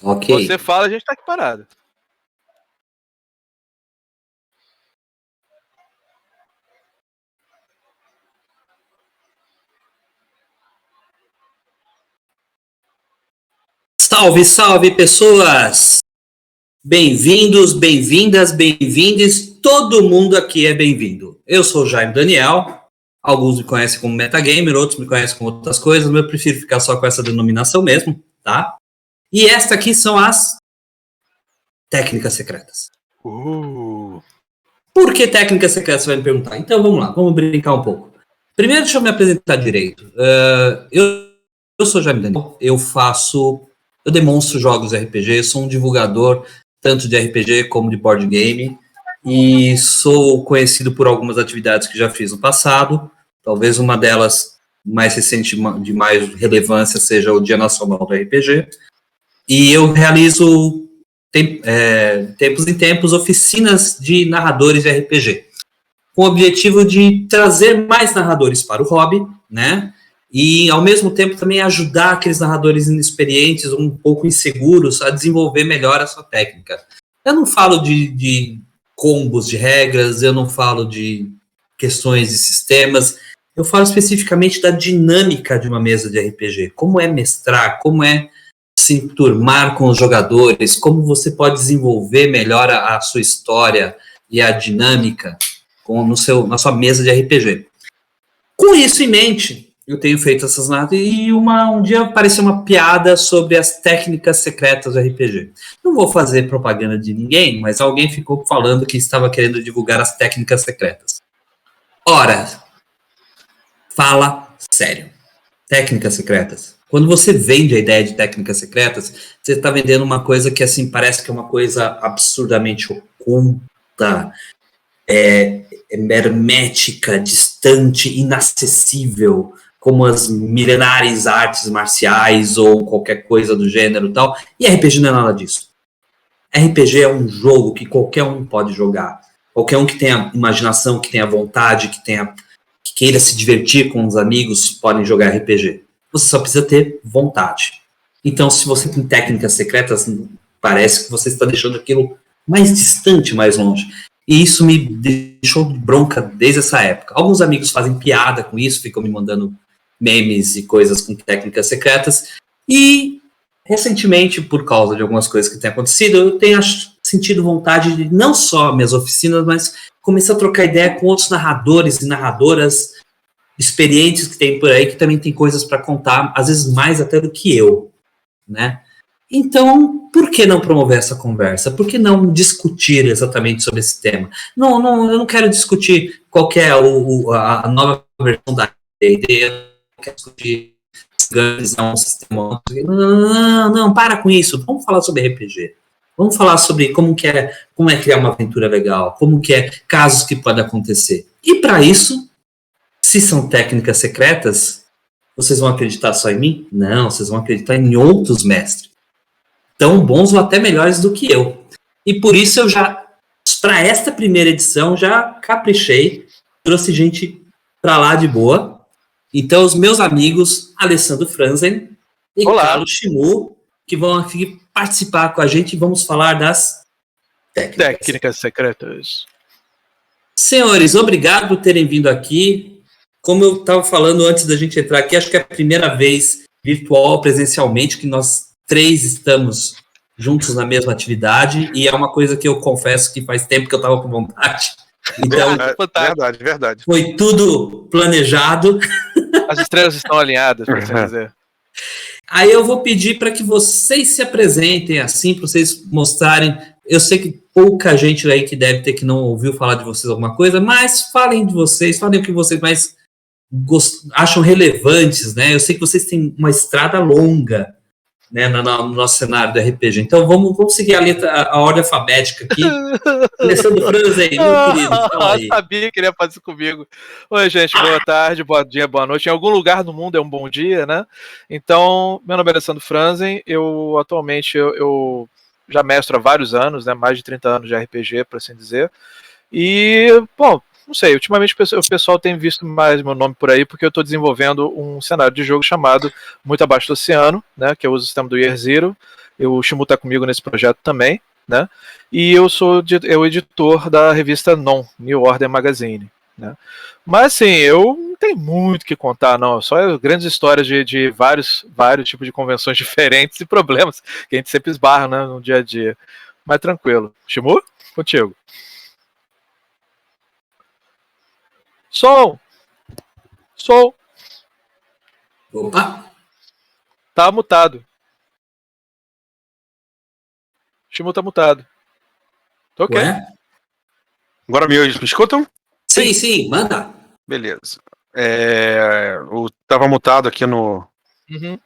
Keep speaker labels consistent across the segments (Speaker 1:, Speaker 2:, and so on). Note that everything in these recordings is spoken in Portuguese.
Speaker 1: Ok.
Speaker 2: Você fala, a gente tá aqui parado.
Speaker 1: Salve, salve, pessoas! Bem-vindos, bem-vindas, bem-vindes. Todo mundo aqui é bem-vindo. Eu sou o Jaime Daniel. Alguns me conhecem como Metagamer, outros me conhecem com outras coisas, mas eu prefiro ficar só com essa denominação mesmo, tá? E esta aqui são as técnicas secretas. Por que técnicas secretas, você vai me perguntar? Então vamos lá, vamos brincar um pouco. Primeiro, deixa eu me apresentar direito. Eu sou o Jaime Daniel, eu demonstro jogos RPG, sou um divulgador tanto de RPG como de board game, e sou conhecido por algumas atividades que já fiz no passado. Talvez uma delas mais recente, de mais relevância, seja o Dia Nacional do RPG. E eu realizo, tempos em tempos, oficinas de narradores de RPG, com o objetivo de trazer mais narradores para o hobby, né? E, ao mesmo tempo, também ajudar aqueles narradores inexperientes, um pouco inseguros, a desenvolver melhor a sua técnica. Eu não falo de combos de regras, eu não falo de questões de sistemas, eu falo especificamente da dinâmica de uma mesa de RPG. Como é mestrar, como é se enturmar com os jogadores, como você pode desenvolver melhor a sua história e a dinâmica na sua mesa de RPG. Com isso em mente, eu tenho feito essas natas e um dia apareceu uma piada sobre as técnicas secretas do RPG. Não vou fazer propaganda de ninguém, mas alguém ficou falando que estava querendo divulgar as técnicas secretas. Ora, fala sério. Técnicas secretas. Quando você vende a ideia de técnicas secretas, você está vendendo uma coisa que assim parece que é uma coisa absurdamente oculta, hermética, distante, inacessível, como as milenares artes marciais ou qualquer coisa do gênero e tal. E RPG não é nada disso. RPG é um jogo que qualquer um pode jogar. Qualquer um que tenha imaginação, que tenha vontade, que queira se divertir com os amigos, podem jogar RPG. Você só precisa ter vontade. Então, se você tem técnicas secretas, parece que você está deixando aquilo mais distante, mais longe. E isso me deixou bronca desde essa época. Alguns amigos fazem piada com isso, ficam me mandando memes e coisas com técnicas secretas. E, recentemente, por causa de algumas coisas que têm acontecido, eu tenho sentido vontade de não só minhas oficinas, mas começar a trocar ideia com outros narradores e narradoras experientes que tem por aí, que também tem coisas para contar, às vezes mais até do que eu, né? Então, por que não promover essa conversa? Por que não discutir exatamente sobre esse tema? Não, eu não quero discutir qual que é a nova versão da D&D, eu não quero discutir organizar um sistema. Não, para com isso. Vamos falar sobre RPG. Vamos falar sobre como é criar uma aventura legal, como que é casos que podem acontecer. E para isso, se são técnicas secretas, vocês vão acreditar só em mim? Não, vocês vão acreditar em outros mestres. Tão bons ou até melhores do que eu. E por isso eu para esta primeira edição, já caprichei, trouxe gente para lá de boa. Então, os meus amigos Alessandro Franzen e
Speaker 2: Olá.
Speaker 1: Carlos Chimu, que vão aqui participar com a gente e vamos falar das
Speaker 2: técnicas secretas.
Speaker 1: Senhores, obrigado por terem vindo aqui. Como eu estava falando antes da gente entrar aqui, acho que é a primeira vez virtual, presencialmente, que nós três estamos juntos na mesma atividade, e é uma coisa que eu confesso que faz tempo que eu estava com vontade. Então,
Speaker 3: verdade.
Speaker 1: Foi tudo planejado.
Speaker 2: As estrelas estão alinhadas, por assim dizer.
Speaker 1: Aí eu vou pedir para que vocês se apresentem assim, para vocês mostrarem. Eu sei que pouca gente aí que deve ter que não ouviu falar de vocês alguma coisa, mas falem de vocês, falem o que vocês mais acham relevantes, né? Eu sei que vocês têm uma estrada longa, né, no nosso cenário do RPG. Então vamos seguir a ordem alfabética aqui. Alessandro Franzen, meu querido, fala aí.
Speaker 2: Eu sabia que ele ia fazer isso comigo. Oi, gente, boa tarde, bom dia, boa noite. Em algum lugar do mundo é um bom dia, né? Então, meu nome é Alessandro Franzen. Eu atualmente eu já mestro há vários anos, né? Mais de 30 anos de RPG, por assim dizer. E, bom, não sei, ultimamente o pessoal tem visto mais meu nome por aí, porque eu estou desenvolvendo um cenário de jogo chamado Muito Abaixo do Oceano, né, que eu uso o sistema do Year Zero, O Shimu tá comigo nesse projeto também, né? E eu sou o editor da revista Non, New Order Magazine, né? Mas assim, eu não tenho muito o que contar, não. Só grandes histórias de vários tipos de convenções diferentes e problemas que a gente sempre esbarra, né, no dia a dia. Mas tranquilo. Shimu, contigo. Som!
Speaker 1: Opa!
Speaker 2: Tá mutado. Shimu tá mutado. Tô ok.
Speaker 1: Ué?
Speaker 3: Agora me escutam?
Speaker 1: Sim, manda.
Speaker 3: Beleza. Eu tava mutado aqui no
Speaker 2: Uhum.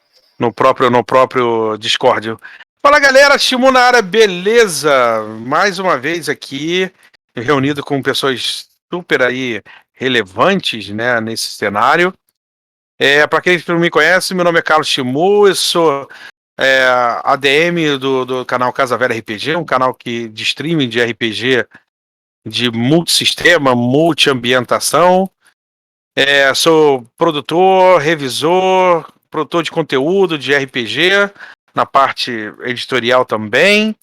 Speaker 3: próprio Discord. Fala, galera, Shimu na área, beleza? Mais uma vez aqui, reunido com pessoas super aí relevantes, né, nesse cenário. Para quem não me conhece, meu nome é Carlos Shimu, eu sou ADM do canal Casa Velha RPG, um canal de streaming de RPG de multissistema, multiambientação. Sou produtor, revisor, produtor de conteúdo de RPG, na parte editorial também.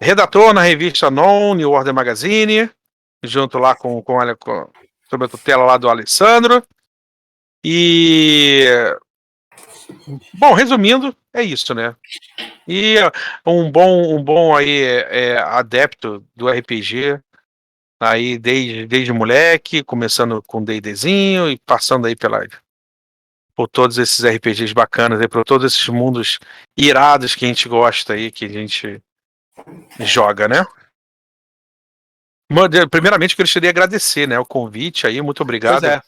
Speaker 3: Redator na revista Non, New Order Magazine, junto lá sob a tutela lá do Alessandro. E... Bom, resumindo, é isso, né? E um bom aí adepto do RPG, aí desde moleque, começando com D&Dzinho e passando aí por todos esses RPGs bacanas, por todos esses mundos irados que a gente gosta aí, que a gente joga, né? Primeiramente, eu gostaria de agradecer, né, o convite aí, muito obrigado.
Speaker 2: Pois é.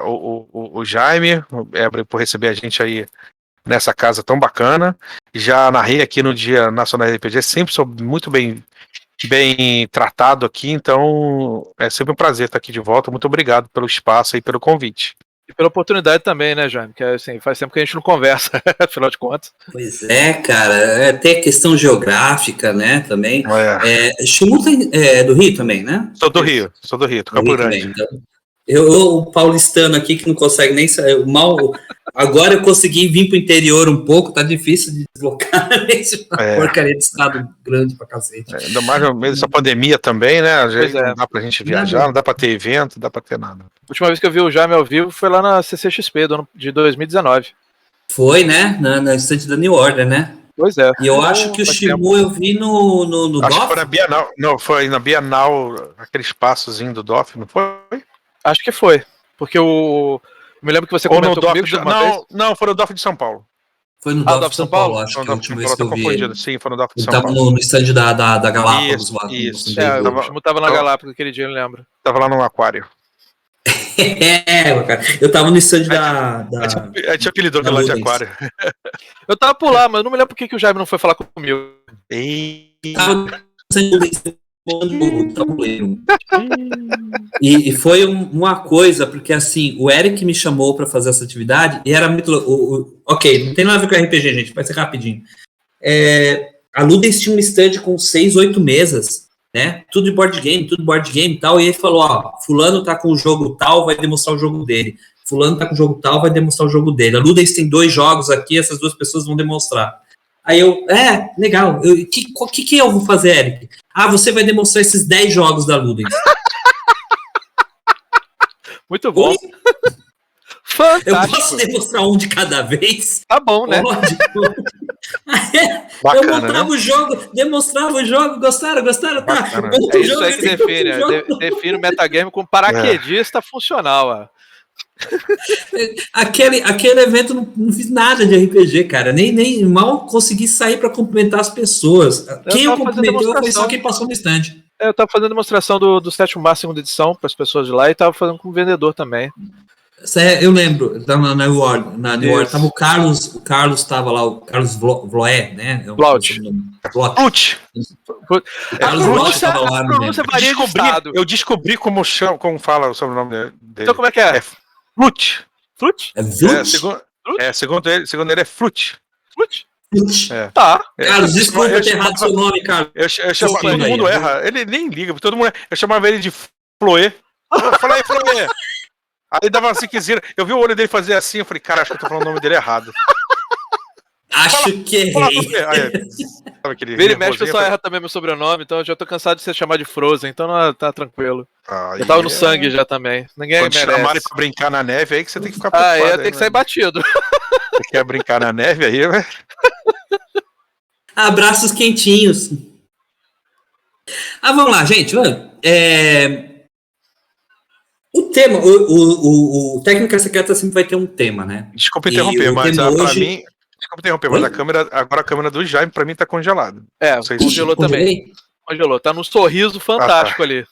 Speaker 3: O Jaime, por receber a gente aí nessa casa tão bacana. Já narrei aqui no Dia Nacional de RPG, sempre sou muito bem tratado aqui, então é sempre um prazer estar aqui de volta. Muito obrigado pelo espaço e pelo convite.
Speaker 2: E pela oportunidade também, né, Jaime? Que assim, faz tempo que a gente não conversa, afinal de contas.
Speaker 1: Pois é, cara. Tem a questão geográfica, né, também. Shimu é do Rio também, né?
Speaker 3: Sou do Rio, do Campo Grande.
Speaker 1: Então, o paulistano aqui que não consegue nem sair. Agora eu consegui vir pro interior um pouco, tá difícil de deslocar nesse porcaria de estado grande pra cacete.
Speaker 3: Ainda mais no meio dessa pandemia também, né? Não dá pra gente viajar, não dá pra ter evento, não dá pra ter nada.
Speaker 2: A última vez que eu vi o Jaime ao vivo foi lá na CCXP de 2019.
Speaker 1: Foi, né? Na estante da New Order, né?
Speaker 2: Pois é.
Speaker 1: E eu acho que o Shimu eu vi no
Speaker 3: acho
Speaker 1: DOF.
Speaker 3: Que foi na Bienal. Não, foi na Bienal, aquele espaçozinho do DOF, não foi?
Speaker 2: Acho que foi. Porque eu me lembro que você comentou comigo uma vez.
Speaker 3: Não, foi no DOF de São Paulo.
Speaker 1: Foi no DOF de São Paulo, acho que a última vez que eu vi.
Speaker 3: Sim, foi no DOF de São
Speaker 1: Paulo. Ele tava no stand da Galápagos lá.
Speaker 3: Isso.
Speaker 2: O Shimu tava na Galápagos aquele dia, eu lembro.
Speaker 3: Tava lá no aquário.
Speaker 1: Cara. Eu tava no stand da.
Speaker 3: A gente apelidou aquela de aquário.
Speaker 2: Eu tava por lá, mas eu não me lembro por que o Jaime não foi falar comigo.
Speaker 1: Tava no stand do tabuleiro. E foi uma coisa, porque assim, o Eric me chamou pra fazer essa atividade e era muito. Ok, não tem nada a ver com RPG, gente, vai ser rapidinho. A Ludens tinha um stand com 6, 8 mesas, né? Tudo de board game e tal. E ele falou: ó, Fulano tá com o jogo tal, vai demonstrar o jogo dele. Fulano tá com o jogo tal, vai demonstrar o jogo dele. A Ludens tem 2 jogos aqui, essas 2 pessoas vão demonstrar. Aí eu, legal, o que eu vou fazer, Eric? Você vai demonstrar esses 10 jogos da Ludens.
Speaker 2: Muito bom. Fantástico.
Speaker 1: Eu posso demonstrar um de cada vez?
Speaker 2: Tá bom, né?
Speaker 3: Bacana,
Speaker 1: eu montava o jogo, demonstrava o jogo, gostaram? Tá.
Speaker 2: É isso aí que define o metagame como paraquedista funcional, ó.
Speaker 1: Aquele evento não fiz nada de RPG, cara. Nem mal consegui sair para cumprimentar as pessoas. Quem eu cumprimentou foi só quem passou no stand.
Speaker 2: Eu tava fazendo demonstração do 7º Mar, segunda edição, para as pessoas de lá, e tava fazendo como vendedor também.
Speaker 1: Eu lembro, na New Order, tava o Carlos tava lá, o Carlos Vloé, né?
Speaker 2: Blout.
Speaker 1: Carlos Blout tava lá no
Speaker 3: Eu descobri como fala o sobrenome dele.
Speaker 2: Então como é que é?
Speaker 3: Flut.
Speaker 2: Flut?
Speaker 1: É Flut?
Speaker 3: Segundo ele é Flut.
Speaker 2: Flut?
Speaker 1: Tá. Carlos, desculpa eu ter errado seu nome, Carlos.
Speaker 3: Todo mundo erra. Ele nem liga, todo mundo. Eu chamava ele de Floé. Eu falei, Floé. Aí dava uma ziquezinha. Eu vi o olho dele fazer assim, eu falei, cara, acho que eu tô falando o nome dele errado.
Speaker 1: Acho que errei.
Speaker 2: Vira e mexe, o pessoal erra também meu sobrenome, então eu já tô cansado de ser chamado de Frozen, então tá tranquilo. Eu tava no sangue já também. Ninguém
Speaker 3: Quando
Speaker 2: merece.
Speaker 3: chamarem pra brincar na neve, aí que você tem que ficar preocupado.
Speaker 2: Aí tem que sair batido.
Speaker 3: Você quer brincar na neve aí, velho?
Speaker 1: Abraços quentinhos. Vamos lá, gente. O tema, o Técnica Secreta sempre vai ter um tema, né?
Speaker 3: Desculpa interromper, mas pra
Speaker 1: hoje...
Speaker 3: mim... Desculpa interromper, mas agora a câmera do Jaime pra mim tá congelada.
Speaker 2: Congelou também. Congelou. Tá num sorriso fantástico ali.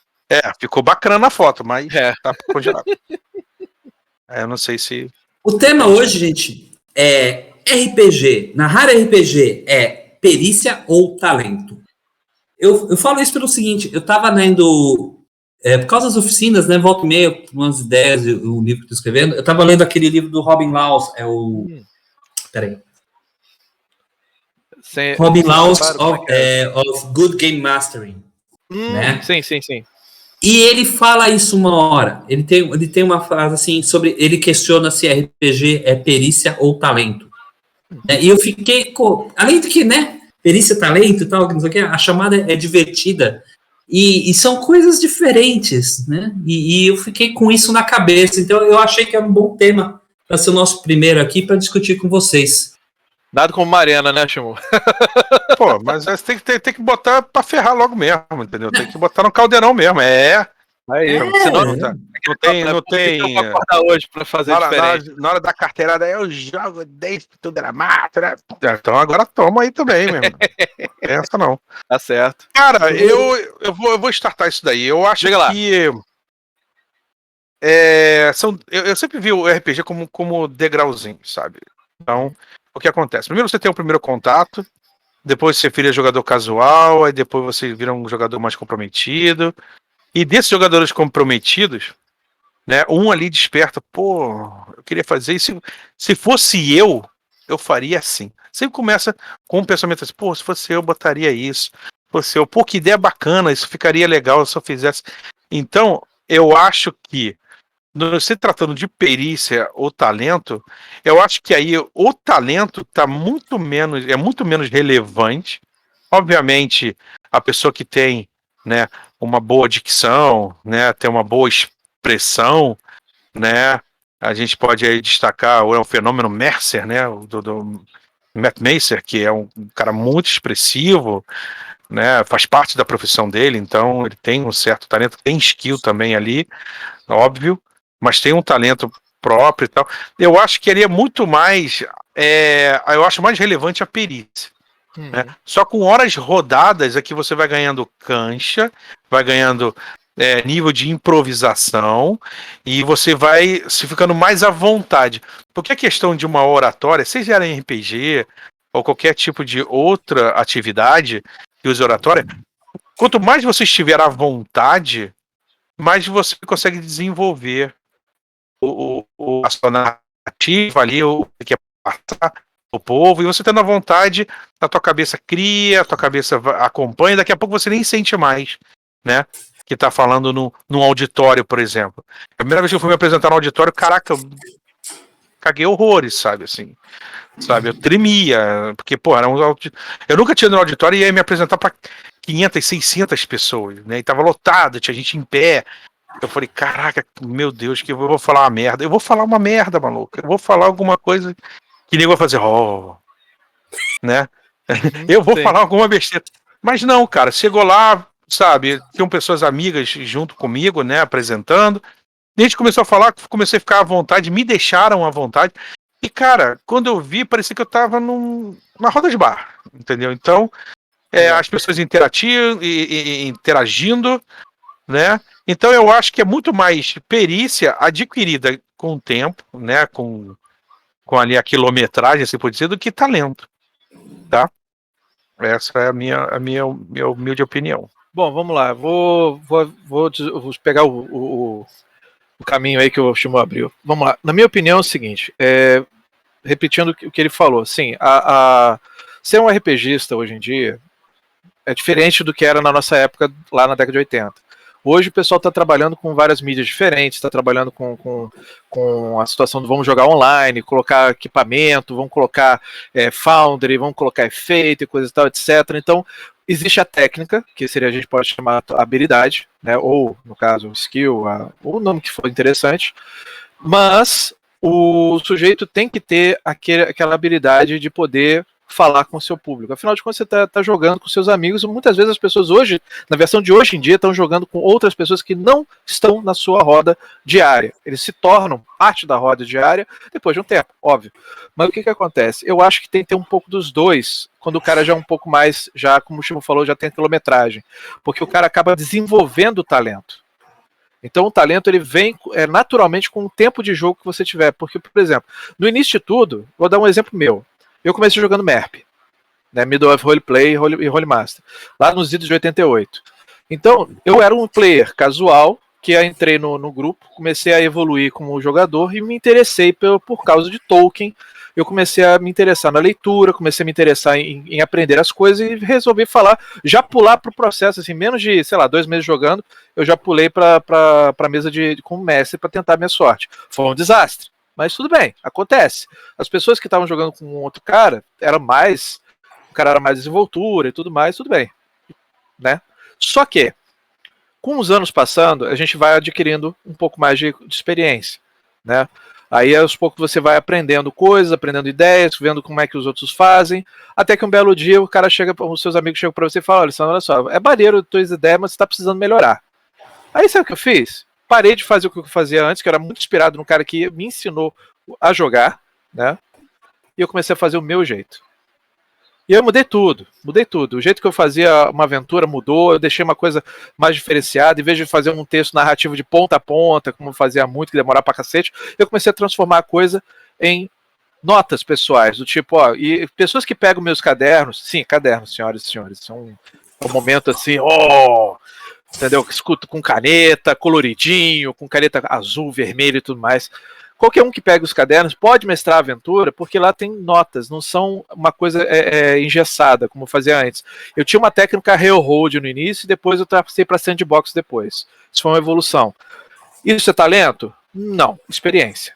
Speaker 3: Ficou bacana na foto, mas tá congelado. Eu não sei se...
Speaker 1: O tema hoje, gente, é RPG. Narrar RPG é perícia ou talento? Eu falo isso pelo seguinte, eu tava lendo... por causa das oficinas, né, volta e meia, umas ideias, o livro que eu tô escrevendo, eu tava lendo aquele livro do Robin Laws, Peraí. Robin Laws of Good Game Mastering. Né?
Speaker 2: Sim.
Speaker 1: E ele fala isso uma hora. Ele tem uma frase assim sobre. Ele questiona se RPG é perícia ou talento. E eu fiquei. Além do que, né? Perícia, talento e tal, não sei o que, a chamada é divertida. E são coisas diferentes, né? E eu fiquei com isso na cabeça. Então eu achei que era um bom tema para ser o nosso primeiro aqui para discutir com vocês.
Speaker 2: Nada como Mariana, né, Chimu?
Speaker 3: Pô, mas tem que botar pra ferrar logo mesmo, entendeu? Tem que botar no caldeirão mesmo.
Speaker 2: Senão
Speaker 3: não tem.
Speaker 2: Eu vou acordar hoje pra fazer diferente.
Speaker 3: Na hora da carteirada, eu jogo desde que tudo era mato, né? Então agora toma aí também, mesmo. Pensa não.
Speaker 2: Tá certo.
Speaker 3: Cara, eu vou startar isso daí. Eu acho que. Eu sempre vi o RPG como degrauzinho, sabe? Então, o que acontece? Primeiro você tem o primeiro contato, depois você vira jogador casual, aí depois você vira um jogador mais comprometido. E desses jogadores comprometidos, né, um ali desperta, eu queria fazer isso. Se fosse eu faria assim. Sempre começa com um pensamento assim, se fosse eu botaria isso. Se fosse eu, que ideia bacana, isso ficaria legal se eu fizesse. Então, eu acho que se tratando de perícia ou talento, eu acho que aí o talento é muito menos relevante. Obviamente, a pessoa que tem, né, uma boa dicção, né, tem uma boa expressão, né, a gente pode aí destacar o fenômeno Mercer, né, do Matt Mercer, que é um cara muito expressivo, né, faz parte da profissão dele, então ele tem um certo talento, tem skill também ali, óbvio, mas tem um talento próprio e tal. Eu acho que ele é muito mais, eu acho mais relevante a perícia. Né? Só com horas rodadas é que você vai ganhando cancha, vai ganhando nível de improvisação e você vai se ficando mais à vontade. Porque a questão de uma oratória, seja em RPG ou qualquer tipo de outra atividade que use oratória, quanto mais você estiver à vontade, mais você consegue desenvolver a sua narrativa ali, o que é passar o povo, e você tendo a vontade, a tua cabeça cria, a tua cabeça acompanha, daqui a pouco você nem sente mais, né? Que tá falando num auditório, por exemplo. A primeira vez que eu fui me apresentar no auditório, caraca, eu caguei horrores, sabe, assim. Sabe, eu tremia, porque, eu nunca tinha ido no auditório e ia me apresentar para 500, 600 pessoas, né? E tava lotado, tinha gente em pé. Eu falei, caraca, meu Deus, que eu vou falar uma merda. Eu vou falar uma merda, maluco. Eu vou falar alguma coisa que ninguém vai fazer, né? Eu vou falar alguma besteira. Mas não, cara, chegou lá, sabe, tinham pessoas amigas junto comigo, né, apresentando. E a gente começou a falar, comecei a ficar à vontade, me deixaram à vontade. E, cara, quando eu vi, parecia que eu tava numa roda de bar, entendeu? Então, as pessoas interagindo, né? Então eu acho que é muito mais perícia adquirida com o tempo, né? Com ali a quilometragem, assim pode dizer, do que talento, tá? Essa é a minha humilde opinião.
Speaker 2: Bom, vamos lá. Vou pegar o caminho aí que o Chimu abriu. Vamos lá. Na minha opinião é o seguinte, repetindo o que ele falou, sim, ser um RPGista hoje em dia é diferente do que era na nossa época, lá na década de 80. Hoje o pessoal está trabalhando com várias mídias diferentes, está trabalhando com a situação do vamos jogar online, colocar equipamento, vamos colocar Foundry, vamos colocar efeito e coisa e tal, etc. Então, existe a técnica, que seria, a gente pode chamar habilidade, né, ou, no caso, skill, ou o nome que for interessante, mas o sujeito tem que ter aquela habilidade de poder falar com o seu público. Afinal de contas, você está jogando com seus amigos, e muitas vezes as pessoas hoje, na versão de hoje em dia, estão jogando com outras pessoas que não estão na sua roda diária. Eles se tornam parte da roda diária depois de um tempo, óbvio. Mas o que acontece? Eu acho que tem que ter um pouco dos dois, quando o cara já é um pouco mais, já como o Chico falou, já tem quilometragem. Porque o cara acaba desenvolvendo o talento. Então o talento ele vem naturalmente com o tempo de jogo que você tiver. Porque, por exemplo, no início de tudo, vou dar um exemplo meu. Eu comecei jogando MERP, né, Middle of Roleplay e Rolemaster, lá nos idos de 88. Então, eu era um player casual, que entrei no grupo, comecei a evoluir como jogador e me interessei por causa de Tolkien. Eu comecei a me interessar na leitura, comecei a me interessar em aprender as coisas e resolvi já pular para o processo, assim, menos de, 2 meses jogando, eu já pulei para a mesa com o mestre para tentar a minha sorte. Foi um desastre. Mas tudo bem, acontece. As pessoas que estavam jogando com um outro cara, o cara era mais desenvoltura e tudo mais, tudo bem, né? Só que, com os anos passando, a gente vai adquirindo um pouco mais de experiência, né? Aí, aos poucos, você vai aprendendo coisas, aprendendo ideias, vendo como é que os outros fazem, até que um belo dia o cara os seus amigos chegam para você e falam, olha só, é maneiro as tuas ideias, mas você está precisando melhorar. Aí, sabe o que eu fiz? Parei de fazer o que eu fazia antes, que eu era muito inspirado no cara que me ensinou a jogar, né? E eu comecei a fazer o meu jeito. E eu mudei tudo. O jeito que eu fazia uma aventura mudou, eu deixei uma coisa mais diferenciada, em vez de fazer um texto narrativo de ponta a ponta, como eu fazia muito, que demorava pra cacete, eu comecei a transformar a coisa em notas pessoais, do tipo, e pessoas que pegam meus cadernos, sim, cadernos, senhoras e senhores, são um momento assim, entendeu? Escuto com caneta, coloridinho, com caneta azul, vermelho e tudo mais. Qualquer um que pega os cadernos pode mestrar a aventura, porque lá tem notas, não são uma coisa engessada, como eu fazia antes. Eu tinha uma técnica Railroad no início e depois eu passei para Sandbox depois. Isso foi uma evolução. Isso é talento? Não, experiência.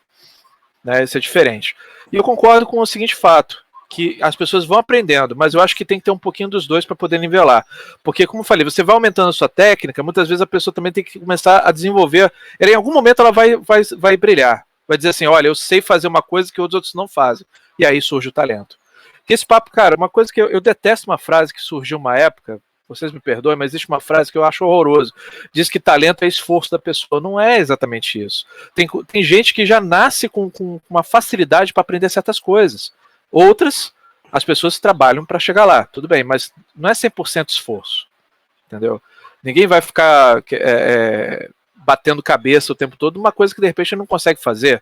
Speaker 2: Né? Isso é diferente. E eu concordo com o seguinte fato, que as pessoas vão aprendendo, mas eu acho que tem que ter um pouquinho dos dois para poder nivelar. Porque, como eu falei, você vai aumentando a sua técnica, muitas vezes a pessoa também tem que começar a desenvolver. Em algum momento ela vai brilhar. Vai dizer assim, olha, eu sei fazer uma coisa que os outros não fazem. E aí surge o talento. Porque esse papo, cara, uma coisa que eu detesto uma frase que surgiu uma época, vocês me perdoem, mas existe uma frase que eu acho horroroso. Diz que talento é esforço da pessoa. Não é exatamente isso. Tem gente que já nasce com uma facilidade para aprender certas coisas. Outras, as pessoas trabalham para chegar lá, tudo bem, mas não é 100% esforço, entendeu? Ninguém vai ficar batendo cabeça o tempo todo numa coisa que de repente ele não consegue fazer,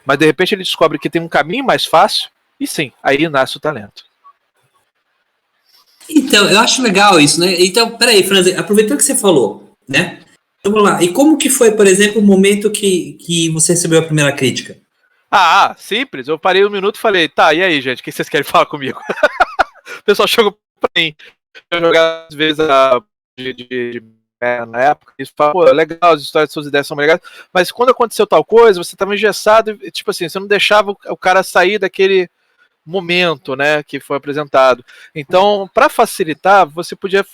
Speaker 2: mas de repente ele descobre que tem um caminho mais fácil e sim, aí nasce o talento.
Speaker 1: Então, eu acho legal isso, né? Então, peraí, Franz, aproveitando que você falou, né? Então, vamos lá. E como que foi, por exemplo, o momento que você recebeu a primeira crítica?
Speaker 2: Simples. Eu parei um minuto e falei, tá, e aí, gente, o que vocês querem falar comigo? O pessoal chegou pra mim. Eu jogava às vezes na época, e fala, pô, é legal, as histórias de suas ideias são legais, mas quando aconteceu tal coisa, você tava engessado, e, tipo assim, você não deixava o cara sair daquele momento, né, que foi apresentado. Então, para facilitar, você podia,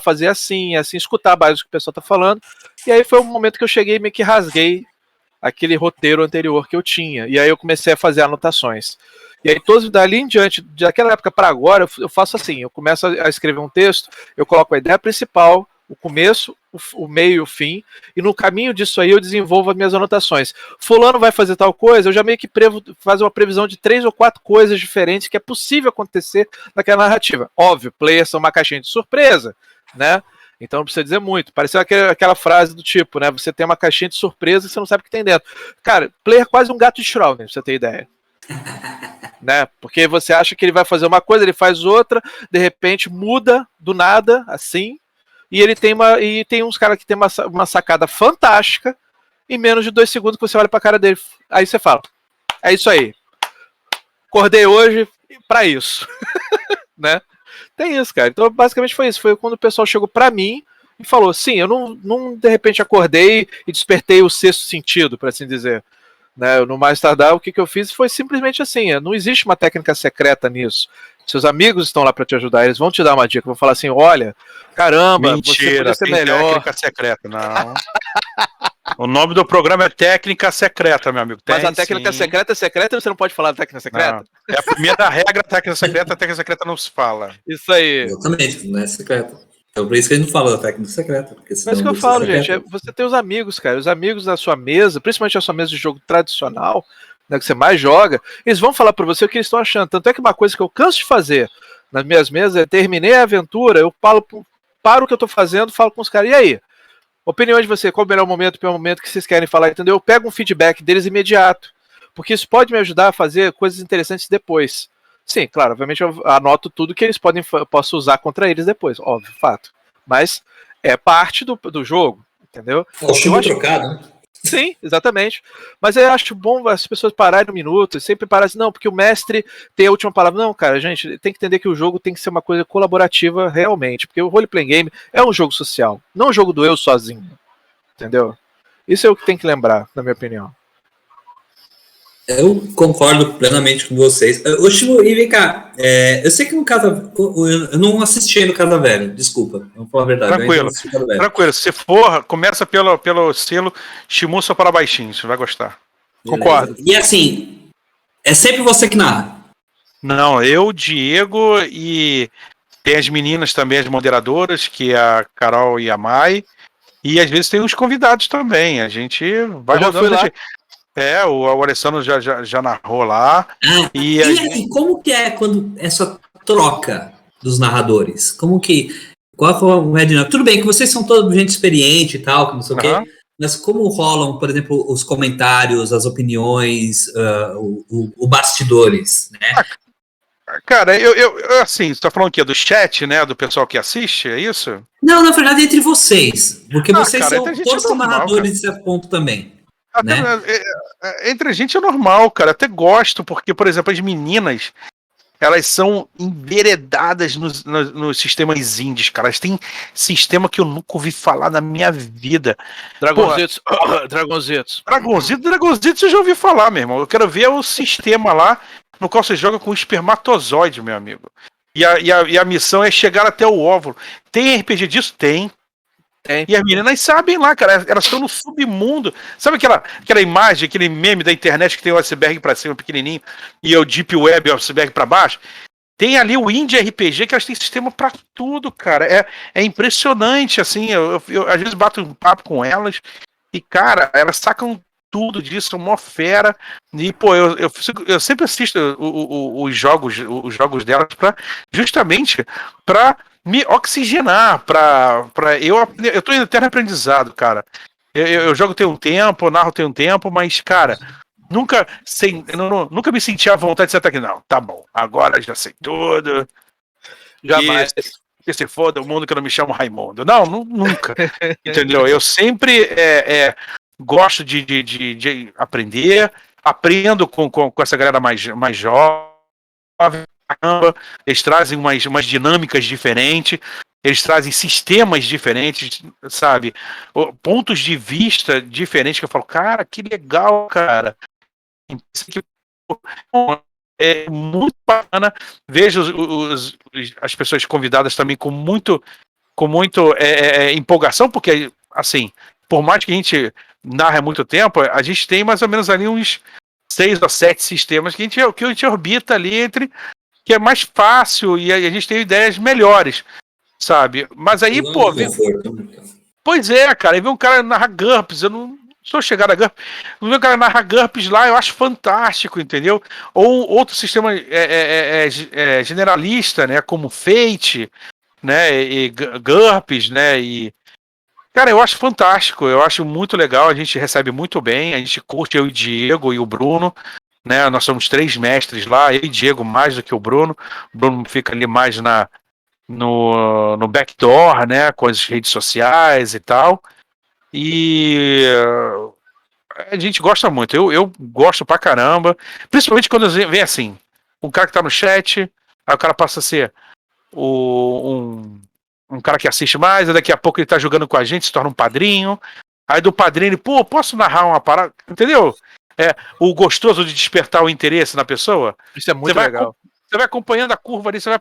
Speaker 2: fazer assim, escutar a base do que o pessoal tá falando, e aí foi um momento que eu cheguei e meio que rasguei aquele roteiro anterior que eu tinha. E aí eu comecei a fazer anotações. E aí, todos dali em diante, daquela época para agora, eu faço assim, eu começo a escrever um texto, eu coloco a ideia principal, o começo, o meio e o fim, e no caminho disso aí eu desenvolvo as minhas anotações. Fulano vai fazer tal coisa, eu já meio que faço uma previsão de 3 ou 4 coisas diferentes que é possível acontecer naquela narrativa. Óbvio, players são uma caixinha de surpresa, né? Então não precisa dizer muito. Pareceu aquela frase do tipo, né? Você tem uma caixinha de surpresa e você não sabe o que tem dentro. Cara, player é quase um gato de Schrödinger, pra você ter ideia. Né? Porque você acha que ele vai fazer uma coisa, ele faz outra, de repente muda do nada, assim, e tem uns caras que tem uma sacada fantástica em menos de 2 segundos que você olha pra cara dele. Aí você fala, é isso aí. Acordei hoje pra isso. Né? Tem isso, cara. Então, basicamente foi isso. Foi quando o pessoal chegou pra mim e falou, sim, eu não de repente acordei e despertei o sexto sentido, por assim dizer. Né, no mais tardar, o que eu fiz foi simplesmente assim, não existe uma técnica secreta nisso. Seus amigos estão lá para te ajudar, eles vão te dar uma dica, vão falar assim, olha, caramba,
Speaker 3: Mentira,
Speaker 2: você poderia ser
Speaker 3: tem
Speaker 2: melhor.
Speaker 3: técnica secreta, não. O nome do programa é Técnica Secreta, meu amigo.
Speaker 2: Mas a técnica secreta é secreta e você não pode falar da técnica secreta?
Speaker 3: Não. É a primeira regra, a técnica secreta não se fala.
Speaker 2: Isso aí.
Speaker 1: Exatamente, não é secreta. Então por isso que a gente não fala da técnica secreta. Porque
Speaker 2: Mas o que eu falo, gente, você tem os amigos, cara. Os amigos da sua mesa, principalmente a sua mesa de jogo tradicional, né, que você mais joga, eles vão falar pra você o que eles estão achando. Tanto é que uma coisa que eu canso de fazer nas minhas mesas é terminei a aventura, eu paro o que eu tô fazendo, falo com os caras, e aí? Opinião de você, qual o melhor momento, o pior momento que vocês querem falar, entendeu? Eu pego um feedback deles imediato, porque isso pode me ajudar a fazer coisas interessantes depois. Sim, claro, obviamente eu anoto tudo que eles posso usar contra eles depois, óbvio, fato. Mas é parte do jogo, entendeu?
Speaker 1: O chumbo trocado, né?
Speaker 2: Sim, exatamente. Mas eu acho bom as pessoas pararem um minuto e sempre parar assim, não, porque o mestre tem a última palavra. Não, cara, gente, tem que entender que o jogo tem que ser uma coisa colaborativa realmente, porque o role-playing game é um jogo social, não um jogo do eu sozinho, entendeu? Isso é o que tem que lembrar, na minha opinião.
Speaker 1: Eu concordo plenamente com vocês. Ô, Chico, e vem cá, eu sei que no Casa... Eu não assisti no Casa Velho, desculpa, vamos falar a verdade.
Speaker 3: Tranquilo. Se for, começa pelo selo Shimusa para baixinhos, você vai gostar.
Speaker 1: Beleza.
Speaker 2: Concordo.
Speaker 1: E assim, é sempre você que narra?
Speaker 3: Não, eu, Diego, e tem as meninas também, as moderadoras, que é a Carol e a Mai, e às vezes tem os convidados também, a gente vai rodando. O Alessandro já narrou lá.
Speaker 1: E aí, como que é quando essa troca dos narradores? Qual foi a dinâmica? Tudo bem que vocês são toda gente experiente e tal, que não sei o quê, mas como rolam, por exemplo, os comentários, as opiniões, o bastidores, né?
Speaker 3: Cara, eu assim, você tá falando o quê? Do chat, né? Do pessoal que assiste, é isso?
Speaker 1: Não, na verdade, entre vocês. Porque vocês
Speaker 3: cara,
Speaker 1: todos são narradores de certo ponto também.
Speaker 3: Até,
Speaker 1: né?
Speaker 3: Entre a gente é normal, cara. Até gosto, porque, por exemplo, as meninas, elas são enveredadas nos sistemas indies, cara. Elas têm sistema que eu nunca ouvi falar na minha vida.
Speaker 2: Dragonzitos.
Speaker 3: Dragonzitos eu já ouvi falar, meu irmão. Eu quero ver o sistema lá no qual você joga com espermatozoide, meu amigo. E a missão é chegar até o óvulo. Tem RPG disso? Tem. E as meninas sabem lá, cara, elas estão no submundo. Sabe aquela imagem, aquele meme da internet que tem o iceberg pra cima, pequenininho, e o Deep Web, o iceberg pra baixo? Tem ali o Indie RPG, que elas têm sistema pra tudo, cara. É impressionante, assim, eu às vezes bato um papo com elas, e, cara, elas sacam tudo disso, são mó fera. E, pô, eu sempre assisto os jogos delas justamente pra me oxigenar, eu tô em eterno aprendizado, cara. Eu jogo tem um tempo, eu narro tem um tempo, mas, cara, nunca me senti à vontade de sentar aqui. Não, tá bom, agora já sei tudo.
Speaker 2: Jamais.
Speaker 3: Que se foda o mundo que eu não me chamo Raimundo. Não, nunca. Entendeu? Eu sempre gosto de aprender, aprendo com essa galera mais jovem. Eles trazem umas dinâmicas diferentes, eles trazem sistemas diferentes, sabe? Pontos de vista diferentes que eu falo, cara, que legal, cara. É muito bacana. Vejo as pessoas convidadas também com muito empolgação, porque, assim, por mais que a gente narre há muito tempo, a gente tem mais ou menos ali uns 6 ou 7 sistemas que a gente orbita ali entre, que é mais fácil e a gente tem ideias melhores, sabe? Mas aí, pô... Pois é, cara, aí vem um cara narrar GURPS, eu não sou chegado a GURPS, vem um cara narrar GURPS lá, eu acho fantástico, entendeu? Ou outro sistema generalista, né, como Fate, né, e GURPS, né, e... Cara, eu acho fantástico, eu acho muito legal, a gente recebe muito bem, a gente curte, eu e o Diego e o Bruno, né, nós somos 3 mestres lá, eu e o Diego mais do que o Bruno fica ali mais no backdoor, né, com as redes sociais e tal, e a gente gosta muito, eu gosto pra caramba, principalmente quando vem assim, um cara que tá no chat, aí o cara passa a ser um um cara que assiste mais, aí daqui a pouco ele tá jogando com a gente, se torna um padrinho. Aí do padrinho ele, pô, posso narrar uma parada? Entendeu? O gostoso de despertar o interesse na pessoa.
Speaker 2: Isso é muito legal.
Speaker 3: Você vai acompanhando a curva ali, você vai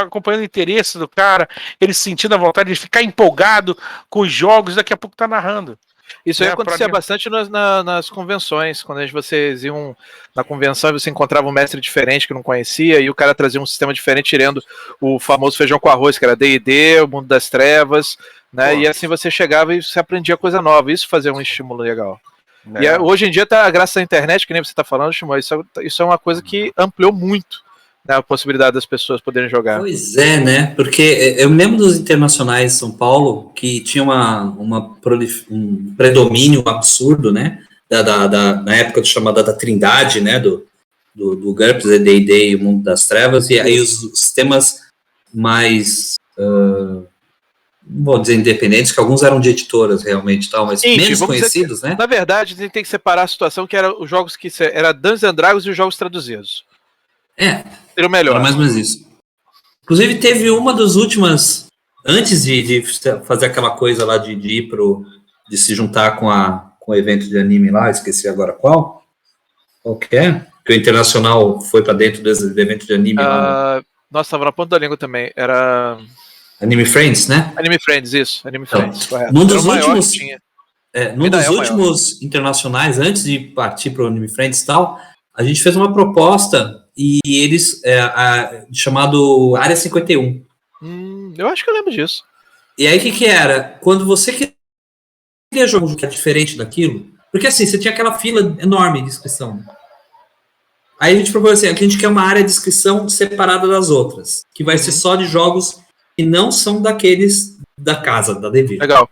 Speaker 3: acompanhando o interesse do cara, ele sentindo a vontade de ficar empolgado com os jogos, daqui a pouco tá narrando.
Speaker 2: Isso aí acontecia bastante nas convenções, quando vocês iam na convenção e você encontrava um mestre diferente que não conhecia, e o cara trazia um sistema diferente, tirando o famoso feijão com arroz, que era D&D, o Mundo das Trevas, né? E assim você chegava e você aprendia coisa nova, isso fazia um estímulo legal. E hoje em dia, graças à internet, que nem você está falando, Shimon, isso é uma coisa que ampliou muito, né, a possibilidade das pessoas poderem jogar.
Speaker 1: Pois é, né? Porque eu me lembro dos internacionais de São Paulo que tinha um predomínio absurdo, né? Na época chamada da Trindade, né? Do GURPS, D&D e o Mundo das Trevas, e aí os sistemas mais, não vou dizer independentes, que alguns eram de editoras realmente, tal, mas menos conhecidos, né?
Speaker 2: Na verdade, a gente tem que separar a situação que era os jogos que era Dungeons and Dragons e os jogos traduzidos. Seria o melhor.
Speaker 1: Era mais ou menos isso. Inclusive, teve uma das últimas, antes de fazer aquela coisa lá de de se juntar com o evento de anime lá, esqueci agora qual que é, que o Internacional foi para dentro desse evento de anime lá.
Speaker 2: Nossa, tava na ponta da língua também. Era
Speaker 1: Anime Friends, né?
Speaker 2: Anime Friends, isso. Anime Friends, correto.
Speaker 1: Num dos últimos internacionais, antes de partir para o Anime Friends e tal, a gente fez uma proposta e eles, chamado Área 51.
Speaker 2: Eu acho que eu lembro disso.
Speaker 1: E aí, o que era? Quando você queria jogar um jogo que é diferente daquilo, porque assim, você tinha aquela fila enorme de inscrição. Aí a gente propôs assim, aqui a gente quer uma área de inscrição separada das outras, que vai ser só de jogos que não são daqueles da casa, da Devir.
Speaker 2: Legal.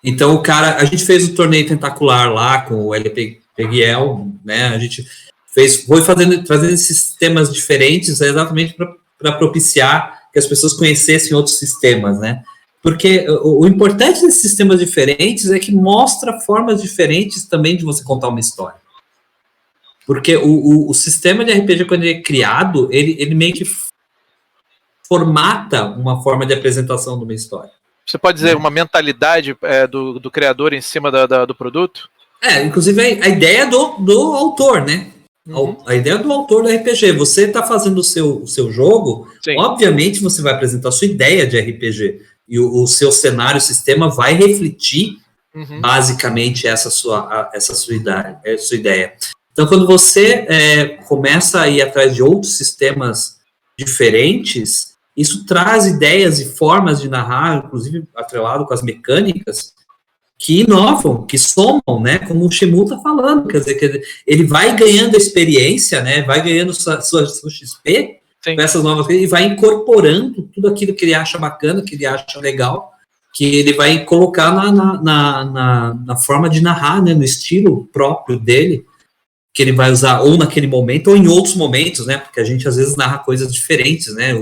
Speaker 1: Então, a gente fez o torneio tentacular lá com o LP Peguiel, né? A gente foi trazendo esses temas diferentes exatamente para propiciar que as pessoas conhecessem outros sistemas, né? Porque o importante desses sistemas diferentes é que mostra formas diferentes também de você contar uma história. Porque o sistema de RPG, quando ele é criado, ele meio que formata uma forma de apresentação de uma história.
Speaker 2: Você pode dizer uma mentalidade do criador em cima do produto?
Speaker 1: Inclusive a ideia do autor, né? A ideia do autor do RPG. Você está fazendo o seu jogo, sim, obviamente você vai apresentar a sua ideia de RPG. E o seu cenário, o sistema vai refletir basicamente essa sua ideia. Então, quando você começa a ir atrás de outros sistemas diferentes, isso traz ideias e formas de narrar, inclusive atrelado com as mecânicas, que inovam, que somam, né? Como o Shimu está falando, quer dizer, que ele vai ganhando experiência, né? Vai ganhando sua XP, sim, com essas novas coisas, e vai incorporando tudo aquilo que ele acha bacana, que ele acha legal, que ele vai colocar na forma de narrar, né? No estilo próprio dele, que ele vai usar ou naquele momento ou em outros momentos, né? Porque a gente às vezes narra coisas diferentes, né?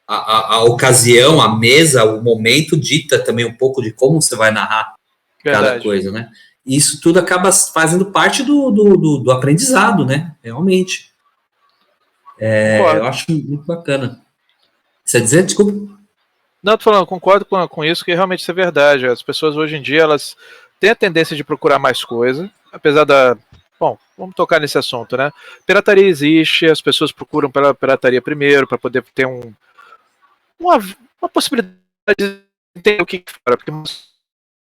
Speaker 1: A ocasião, a mesa, o momento dita também um pouco de como você vai narrar cada coisa, né? E isso tudo acaba fazendo parte do aprendizado, né? Realmente. Eu acho muito bacana. Você ia dizer? Desculpa.
Speaker 2: Não, tô falando, concordo com isso, que realmente isso é verdade. As pessoas hoje em dia, elas têm a tendência de procurar mais coisa, apesar da... Bom, vamos tocar nesse assunto, né? Pirataria existe, as pessoas procuram pela pirataria primeiro, para poder ter uma possibilidade de entender o que fora, porque não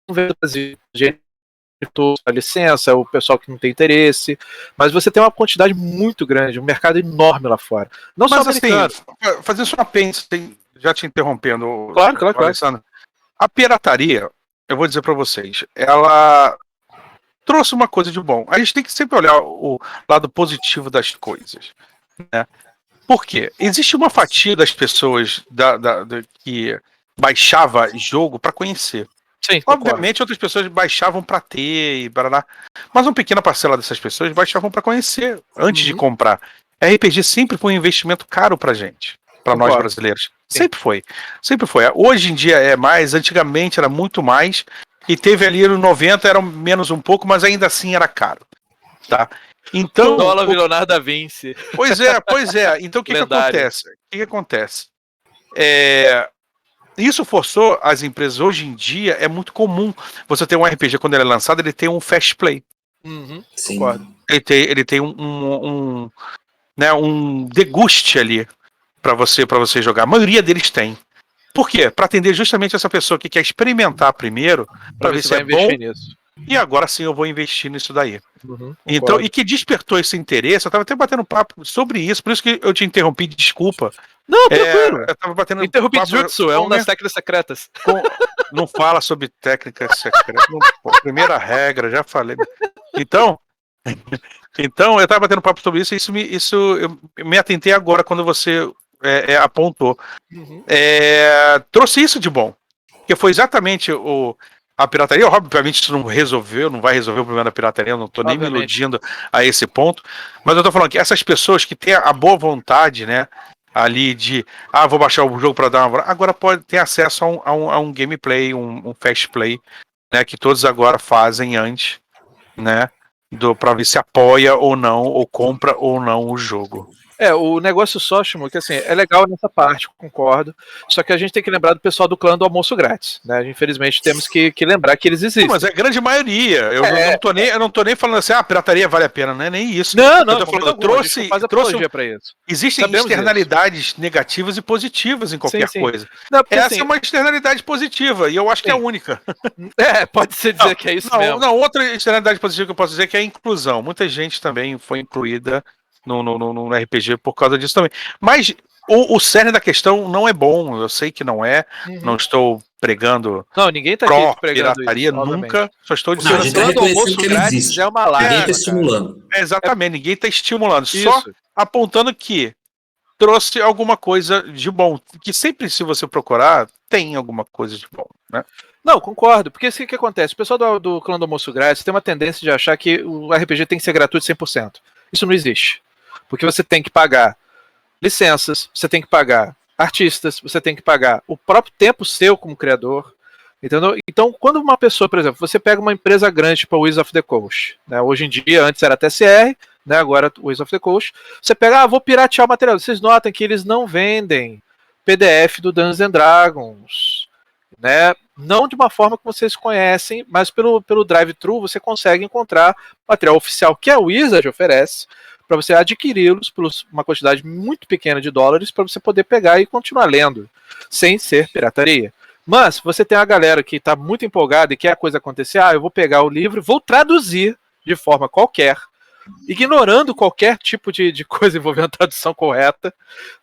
Speaker 2: vê o Brasil, a licença, o pessoal que não tem interesse, mas você tem uma quantidade muito grande, um mercado enorme lá fora. Não
Speaker 3: mas
Speaker 2: só americano.
Speaker 3: Assim, fazer só uma pensa, já te interrompendo,
Speaker 2: claro.
Speaker 3: A pirataria, eu vou dizer para vocês, ela trouxe uma coisa de bom. A gente tem que sempre olhar o lado positivo das coisas, né? Por quê? Existe uma fatia das pessoas que baixava jogo para conhecer.
Speaker 2: Sim,
Speaker 3: obviamente outras pessoas baixavam para ter e barará, mas uma pequena parcela dessas pessoas baixavam para conhecer antes de comprar. RPG sempre foi um investimento caro pra gente, para nós brasileiros. Sim. Sempre foi. Hoje em dia é mais, antigamente era muito mais, e teve ali no 90 era menos um pouco, mas ainda assim era caro, tá? Então,
Speaker 2: o dólar virou Leonardo da Vinci.
Speaker 3: Pois é. Então o que acontece? Isso forçou as empresas. Hoje em dia é muito comum você ter um RPG, quando ele é lançado, ele tem um fast play.
Speaker 2: Concordo.
Speaker 3: Ele tem né, um deguste ali para você jogar. A maioria deles tem. Por quê? Para atender justamente essa pessoa que quer experimentar primeiro, para ver se
Speaker 2: vai
Speaker 3: é bom,
Speaker 2: investir nisso.
Speaker 3: e agora sim eu vou investir nisso daí. Então,
Speaker 2: Concordo.
Speaker 3: e que despertou esse interesse, eu estava até batendo papo sobre isso, por isso que eu te interrompi, desculpa.
Speaker 2: Não, tranquilo.
Speaker 3: Eu tava batendo
Speaker 2: Interrompi
Speaker 3: papo
Speaker 2: Jutsu, é uma das técnicas secretas.
Speaker 3: Não fala sobre técnicas secretas. Primeira regra, já falei. Então eu tava batendo papo sobre isso, e eu me atentei agora quando você apontou. Trouxe isso de bom. Que foi exatamente a pirataria. Obviamente isso não vai resolver o problema da pirataria, eu não tô nem me iludindo a esse ponto. Mas eu tô falando que essas pessoas que têm a boa vontade, né? Ali de, vou baixar o jogo para dar uma. Agora pode ter acesso a um gameplay, um fast play, né? Que todos agora fazem antes, né? Para ver se apoia ou não, ou compra ou não o jogo.
Speaker 2: O negócio só, Shimo, que assim, é legal nessa parte, concordo. Só que a gente tem que lembrar do pessoal do clã do almoço grátis, né? Infelizmente temos que lembrar que eles existem.
Speaker 3: Mas é a grande maioria. Eu não tô nem falando assim, pirataria vale a pena, não é nem isso.
Speaker 2: Não,
Speaker 3: eu tô falando, trouxe
Speaker 2: para isso.
Speaker 3: Existem externalidades negativas e positivas em qualquer coisa.
Speaker 2: Não,
Speaker 3: essa assim, é uma externalidade positiva, e eu acho que é a única.
Speaker 2: Pode-se dizer que é isso mesmo.
Speaker 3: Não, outra externalidade positiva que eu posso dizer é que é a inclusão. Muita gente também foi incluída no RPG por causa disso também. Mas o cerne da questão não é bom, eu sei que não é, não estou pregando
Speaker 2: ninguém tá aqui pregando
Speaker 3: pirataria
Speaker 2: isso,
Speaker 3: nunca, só estou dizendo...
Speaker 1: Não, a gente tá reconhecendo que ele existe.
Speaker 2: É uma live,
Speaker 1: ninguém tá estimulando.
Speaker 3: Exatamente, ninguém está estimulando,
Speaker 2: isso.
Speaker 3: Só apontando que trouxe alguma coisa de bom, que sempre, se você procurar, tem alguma coisa de bom, né?
Speaker 2: Não, concordo, porque o que acontece? O pessoal do clã do almoço grátis tem uma tendência de achar que o RPG tem que ser gratuito 100%. Isso não existe. Porque você tem que pagar licenças, você tem que pagar artistas, você tem que pagar o próprio tempo seu como criador, entendeu? Então, quando uma pessoa, por exemplo, você pega uma empresa grande, tipo a Wizards of the Coast, né? Hoje em dia, antes era a TCR, né? Agora Wizards of the Coast, você pega, vou piratear o material. Vocês notam que eles não vendem PDF do Dungeons and Dragons, né? Não de uma forma que vocês conhecem, mas pelo drive-thru você consegue encontrar material oficial que a Wizard oferece para você adquiri-los por uma quantidade muito pequena de dólares para você poder pegar e continuar lendo, sem ser pirataria. Mas você tem a galera que está muito empolgada e quer a coisa acontecer, eu vou pegar o livro, vou traduzir de forma qualquer, ignorando qualquer tipo de coisa envolvendo a tradução correta,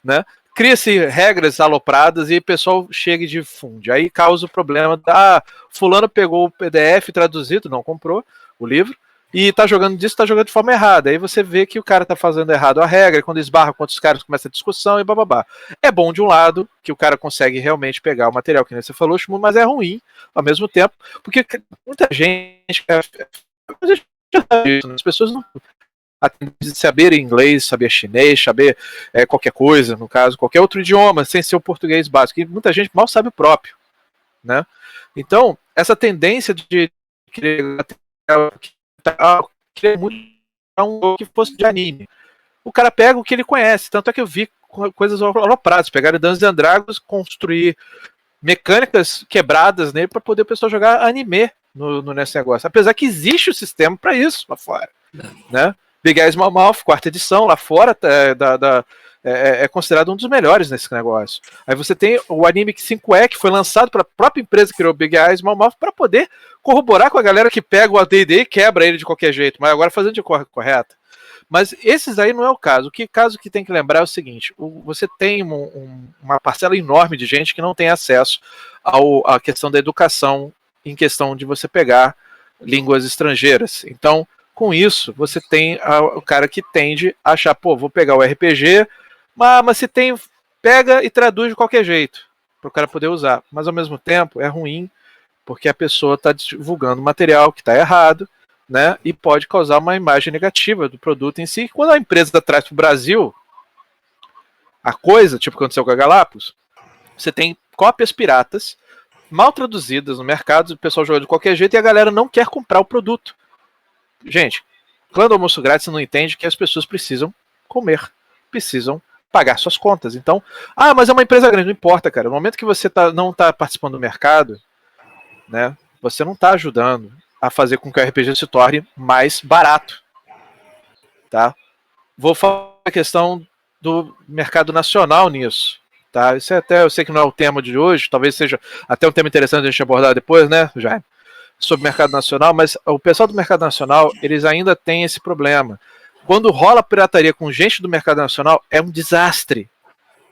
Speaker 2: né? Cria-se regras alopradas e o pessoal chega e difunde. Aí causa o problema da fulano pegou o PDF traduzido, não comprou o livro, e tá jogando disso, tá jogando de forma errada. Aí você vê que o cara tá fazendo errado a regra, quando esbarra com outros caras, começa a discussão e bababá. É bom de um lado, que o cara consegue realmente pegar o material, que nem você falou, mas é ruim ao mesmo tempo, porque muita gente... As pessoas não saber inglês, saber chinês, saber qualquer coisa, no caso, qualquer outro idioma, sem ser o português básico. E muita gente mal sabe o próprio, né? Então, essa tendência de querer muito um jogo que fosse de anime. O cara pega o que ele conhece, tanto é que eu vi coisas alopradas, pegaram Dungeons and Dragons, construir mecânicas quebradas nele para poder o pessoal jogar anime nesse negócio. Apesar que existe o sistema para isso lá fora, né? Big Eyes Small Mouth, quarta edição, lá fora é considerado um dos melhores nesse negócio. Aí você tem o anime 5E, que foi lançado para a própria empresa que criou Big Eyes Small Mouth para poder corroborar com a galera que pega o AD&D e quebra ele de qualquer jeito, mas agora fazendo de correta. Mas esses aí não é o caso. O caso que tem que lembrar é o seguinte: você tem uma parcela enorme de gente que não tem acesso à questão da educação, em questão de você pegar línguas estrangeiras. Então, com isso, você tem o cara que tende a achar, vou pegar o RPG, mas se tem, pega e traduz de qualquer jeito, para o cara poder usar. Mas, ao mesmo tempo, é ruim, porque a pessoa está divulgando material que está errado, né, e pode causar uma imagem negativa do produto em si. Quando a empresa traz para o Brasil a coisa, tipo aconteceu com a Galápagos, você tem cópias piratas, mal traduzidas no mercado, o pessoal joga de qualquer jeito e a galera não quer comprar o produto. Gente, clã do almoço grátis não entende que as pessoas precisam comer, precisam pagar suas contas. Então, mas é uma empresa grande, não importa, cara. No momento que você não está participando do mercado, né, você não está ajudando a fazer com que o RPG se torne mais barato. Tá? Vou falar a questão do mercado nacional nisso. Tá? Isso eu sei que não é o tema de hoje, talvez seja até um tema interessante a gente abordar depois, né, Jaime? Sobre o mercado nacional, mas o pessoal do mercado nacional, eles ainda têm esse problema. Quando rola pirataria com gente do mercado nacional, é um desastre.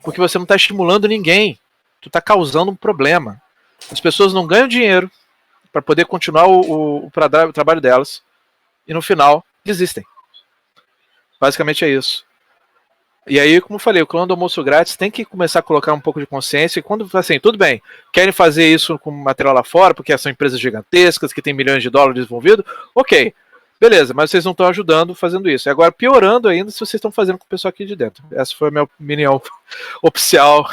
Speaker 2: Porque você não está estimulando ninguém. Tu está causando um problema. As pessoas não ganham dinheiro para poder continuar o trabalho delas. E no final, desistem. Basicamente é isso. E aí, como eu falei, o clã do almoço grátis tem que começar a colocar um pouco de consciência. E quando, assim, tudo bem, querem fazer isso com material lá fora, porque são empresas gigantescas, que têm milhões de dólares desenvolvidos, ok. Beleza, mas vocês não estão ajudando fazendo isso. E agora, piorando ainda, se vocês estão fazendo com o pessoal aqui de dentro. Essa foi a minha opinião opcional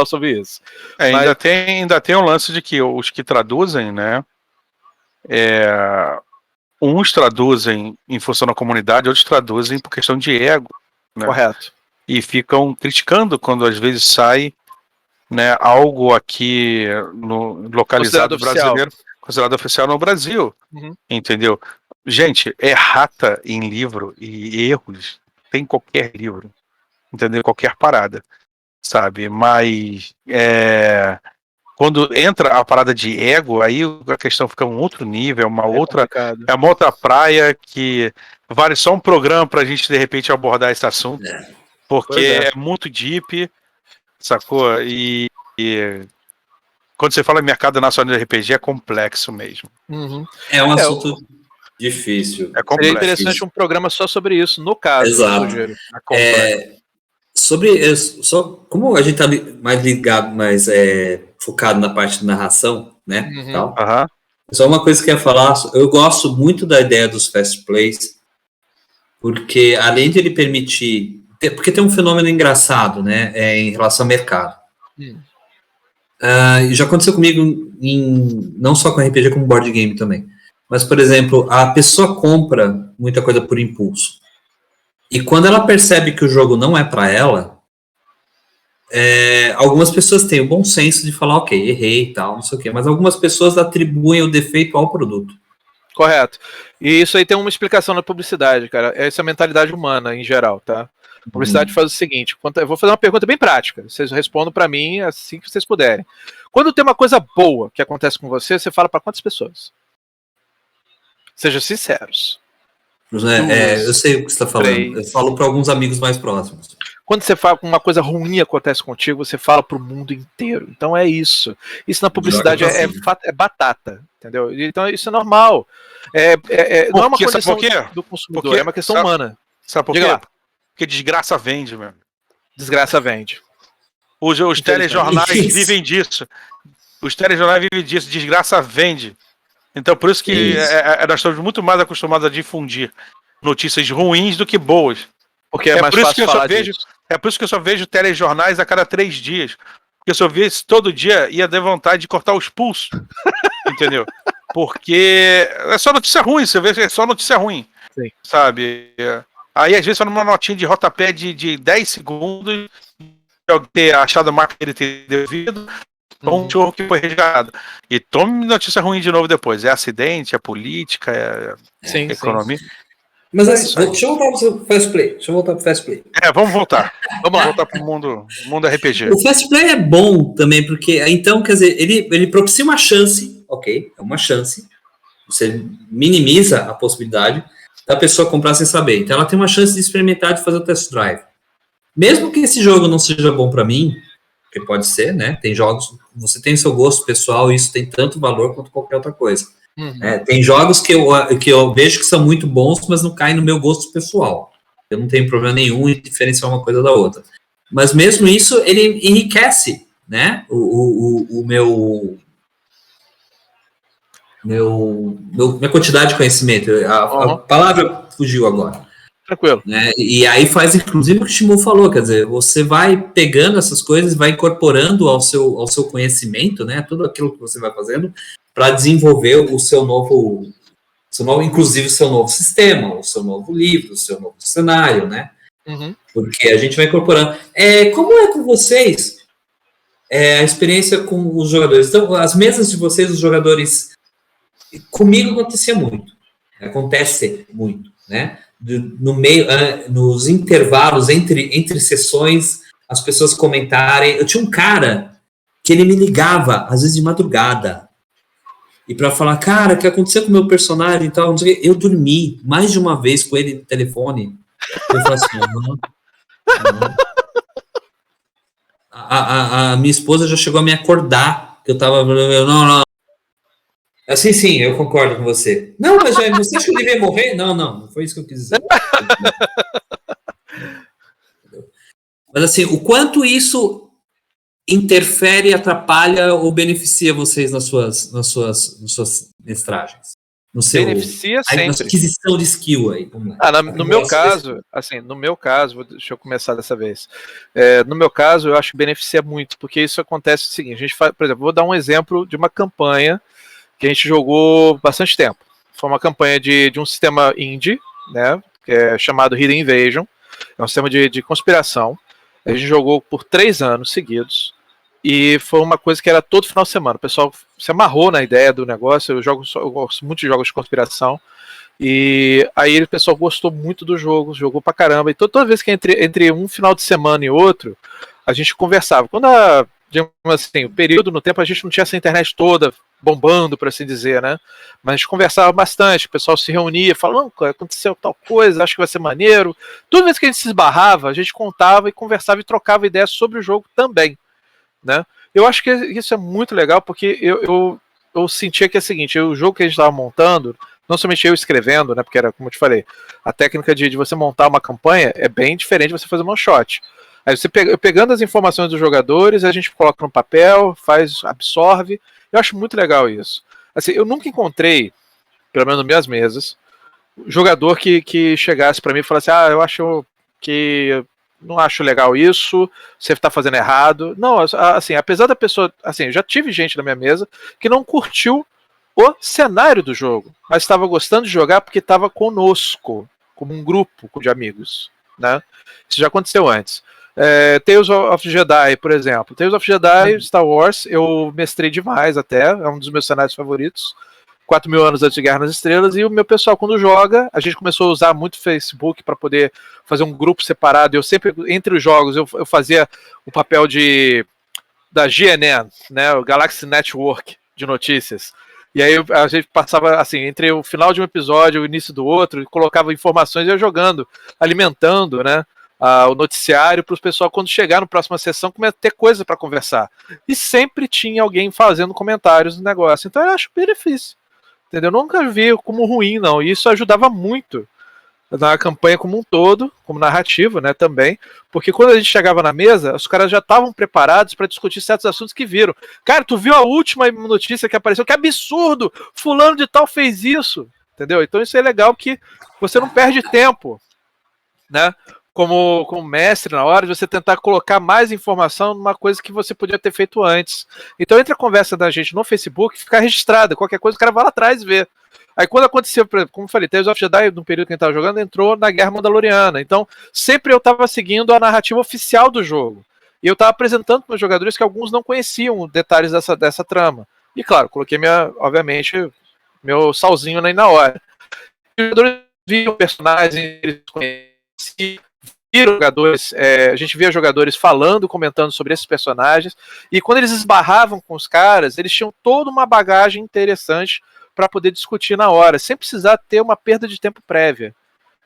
Speaker 2: sobre isso.
Speaker 3: Ainda tem um lance de que os que traduzem, né? Uns traduzem em função da comunidade, outros traduzem por questão de ego. Né?
Speaker 2: Correto.
Speaker 3: E ficam criticando quando às vezes sai, né, algo aqui localizado brasileiro, considerado oficial no Brasil. Entendeu? Gente, errata em livro e erros tem qualquer livro, entendeu? Qualquer parada, sabe? Mas quando entra a parada de ego, aí a questão fica um outro nível, uma outra praia que vale só um programa pra gente de repente abordar esse assunto, porque é muito deep, sacou? E quando você fala em mercado nacional de RPG é complexo mesmo.
Speaker 1: É um assunto difícil.
Speaker 3: É complexo.
Speaker 2: Seria interessante um programa só sobre isso, no caso.
Speaker 1: Exato. Como a gente tá mais ligado, mais focado na parte de narração, né? Tal. Só uma coisa que eu ia falar, eu gosto muito da ideia dos fast plays, porque além de ele permitir, porque tem um fenômeno engraçado, né? Em relação ao mercado. Já aconteceu comigo não só com RPG, como board game também. Mas, por exemplo, a pessoa compra muita coisa por impulso. E quando ela percebe que o jogo não é para ela, algumas pessoas têm o bom senso de falar, ok, errei e tal, não sei o quê. Mas algumas pessoas atribuem o defeito ao produto.
Speaker 2: Correto. E isso aí tem uma explicação na publicidade, cara. Essa é a mentalidade humana, em geral, tá? A publicidade faz o seguinte, eu vou fazer uma pergunta bem prática, vocês respondam para mim assim que vocês puderem. Quando tem uma coisa boa que acontece com você, você fala para quantas pessoas? Sejam sinceros.
Speaker 1: Eu sei o que você está falando. 3. Eu falo para alguns amigos mais próximos.
Speaker 2: Quando você fala que uma coisa ruim acontece contigo, você fala para o mundo inteiro. Então é isso. Isso na publicidade é batata, entendeu? Então isso é normal. Não é uma condição do consumidor, é uma questão humana.
Speaker 3: Sabe por quê? Porque desgraça vende, meu.
Speaker 2: Desgraça vende.
Speaker 3: Os telejornais vivem disso. Os telejornais vivem disso. Desgraça vende. Então, por isso que nós estamos muito mais acostumados a difundir notícias ruins do que boas.
Speaker 2: Porque é mais
Speaker 3: por isso
Speaker 2: fácil
Speaker 3: que
Speaker 2: falar disso.
Speaker 3: É por isso que eu só vejo telejornais a cada 3 dias. Porque se eu visse todo dia, ia ter vontade de cortar os pulsos. Entendeu? Porque é só notícia ruim, você vê que é só notícia ruim.
Speaker 2: Sim.
Speaker 3: Sabe? Aí, às vezes, só numa notinha de rodapé de 10 segundos, eu ter achado a marca dele ter devido, ou um cachorro que foi resgatado. E tome notícia ruim de novo depois. É acidente, é política, é economia.
Speaker 1: Sim. Mas deixa eu voltar pro Fast Play.
Speaker 3: Vamos voltar. Vamos lá. Voltar pro mundo RPG.
Speaker 1: O Fast Play é bom também, porque, então, quer dizer, ele propicia uma chance, ok, é uma chance, você minimiza a possibilidade da pessoa comprar sem saber. Então ela tem uma chance de experimentar, de fazer o test drive. Mesmo que esse jogo não seja bom para mim, que pode ser, né? Tem jogos, você tem seu gosto pessoal e isso tem tanto valor quanto qualquer outra coisa. Tem jogos que eu vejo que são muito bons, mas não caem no meu gosto pessoal. Eu não tenho problema nenhum em diferenciar uma coisa da outra. Mas mesmo isso, ele enriquece, né? Minha quantidade de conhecimento. A palavra fugiu agora.
Speaker 2: Tranquilo.
Speaker 1: Né? E aí faz, inclusive, o que o Shimu falou, quer dizer, você vai pegando essas coisas, vai incorporando ao seu conhecimento, né? Tudo aquilo que você vai fazendo para desenvolver o seu novo, inclusive o seu novo sistema, o seu novo livro, o seu novo cenário, né?
Speaker 2: Uhum.
Speaker 1: Porque a gente vai incorporando. Como é com vocês a experiência com os jogadores? Então, as mesas de vocês, os jogadores, comigo acontece muito, né? No meio, nos intervalos entre sessões, as pessoas comentarem. Eu tinha um cara que ele me ligava, às vezes de madrugada, e para falar, cara, o que aconteceu com o meu personagem e tal, não sei o quê. Eu dormi mais de uma vez com ele no telefone. Eu falo assim, a minha esposa já chegou a me acordar, que eu tava, não. Assim, sim, eu concordo com você. Não, mas você acha que eu devia morrer? Não foi isso que eu quis dizer. Mas assim, o quanto isso interfere, atrapalha ou beneficia vocês nas suas mestragens?
Speaker 2: Beneficia sempre.
Speaker 1: Na aquisição de skill aí. Vamos lá.
Speaker 2: No meu caso, deixa eu começar dessa vez. No meu caso, eu acho que beneficia muito, porque isso acontece o seguinte, a gente faz, por exemplo, vou dar um exemplo de uma campanha que a gente jogou bastante tempo. Foi uma campanha de um sistema indie, né, que é chamado Hidden Invasion. É um sistema de conspiração. A gente jogou por 3 anos seguidos. E foi uma coisa que era todo final de semana. O pessoal se amarrou na ideia do negócio. Eu gosto muito de jogos de conspiração. E aí o pessoal gostou muito do jogo, jogou pra caramba. E toda vez que entre um final de semana e outro, a gente conversava. Quando digamos assim, o período no tempo, a gente não tinha essa internet toda bombando, por assim dizer, né? Mas a gente conversava bastante, o pessoal se reunia, falando, aconteceu tal coisa, acho que vai ser maneiro. Toda vez que a gente se esbarrava, a gente contava e conversava e trocava ideias sobre o jogo também, né? Eu acho que isso é muito legal, porque eu sentia que é o seguinte, o jogo que a gente estava montando, não somente eu escrevendo, né? Porque era, como eu te falei, a técnica de você montar uma campanha é bem diferente de você fazer um one shot. Aí você pegando as informações dos jogadores, a gente coloca no papel, absorve. Eu acho muito legal isso. Assim, eu nunca encontrei, pelo menos nas minhas mesas, jogador que chegasse para mim e falasse, eu acho que não acho legal isso, você está fazendo errado. Não, assim, apesar da pessoa, assim, eu já tive gente na minha mesa que não curtiu o cenário do jogo, mas estava gostando de jogar porque estava conosco, como um grupo de amigos, né? Isso já aconteceu antes. Tales of Jedi, por exemplo. Tales of Jedi, Star Wars, eu mestrei demais até, é um dos meus cenários favoritos. 4.000 anos antes de Guerra nas Estrelas, e o meu pessoal, quando joga, a gente começou a usar muito o Facebook para poder fazer um grupo separado. Eu sempre, entre os jogos, eu fazia o papel da GNN, né, o Galaxy Network de notícias. E aí a gente passava, assim, entre o final de um episódio e o início do outro, colocava informações e ia jogando, alimentando, né, o noticiário para os pessoal, quando chegar na próxima sessão, começar a ter coisa para conversar. E sempre tinha alguém fazendo comentários no negócio. Então eu acho benefício. Entendeu? Eu nunca vi como ruim, não. E isso ajudava muito na campanha como um todo, como narrativa, né, também. Porque quando a gente chegava na mesa, os caras já estavam preparados para discutir certos assuntos que viram. Cara, tu viu a última notícia que apareceu? Que absurdo! Fulano de tal fez isso. Entendeu? Então isso é legal, que você não perde tempo, né? Como mestre, na hora de você tentar colocar mais informação numa coisa que você podia ter feito antes. Então, entre a conversa da gente no Facebook, ficar registrada. Qualquer coisa, o cara vai lá atrás e vê. Aí, quando aconteceu, como eu falei, Tales of Jedi, no período que a gente estava jogando, entrou na Guerra Mandaloriana. Então, sempre eu estava seguindo a narrativa oficial do jogo. E eu estava apresentando para os jogadores que alguns não conheciam detalhes dessa trama. E, claro, coloquei, obviamente, meu salzinho aí na hora. Os jogadores viam personagens, eles conheciam, jogadores, a gente via jogadores falando, comentando sobre esses personagens, e quando eles esbarravam com os caras, eles tinham toda uma bagagem interessante para poder discutir na hora, sem precisar ter uma perda de tempo prévia,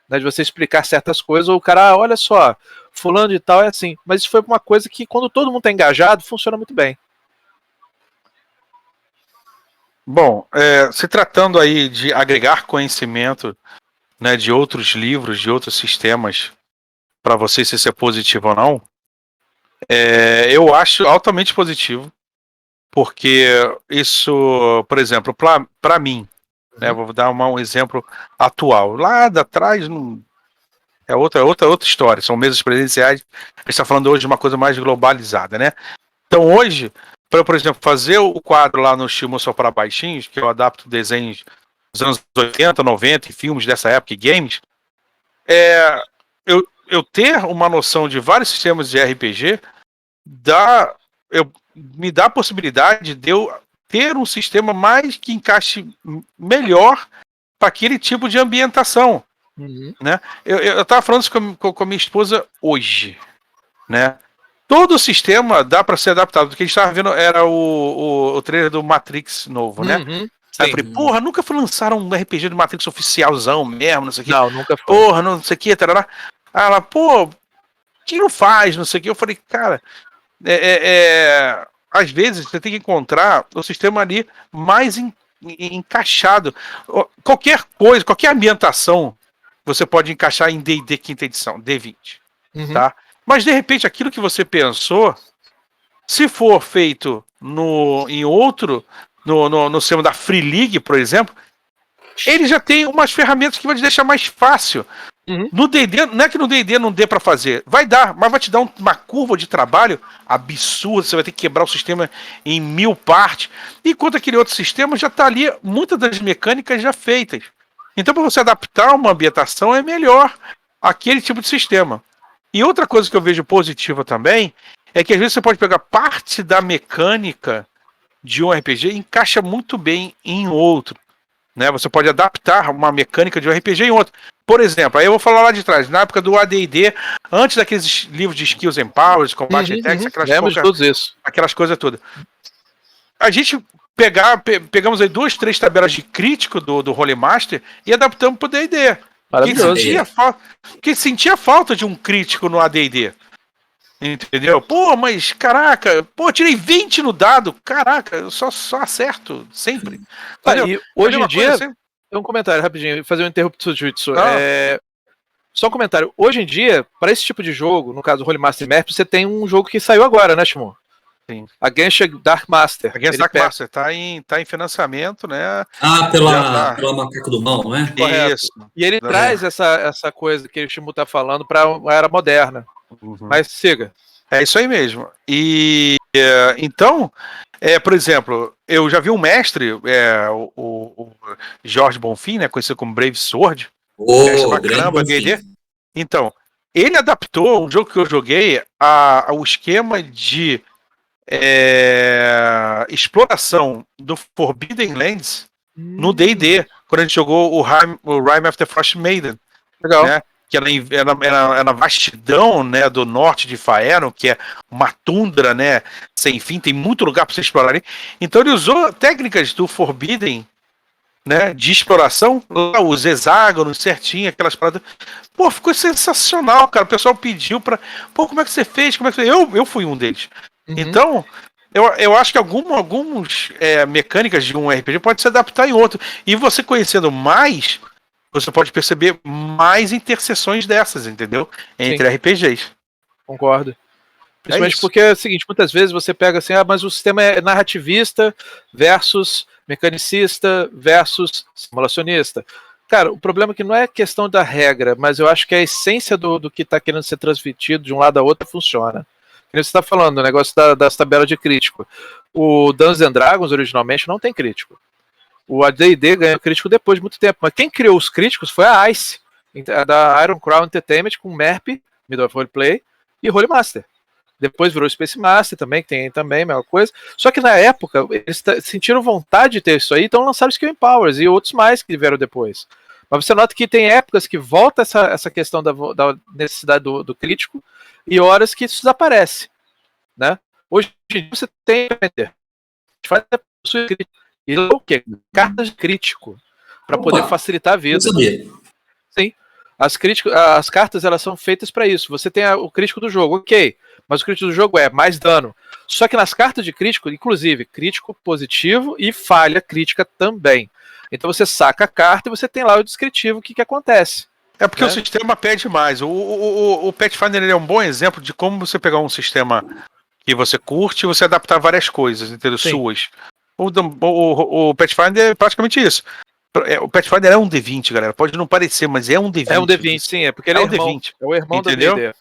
Speaker 2: né, de você explicar certas coisas, ou o cara, olha só, fulano de tal é assim, mas isso foi uma coisa que, quando todo mundo está engajado, funciona muito bem.
Speaker 3: Bom, se tratando aí de agregar conhecimento, né, de outros livros, de outros sistemas, para você se isso é positivo ou não, eu acho altamente positivo, porque isso, por exemplo, para mim, né, vou dar um exemplo atual. Lá atrás é outra história, são mesas presenciais, a gente está falando hoje de uma coisa mais globalizada, né? Então hoje, para, por exemplo, fazer o quadro lá no estilo Só para Baixinhos, que eu adapto desenhos dos anos 80, 90, e filmes dessa época e games, eu ter uma noção de vários sistemas de RPG me dá a possibilidade de eu ter um sistema mais que encaixe melhor para aquele tipo de ambientação. Né? Eu tava falando isso com a minha esposa hoje, né? Todo o sistema dá para ser adaptado. O que a gente tava vendo era o trailer do Matrix novo, né? Aí eu falei, porra, nunca lançaram um RPG do Matrix oficialzão mesmo, não sei o que.
Speaker 2: Não, nunca foi.
Speaker 3: Porra, não sei o que, tarará. Aí ela, pô, que não faz, não sei o que. Eu falei, cara, às vezes você tem que encontrar o sistema ali mais encaixado. Qualquer coisa, qualquer ambientação, você pode encaixar em D&D quinta edição, D20, tá? Mas de repente aquilo que você pensou, se for feito em outro, no sistema da Free League, por exemplo, ele já tem umas ferramentas que vai te deixar mais fácil. No D&D, não é que no D&D não dê pra fazer, vai dar, mas vai te dar uma curva de trabalho absurda, você vai ter que quebrar o sistema em 1000 partes, enquanto aquele outro sistema já tá ali, muitas das mecânicas já feitas. Então, para você adaptar uma ambientação, é melhor aquele tipo de sistema. E outra coisa que eu vejo positiva também é que às vezes você pode pegar parte da mecânica de um RPG e encaixa muito bem em outro. Né? Você pode adaptar uma mecânica de um RPG em outro. Por exemplo, aí eu vou falar lá de trás, na época do AD&D, antes daqueles livros de Skills and Powers, Combate and Tactics, aquelas coisas todas. A gente pegamos aí 2, 3 tabelas de crítico do Holy Master e adaptamos pro D&D. Quem sentia falta de um crítico no AD&D. Entendeu? Pô, mas caraca, tirei 20 no dado. Caraca, eu só acerto sempre.
Speaker 2: E hoje em dia, assim? Um comentário rapidinho, fazer um interruptor Jutsu. Só um comentário. Hoje em dia, para esse tipo de jogo, no caso do Holy Master Merp, você tem um jogo que saiu agora, né, Shimon?
Speaker 3: Sim.
Speaker 2: Against Dark Master.
Speaker 3: Against Dark Master, tá em financiamento, né?
Speaker 1: Pela Macaco do Mal, não é?
Speaker 3: Isso.
Speaker 2: E ele traz essa coisa que o Shimu tá falando para a era moderna. Mas siga.
Speaker 3: É isso aí mesmo. E então, por exemplo, eu já vi um mestre, o Jorge Bonfim, né, conhecido como Brave Sword. Caramba, então, ele adaptou um jogo que eu joguei ao esquema de exploração do Forbidden Lands no D&D, quando a gente jogou o Rime of the Frost Maiden.
Speaker 2: Legal.
Speaker 3: Né? Que era na vastidão, né, do norte de Faeron, que é uma tundra, né, sem fim, tem muito lugar para você explorar ali. Então ele usou técnicas do Forbidden, né, de exploração, os hexágonos certinho, aquelas paradas. Pô, ficou sensacional, cara. O pessoal pediu pra... Pô, como é que você fez? Eu fui um deles. Então, eu acho que algumas mecânicas de um RPG pode se adaptar em outro. E você conhecendo mais... Você pode perceber mais interseções dessas, entendeu? Entre RPGs.
Speaker 2: Concordo. Principalmente porque é o seguinte, muitas vezes você pega assim, mas o sistema é narrativista versus mecanicista versus simulacionista. Cara, o problema é que não é questão da regra, mas eu acho que a essência do que está querendo ser transmitido de um lado a outro funciona. Você está falando, o negócio das tabelas de crítico. O Dungeons and Dragons, originalmente, não tem crítico. O AD&D ganhou crítico depois de muito tempo, mas quem criou os críticos foi a ICE, da Iron Crown Entertainment, com MERP, Middle of Roleplay, e Holy Master. Depois virou Space Master também, que tem também a mesma coisa. Só que na época, eles sentiram vontade de ter isso aí, então lançaram Skill Powers e outros mais que vieram depois. Mas você nota que tem épocas que volta essa questão da necessidade do crítico e horas que isso desaparece. Né? Hoje em dia você tem faz e o quê? Cartas de crítico para poder facilitar a vida. Sim. As cartas elas são feitas para isso. Você tem o crítico do jogo, ok. Mas o crítico do jogo é mais dano. Só que nas cartas de crítico, inclusive, crítico positivo e falha crítica também. Então você saca a carta e você tem lá o descritivo, o que acontece.
Speaker 3: É porque o sistema pede mais. O Pathfinder ele é um bom exemplo de como você pegar um sistema que você curte e você adaptar várias coisas, entendeu? Sim. Suas. O Pathfinder é praticamente isso. O Pathfinder é um D20, galera. Pode não parecer, mas é um D20.
Speaker 2: É um D20, sim. É porque ele é um D20. É o irmão do D&D.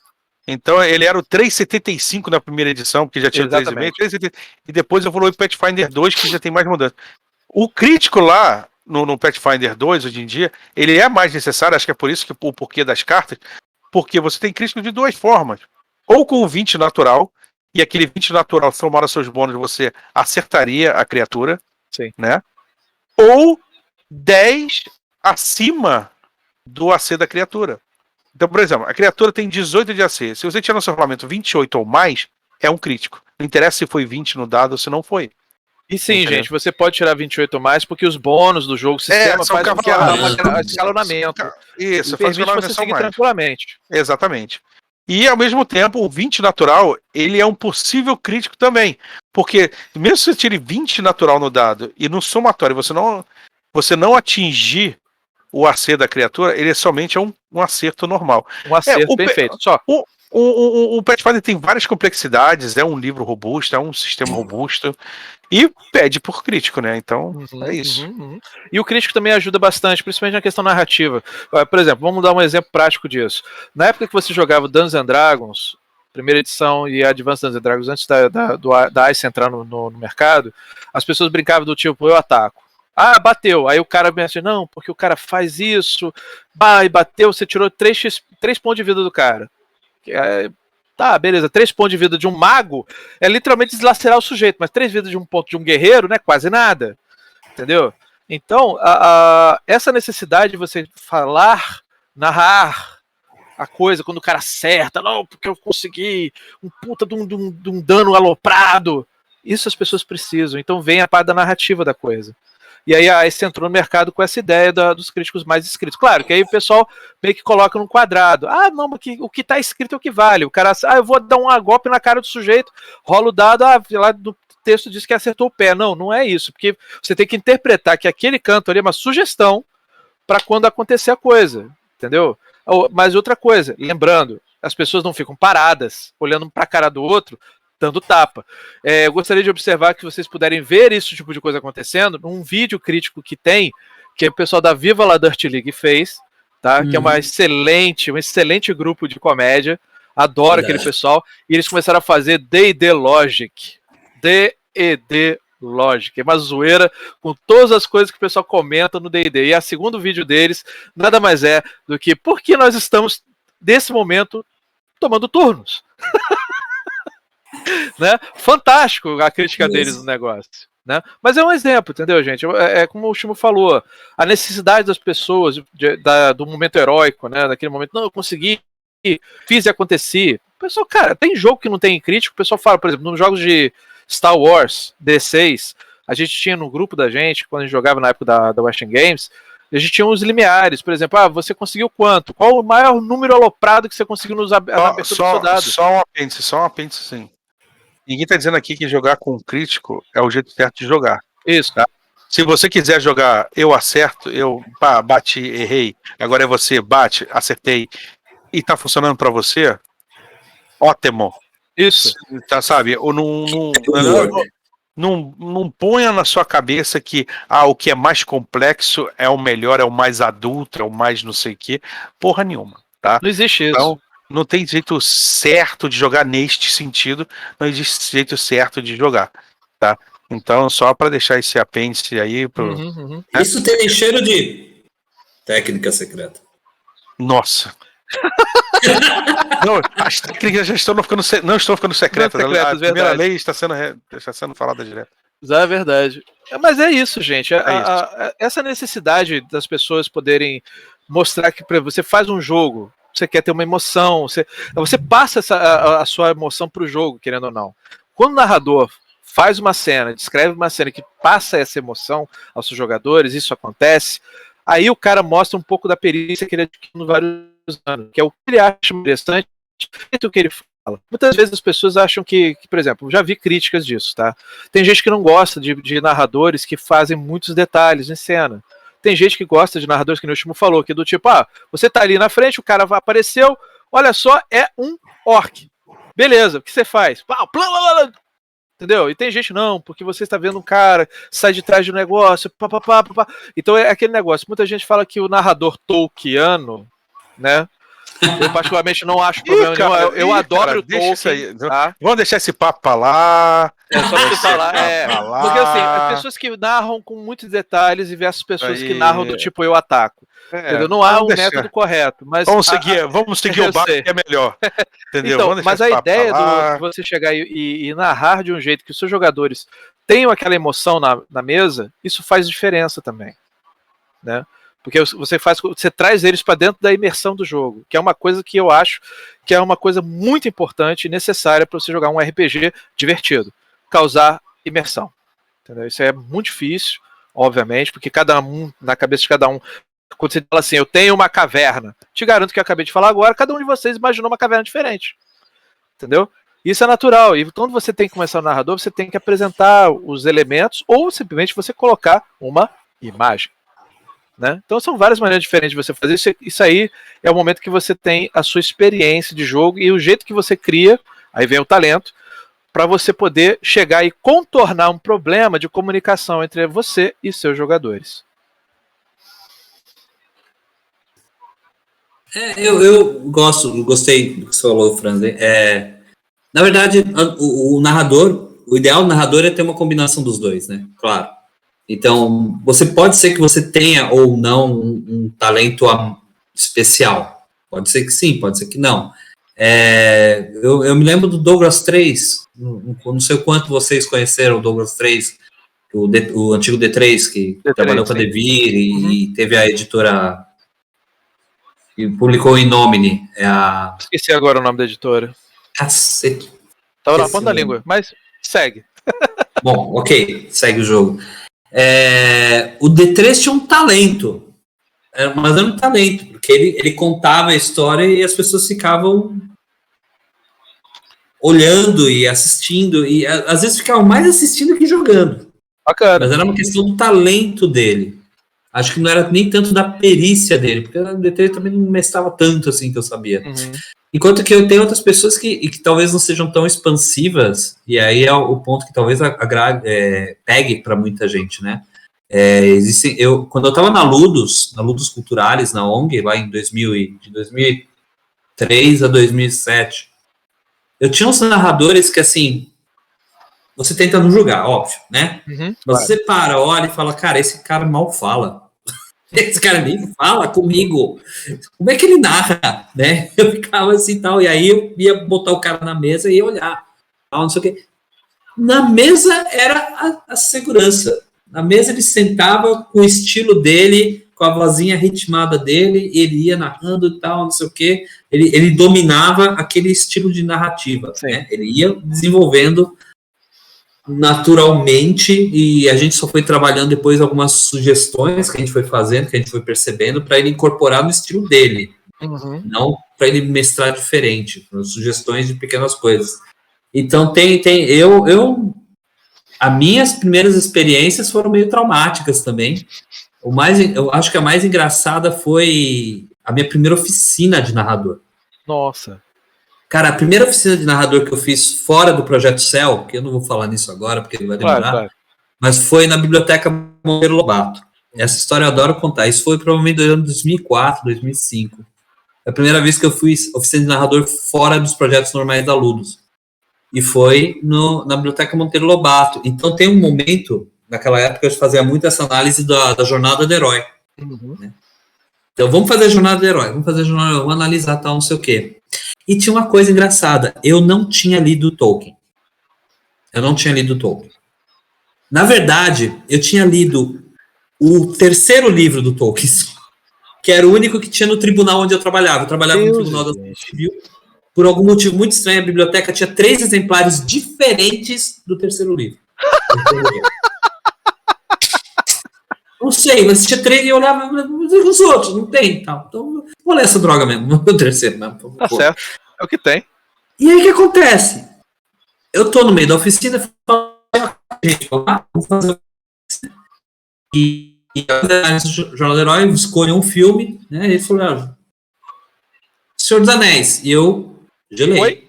Speaker 3: Então ele era o 375 na primeira edição, porque já tinha o 3,5. E depois evoluiu o Pathfinder 2, que já tem mais mudança. O crítico lá, no Pathfinder 2, hoje em dia, ele é mais necessário. Acho que é por isso que o porquê das cartas. Porque você tem crítico de duas formas. Ou com o 20 natural, e aquele 20 natural, somado aos seus bônus, você acertaria a criatura.
Speaker 2: Sim.
Speaker 3: Né? Ou 10 acima do AC da criatura. Então, por exemplo, a criatura tem 18 de AC. Se você tirar no seu rolamento 28 ou mais, é um crítico. Não interessa se foi 20 no dado ou se não foi.
Speaker 2: E sim, gente, você pode tirar 28 ou mais, porque os bônus do jogo, o sistema
Speaker 3: são
Speaker 2: faz um escalonamento.
Speaker 3: Isso,
Speaker 2: faz você seguir tranquilamente.
Speaker 3: Exatamente. E, ao mesmo tempo, o 20 natural, ele é um possível crítico também. Porque, mesmo se você tire 20 natural no dado e no somatório você não atingir o AC da criatura, ele somente é um acerto normal.
Speaker 2: Um acerto bem feito, só.
Speaker 3: O Pathfinder tem várias complexidades, é um livro robusto, é um sistema robusto, e pede por crítico, né? Então, é isso.
Speaker 2: E o crítico também ajuda bastante, principalmente na questão narrativa. Por exemplo, vamos dar um exemplo prático disso. Na época que você jogava Dungeons and Dragons, primeira edição e Advanced Dungeons and Dragons, antes da ICE entrar no mercado, as pessoas brincavam do tipo, eu ataco. Ah, bateu. Aí o cara pensa, não, porque o cara faz isso, e bateu, você tirou 3 pontos de vida do cara. Tá, beleza, 3 pontos de vida de um mago é literalmente deslacerar o sujeito, mas 3 vidas de um ponto de um guerreiro não é quase nada. Entendeu? Então, essa necessidade de você falar, narrar a coisa quando o cara acerta, não, porque eu consegui um puta de um dano aloprado. Isso as pessoas precisam. Então vem a parte da narrativa da coisa. E aí a ICE entrou no mercado com essa ideia dos críticos mais escritos. Claro que aí o pessoal meio que coloca num quadrado. Ah, não, mas o que tá escrito é o que vale. O cara, eu vou dar um golpe na cara do sujeito, rola o dado, lá do texto diz que acertou o pé. Não, não é isso. Porque você tem que interpretar que aquele canto ali é uma sugestão para quando acontecer a coisa. Entendeu? Mas outra coisa, lembrando, as pessoas não ficam paradas, olhando para a cara do outro, dando tapa. Eu gostaria de observar que vocês puderem ver esse tipo de coisa acontecendo num vídeo crítico que tem, que o pessoal da Viva La Dirt League fez, tá? Que é um excelente grupo de comédia. Adoro aquele pessoal. E eles começaram a fazer D&D Logic. D&D Logic. É uma zoeira com todas as coisas que o pessoal comenta no D&D. E o segundo vídeo deles nada mais é do que por que nós estamos, nesse momento, tomando turnos. Né? Fantástico a crítica deles no negócio, né? Mas é um exemplo, entendeu, gente? É como o Chimo falou, a necessidade das pessoas do momento heróico, né? Daquele momento, não, eu consegui, fiz e aconteci. O pessoal, cara, tem jogo que não tem crítico, o pessoal fala, por exemplo, nos jogos de Star Wars, D6, a gente tinha no grupo da gente, quando a gente jogava na época da Western Games, a gente tinha uns limiares, por exemplo, você conseguiu quanto? Qual o maior número aloprado que você conseguiu na abertura do soldado?
Speaker 3: Só um apêndice, sim. Ninguém tá dizendo aqui que jogar com crítico é o jeito certo de jogar.
Speaker 2: Isso.
Speaker 3: Tá? Se você quiser jogar, eu acerto, eu bati, errei, agora é você, bate, acertei, e tá funcionando pra você, ótimo.
Speaker 2: Isso.
Speaker 3: Tá, sabe? Ou não ponha na sua cabeça que o que é mais complexo é o melhor, é o mais adulto, é o mais não sei o quê. Porra nenhuma, tá?
Speaker 2: Não existe isso.
Speaker 3: Então, não tem jeito certo de jogar neste sentido, não existe jeito certo de jogar, tá? Então, só para deixar esse apêndice aí pro...
Speaker 1: Né? Isso tem cheiro de técnica secreta.
Speaker 3: Nossa. Não, as técnicas já estão ficando secretas. A primeira lei está sendo falada direto.
Speaker 2: É verdade. Mas é isso, gente. Essa necessidade das pessoas poderem mostrar que você faz um jogo, você quer ter uma emoção, você passa a sua emoção para o jogo, querendo ou não. Quando o narrador faz uma cena, descreve uma cena que passa essa emoção aos seus jogadores, isso acontece, aí o cara mostra um pouco da perícia que ele adquiriu vários anos, que é o que ele acha interessante, o que ele fala. Muitas vezes as pessoas acham que, por exemplo, já vi críticas disso, tá? Tem gente que não gosta de narradores que fazem muitos detalhes em cena. Tem gente que gosta de narradores, que o Chimo falou, que é do tipo, você tá ali na frente, o cara apareceu, olha só, é um orc. Beleza, o que você faz? Entendeu? E tem gente, não, porque você está vendo um cara, sai de trás de um negócio, Então é aquele negócio. Muita gente fala que o narrador tolkiano, né? Eu particularmente não acho problema nenhum. Eu adoro o Tolkien.
Speaker 3: Tá? Vamos deixar esse papo pra lá.
Speaker 2: É só você falar. Porque assim, as pessoas que narram com muitos detalhes e versus pessoas que narram do tipo eu ataco. Entendeu? Não há um método correto. Mas
Speaker 3: vamos seguir o barco que é melhor. Entendeu?
Speaker 2: Então, mas a ideia de você chegar e narrar de um jeito que os seus jogadores tenham aquela emoção na mesa, isso faz diferença também. Né? Porque você traz eles para dentro da imersão do jogo, que é uma coisa que eu acho que é uma coisa muito importante e necessária para você jogar um RPG divertido. Causar imersão. Entendeu? Isso é muito difícil, obviamente, porque na cabeça de cada um, quando você fala assim, eu tenho uma caverna, te garanto que eu acabei de falar agora, cada um de vocês imaginou uma caverna diferente. Entendeu? Isso é natural. E quando você tem que começar o narrador, você tem que apresentar os elementos ou simplesmente você colocar uma imagem. Né? Então são várias maneiras diferentes de você fazer isso. Isso aí é o momento que você tem a sua experiência de jogo e o jeito que você cria, aí vem o talento, para você poder chegar e contornar um problema de comunicação entre você e seus jogadores.
Speaker 1: Eu gostei do que você falou, Franz. Na verdade, o ideal do narrador é ter uma combinação dos dois, né? Claro. Então, pode ser que você tenha ou não um talento especial. Pode ser que sim, pode ser que não. Eu me lembro do Douglas 3, não sei o quanto vocês conheceram o Douglas 3, o antigo D3, que trabalhou com a Devir e teve a editora que publicou em Nomine.
Speaker 2: Esqueci agora o nome da editora.
Speaker 1: Cacete.
Speaker 2: Tava na ponta da língua, mas segue.
Speaker 1: Bom, ok, segue o jogo. O D3 tinha um talento, mas era um talento, porque ele contava a história e as pessoas ficavam olhando e assistindo, e às vezes ficavam mais assistindo que jogando.
Speaker 2: Bacana.
Speaker 1: Mas era uma questão do talento dele. Acho que não era nem tanto da perícia dele, porque o D3 também não mestrava tanto assim que eu sabia. Enquanto que eu tenho outras pessoas que talvez não sejam tão expansivas, e aí é o ponto que talvez pegue para muita gente, né? Quando eu estava na Ludus Culturales, na ONG, lá de 2003 a 2007, eu tinha uns narradores que, assim, você tenta não julgar, óbvio, né? Mas você olha e fala, cara, esse cara mal fala. Esse cara nem fala comigo. Como é que ele narra, né? Eu ficava assim e tal, e aí eu ia botar o cara na mesa e ia olhar, tal, não sei o quê. Na mesa era a segurança. Na mesa ele sentava com o estilo dele, com a vozinha ritmada dele, ele ia narrando e tal, não sei o quê. Ele dominava aquele estilo de narrativa, né? Ele ia desenvolvendo naturalmente, e a gente só foi trabalhando depois algumas sugestões que a gente foi fazendo, que a gente foi percebendo, para ele incorporar no estilo dele, não para ele mestrar diferente, sugestões de pequenas coisas. Então as minhas primeiras experiências foram meio traumáticas também. Eu acho que a mais engraçada foi a minha primeira oficina de narrador.
Speaker 2: Nossa. Cara,
Speaker 1: a primeira oficina de narrador que eu fiz fora do Projeto Céu, que eu não vou falar nisso agora, porque ele vai demorar, claro. Mas foi na Biblioteca Monteiro Lobato. Essa história eu adoro contar. Isso foi provavelmente no ano 2004, 2005. É a primeira vez que eu fui oficina de narrador fora dos projetos normais da Ludus. E foi na Biblioteca Monteiro Lobato. Então tem um momento, naquela época, eu fazia muito essa análise da jornada do herói. Né? Então vamos fazer a jornada do herói, vamos analisar tal, não sei o quê. E tinha uma coisa engraçada, eu não tinha lido Tolkien. Na verdade, eu tinha lido o terceiro livro do Tolkien, que era o único que tinha no tribunal onde eu trabalhava. Eu trabalhava no Tribunal da Sociedade Civil. Por algum motivo muito estranho, a biblioteca tinha 3 exemplares diferentes do terceiro livro. Não sei, mas tinha 3 e eu olhava os outros, não tem. Tal. Então, vou ler essa droga mesmo, o terceiro mesmo.
Speaker 2: Tá certo, é o que tem.
Speaker 1: E aí o que acontece? Eu tô no meio da oficina e falo, gente, vamos fazer e a Jornal do Herói escolhe um filme, né? E ele falou, Senhor dos Anéis. E eu gelei.
Speaker 2: Oi?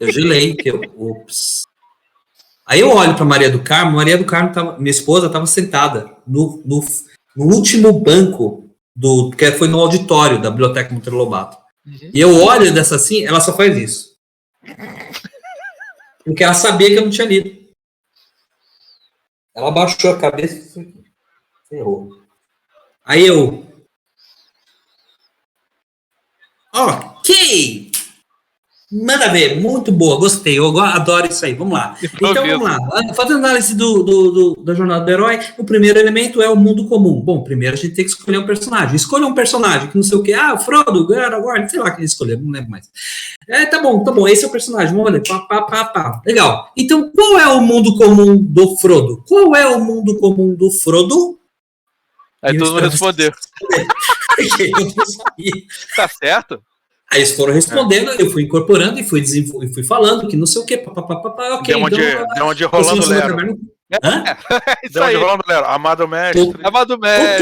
Speaker 1: Eu gelei. Ops. Aí eu olho para Maria do Carmo, minha esposa, estava sentada no último banco, que foi no auditório da Biblioteca Monteiro Lobato. E eu olho dessa assim, ela só faz isso. Porque ela sabia que eu não tinha lido. Ela baixou a cabeça e ferrou. Aí eu... Ok! Manda ver, muito boa, gostei, eu adoro isso aí, vamos lá. Então vamos lá, fazendo análise da jornada do herói, o primeiro elemento é o mundo comum. Bom, primeiro a gente tem que escolher um personagem. Escolha um personagem, que não sei o que, o Frodo, Aragorn, sei lá quem escolher, não lembro mais. Tá bom, esse é o personagem, vamos ver, pá. Legal. Então, qual é o mundo comum do Frodo? Qual é o mundo comum do Frodo?
Speaker 2: Aí todo mundo respondeu.
Speaker 1: Eu não sabia.
Speaker 2: Tá certo?
Speaker 1: Aí eles foram respondendo, eu fui incorporando e fui falando que não sei o que, ok.
Speaker 3: Deu uma de Rolando Lero. Deu uma de Rolando Lero. Amado mestre.
Speaker 2: Amado mestre.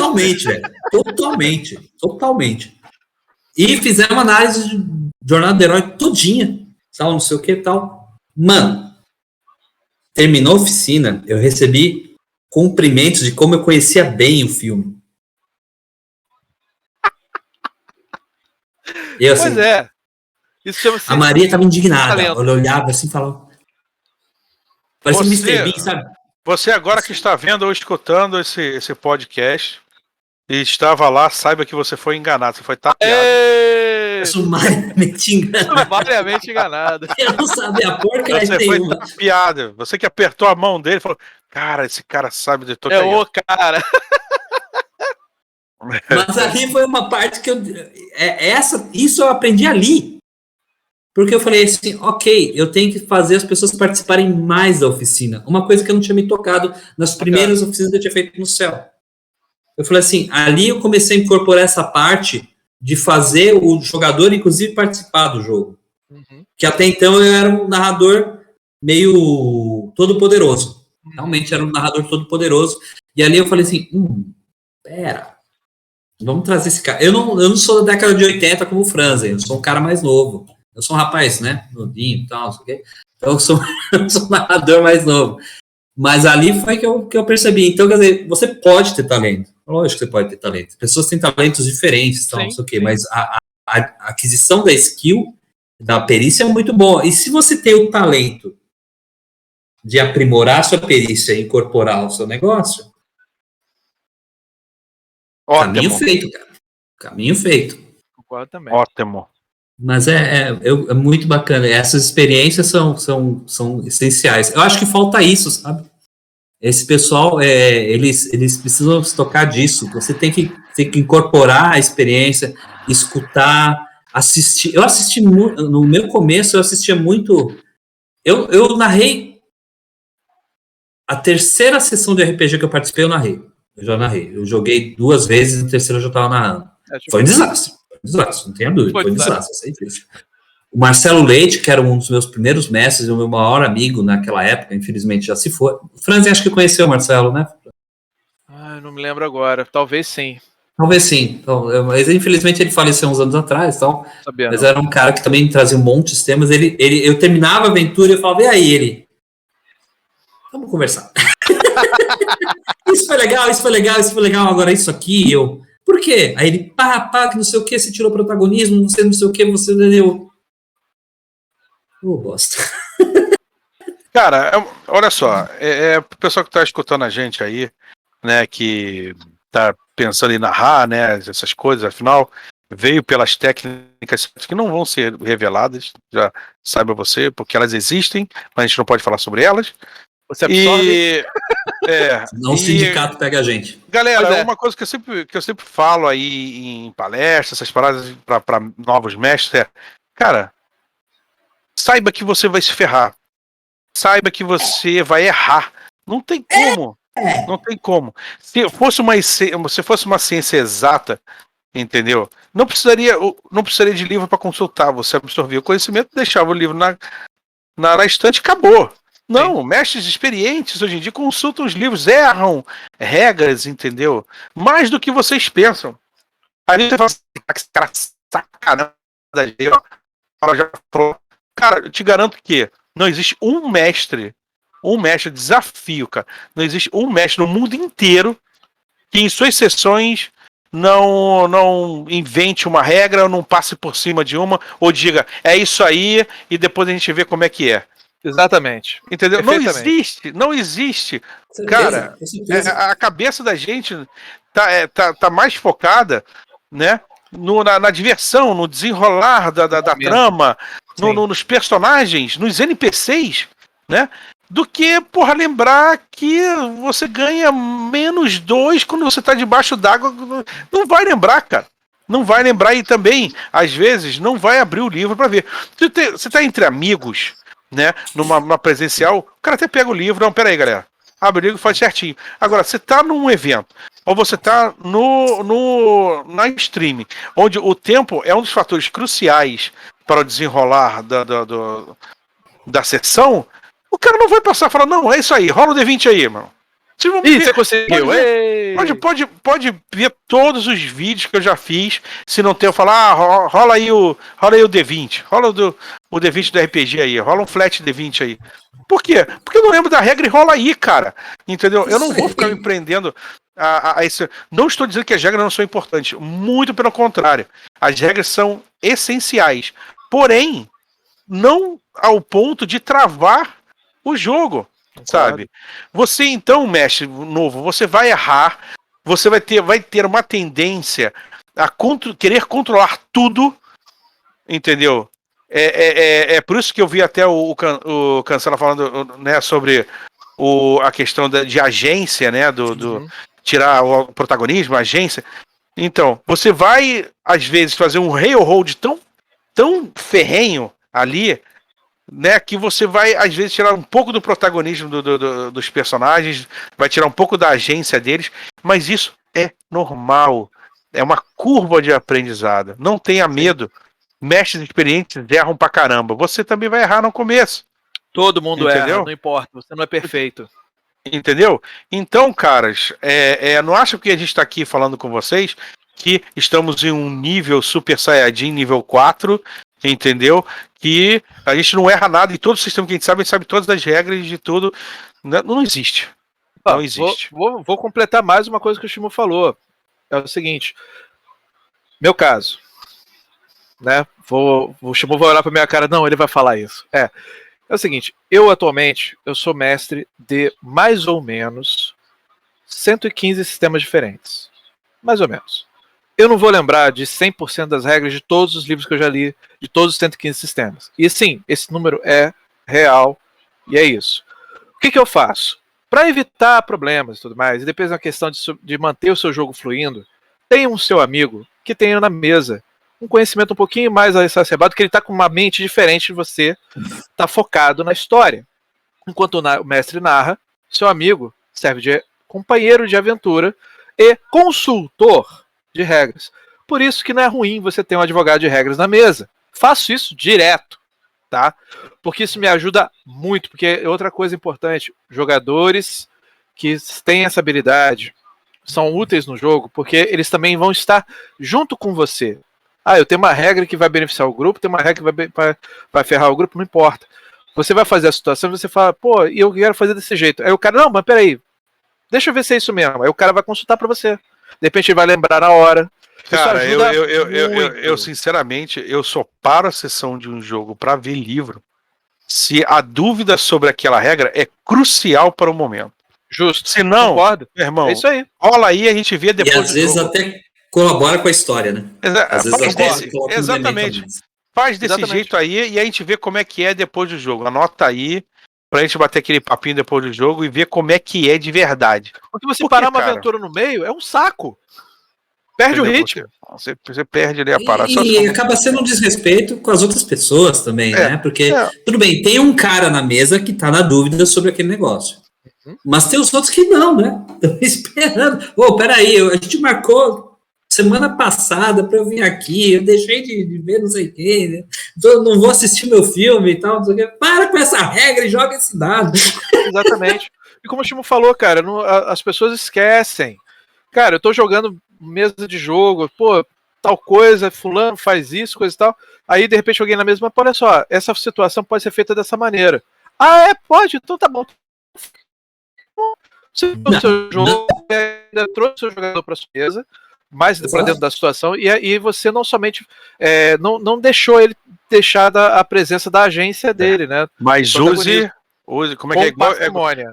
Speaker 1: Totalmente, velho. Totalmente. E fizemos uma análise de jornada do herói todinha, tal, não sei o que tal. Mano, terminou a oficina, eu recebi cumprimentos de como eu conhecia bem o filme. Eu, assim,
Speaker 2: pois é. Isso chama-se...
Speaker 1: A Maria estava indignada. Ela olhava assim e falava... Parecia um Mr. Bean, sabe?
Speaker 3: Você agora que está vendo ou escutando esse podcast e estava lá, saiba que você foi enganado. Você foi tapeado.
Speaker 1: Sumariamente
Speaker 2: enganado.
Speaker 1: Eu não sabia a porca.
Speaker 3: Você foi tapeado. Você que apertou a mão dele e falou... Cara, esse cara sabe de todo.
Speaker 2: O cara...
Speaker 1: Mas ali foi uma parte que isso eu aprendi ali. Porque eu falei assim, ok, eu tenho que fazer as pessoas participarem mais da oficina. Uma coisa que eu não tinha me tocado nas primeiras oficinas que eu tinha feito no céu. Eu falei assim, ali eu comecei a incorporar essa parte de fazer o jogador, inclusive, participar do jogo. Uhum. Que até então eu era um narrador meio todo-poderoso. Realmente era um narrador todo-poderoso. E ali eu falei assim, pera... Vamos trazer esse cara. Eu não sou da década de 80 como o Franzen, eu sou um cara mais novo. Eu sou um rapaz, né? Novinho e tal, não sei o quê. Então eu sou um narrador mais novo. Mas ali foi que eu percebi. Então, quer dizer, você pode ter talento. Lógico que você pode ter talento. Pessoas têm talentos diferentes, tal, não sei o quê. Mas a aquisição da skill, da perícia é muito boa. E se você tem o talento de aprimorar a sua perícia e incorporar o seu negócio, caminho feito, cara. Caminho feito.
Speaker 2: Concordo também.
Speaker 3: Ótimo.
Speaker 1: Mas é muito bacana. Essas experiências são essenciais. Eu acho que falta isso, sabe? Esse pessoal, eles precisam se tocar disso. Você tem que incorporar a experiência, escutar, assistir. Eu assisti muito, no meu começo, eu assistia muito. Eu narrei a terceira sessão de RPG que eu participei, eu já narrei. Eu joguei 2 vezes, na terceira eu já estava narrando. Foi um desastre, não tenha dúvida. Foi um desastre, isso é difícil. O Marcelo Leite, que era um dos meus primeiros mestres, o meu maior amigo naquela época, infelizmente já se foi. O Franz, acho que conheceu o Marcelo, né?
Speaker 2: Eu não me lembro agora. Talvez sim.
Speaker 1: Talvez sim. Então, mas infelizmente ele faleceu uns anos atrás. Então, mas era um cara que também trazia um monte de sistemas. Eu terminava a aventura e eu falava, e aí? Ele... Vamos conversar. Isso foi legal, agora isso aqui, por quê? Aí ele, que não sei o que, você tirou protagonismo, você não sei o que, você deu... Eu gosto.
Speaker 3: Cara, olha só, o pessoal que tá escutando a gente aí, né, que tá pensando em narrar, né, essas coisas, afinal, veio pelas técnicas que não vão ser reveladas, já saiba você, porque elas existem, mas a gente não pode falar sobre elas.
Speaker 2: Você absorve.
Speaker 1: Senão o sindicato pega a gente.
Speaker 3: Galera, uma coisa que eu sempre falo aí em palestras, essas paradas para novos mestres cara, saiba que você vai se ferrar. Saiba que você vai errar. Não tem como. Não tem como. Se fosse uma ciência exata, entendeu? Não precisaria de livro para consultar. Você absorvia o conhecimento, deixava o livro na estante e acabou. Não, mestres experientes hoje em dia consultam os livros, erram regras, entendeu? Mais do que vocês pensam. Aí você fala assim, cara, sacanagem. Cara, eu te garanto que não existe um mestre, desafio, cara. Não existe um mestre no mundo inteiro que em suas sessões não invente uma regra, ou não passe por cima de uma, ou diga, é isso aí, e depois a gente vê como é que é.
Speaker 2: Exatamente.
Speaker 3: Entendeu? Não existe. Cara, a cabeça da gente tá mais focada, né? Na diversão, no desenrolar da trama, nos personagens, nos NPCs, né? Do que, porra, lembrar que você ganha -2 quando você tá debaixo d'água. Não vai lembrar, cara. Não vai lembrar e também, às vezes, não vai abrir o livro pra ver. Você tá entre amigos, né? Numa presencial, o cara até pega o livro. Não, pera aí, galera. Abre o livro e faz certinho. Agora, você tá num evento, ou você tá na streaming, onde o tempo é um dos fatores cruciais para o desenrolar da sessão, o cara não vai passar e falar, não, é isso aí, rola o D20 aí, mano.
Speaker 2: Você conseguiu.
Speaker 3: Pode ver todos os vídeos que eu já fiz. Se não tem, eu falar, rola aí o D20. Rola o D20 do RPG aí. Rola um flat D20 aí. Por quê? Porque eu não lembro da regra e rola aí, cara. Entendeu? Eu não vou ficar me prendendo a esse. Não estou dizendo que as regras não são importantes. Muito pelo contrário. As regras são essenciais. Porém, não ao ponto de travar o jogo. Sabe? Você então, mestre novo, você vai errar, você vai ter uma tendência a querer controlar tudo, entendeu? É por isso que eu vi até o Cancela falando, né, sobre a questão de agência, né, tirar o protagonismo, a agência. Então, você vai às vezes fazer um railroad tão ferrenho ali, né, que você vai, às vezes, tirar um pouco do protagonismo dos personagens, vai tirar um pouco da agência deles, mas isso é normal. É uma curva de aprendizado. Não tenha medo. Mestres experientes erram pra caramba. Você também vai errar no começo.
Speaker 2: Todo mundo erra, não importa. Você não é perfeito.
Speaker 3: Entendeu? Então, caras, não acho que a gente tá aqui falando com vocês que estamos em um nível Super Saiyajin nível 4, entendeu? Que a gente não erra nada, e todo o sistema que a gente sabe todas as regras de tudo. Não existe. Não existe.
Speaker 2: Vou completar mais uma coisa que o Shimo falou. É o seguinte. Meu caso. Né? O Shimo vai olhar pra minha cara. Não, ele vai falar isso. É o seguinte. Eu, atualmente, eu sou mestre de mais ou menos 115 sistemas diferentes. Mais ou menos. Eu não vou lembrar de 100% das regras de todos os livros que eu já li, de todos os 115 sistemas. E sim, esse número é real, e é isso. O que eu faço? Para evitar problemas e tudo mais, e depois na questão de manter o seu jogo fluindo, tem um seu amigo que tenha na mesa um conhecimento um pouquinho mais exacerbado, que ele está com uma mente diferente de você, está focado na história. Enquanto o mestre narra, seu amigo serve de companheiro de aventura e consultor de regras. Por isso que não é ruim você ter um advogado de regras na mesa. Faço isso direto, tá? Porque isso me ajuda muito, porque outra coisa importante, jogadores que têm essa habilidade são úteis no jogo, porque eles também vão estar junto com você. Eu tenho uma regra que vai beneficiar o grupo, tem uma regra que vai ferrar o grupo, não importa. Você vai fazer a situação e você fala, pô, e eu quero fazer desse jeito. Aí o cara, não, mas peraí, deixa eu ver se é isso mesmo. Aí o cara vai consultar pra você. De repente ele vai lembrar na hora.
Speaker 3: Cara, eu sinceramente, eu só paro a sessão de um jogo pra ver livro se a dúvida sobre aquela regra é crucial para o momento.
Speaker 2: Justo.
Speaker 3: Se não,
Speaker 2: concordo.
Speaker 3: Meu irmão,
Speaker 2: é isso aí.
Speaker 3: Rola aí, a gente vê depois.
Speaker 1: E às vezes até colabora com a história, né? Às vezes até
Speaker 3: exatamente. Faz desse jeito aí e a gente vê como é que é depois do jogo. Anota aí pra gente bater aquele papinho depois do jogo e ver como é que é de verdade.
Speaker 2: Porque você parar uma aventura no meio é um saco. Perde o ritmo.
Speaker 3: Você perde ali a parada.
Speaker 1: E acaba sendo um desrespeito com as outras pessoas também, né? Porque, tudo bem, tem um cara na mesa que tá na dúvida sobre aquele negócio. Mas tem os outros que não, né? Estão esperando. Peraí, a gente marcou semana passada pra eu vir aqui, eu deixei de ver não sei quem, né? Não vou assistir meu filme e tal, não sei o quê. Para com essa regra e joga esse dado.
Speaker 2: Exatamente. E como o Shimo falou, cara, as pessoas esquecem. Cara, eu tô jogando mesa de jogo, pô, tal coisa, fulano faz isso, coisa e tal. Aí, de repente, alguém na mesa, mas olha só, essa situação pode ser feita dessa maneira. Pode, então tá bom. Você trouxe o seu jogo, trouxe o seu jogador pra sua mesa, mais para dentro da situação, e você não somente não deixou ele deixar a presença da agência dele, né?
Speaker 3: Mas use, como é que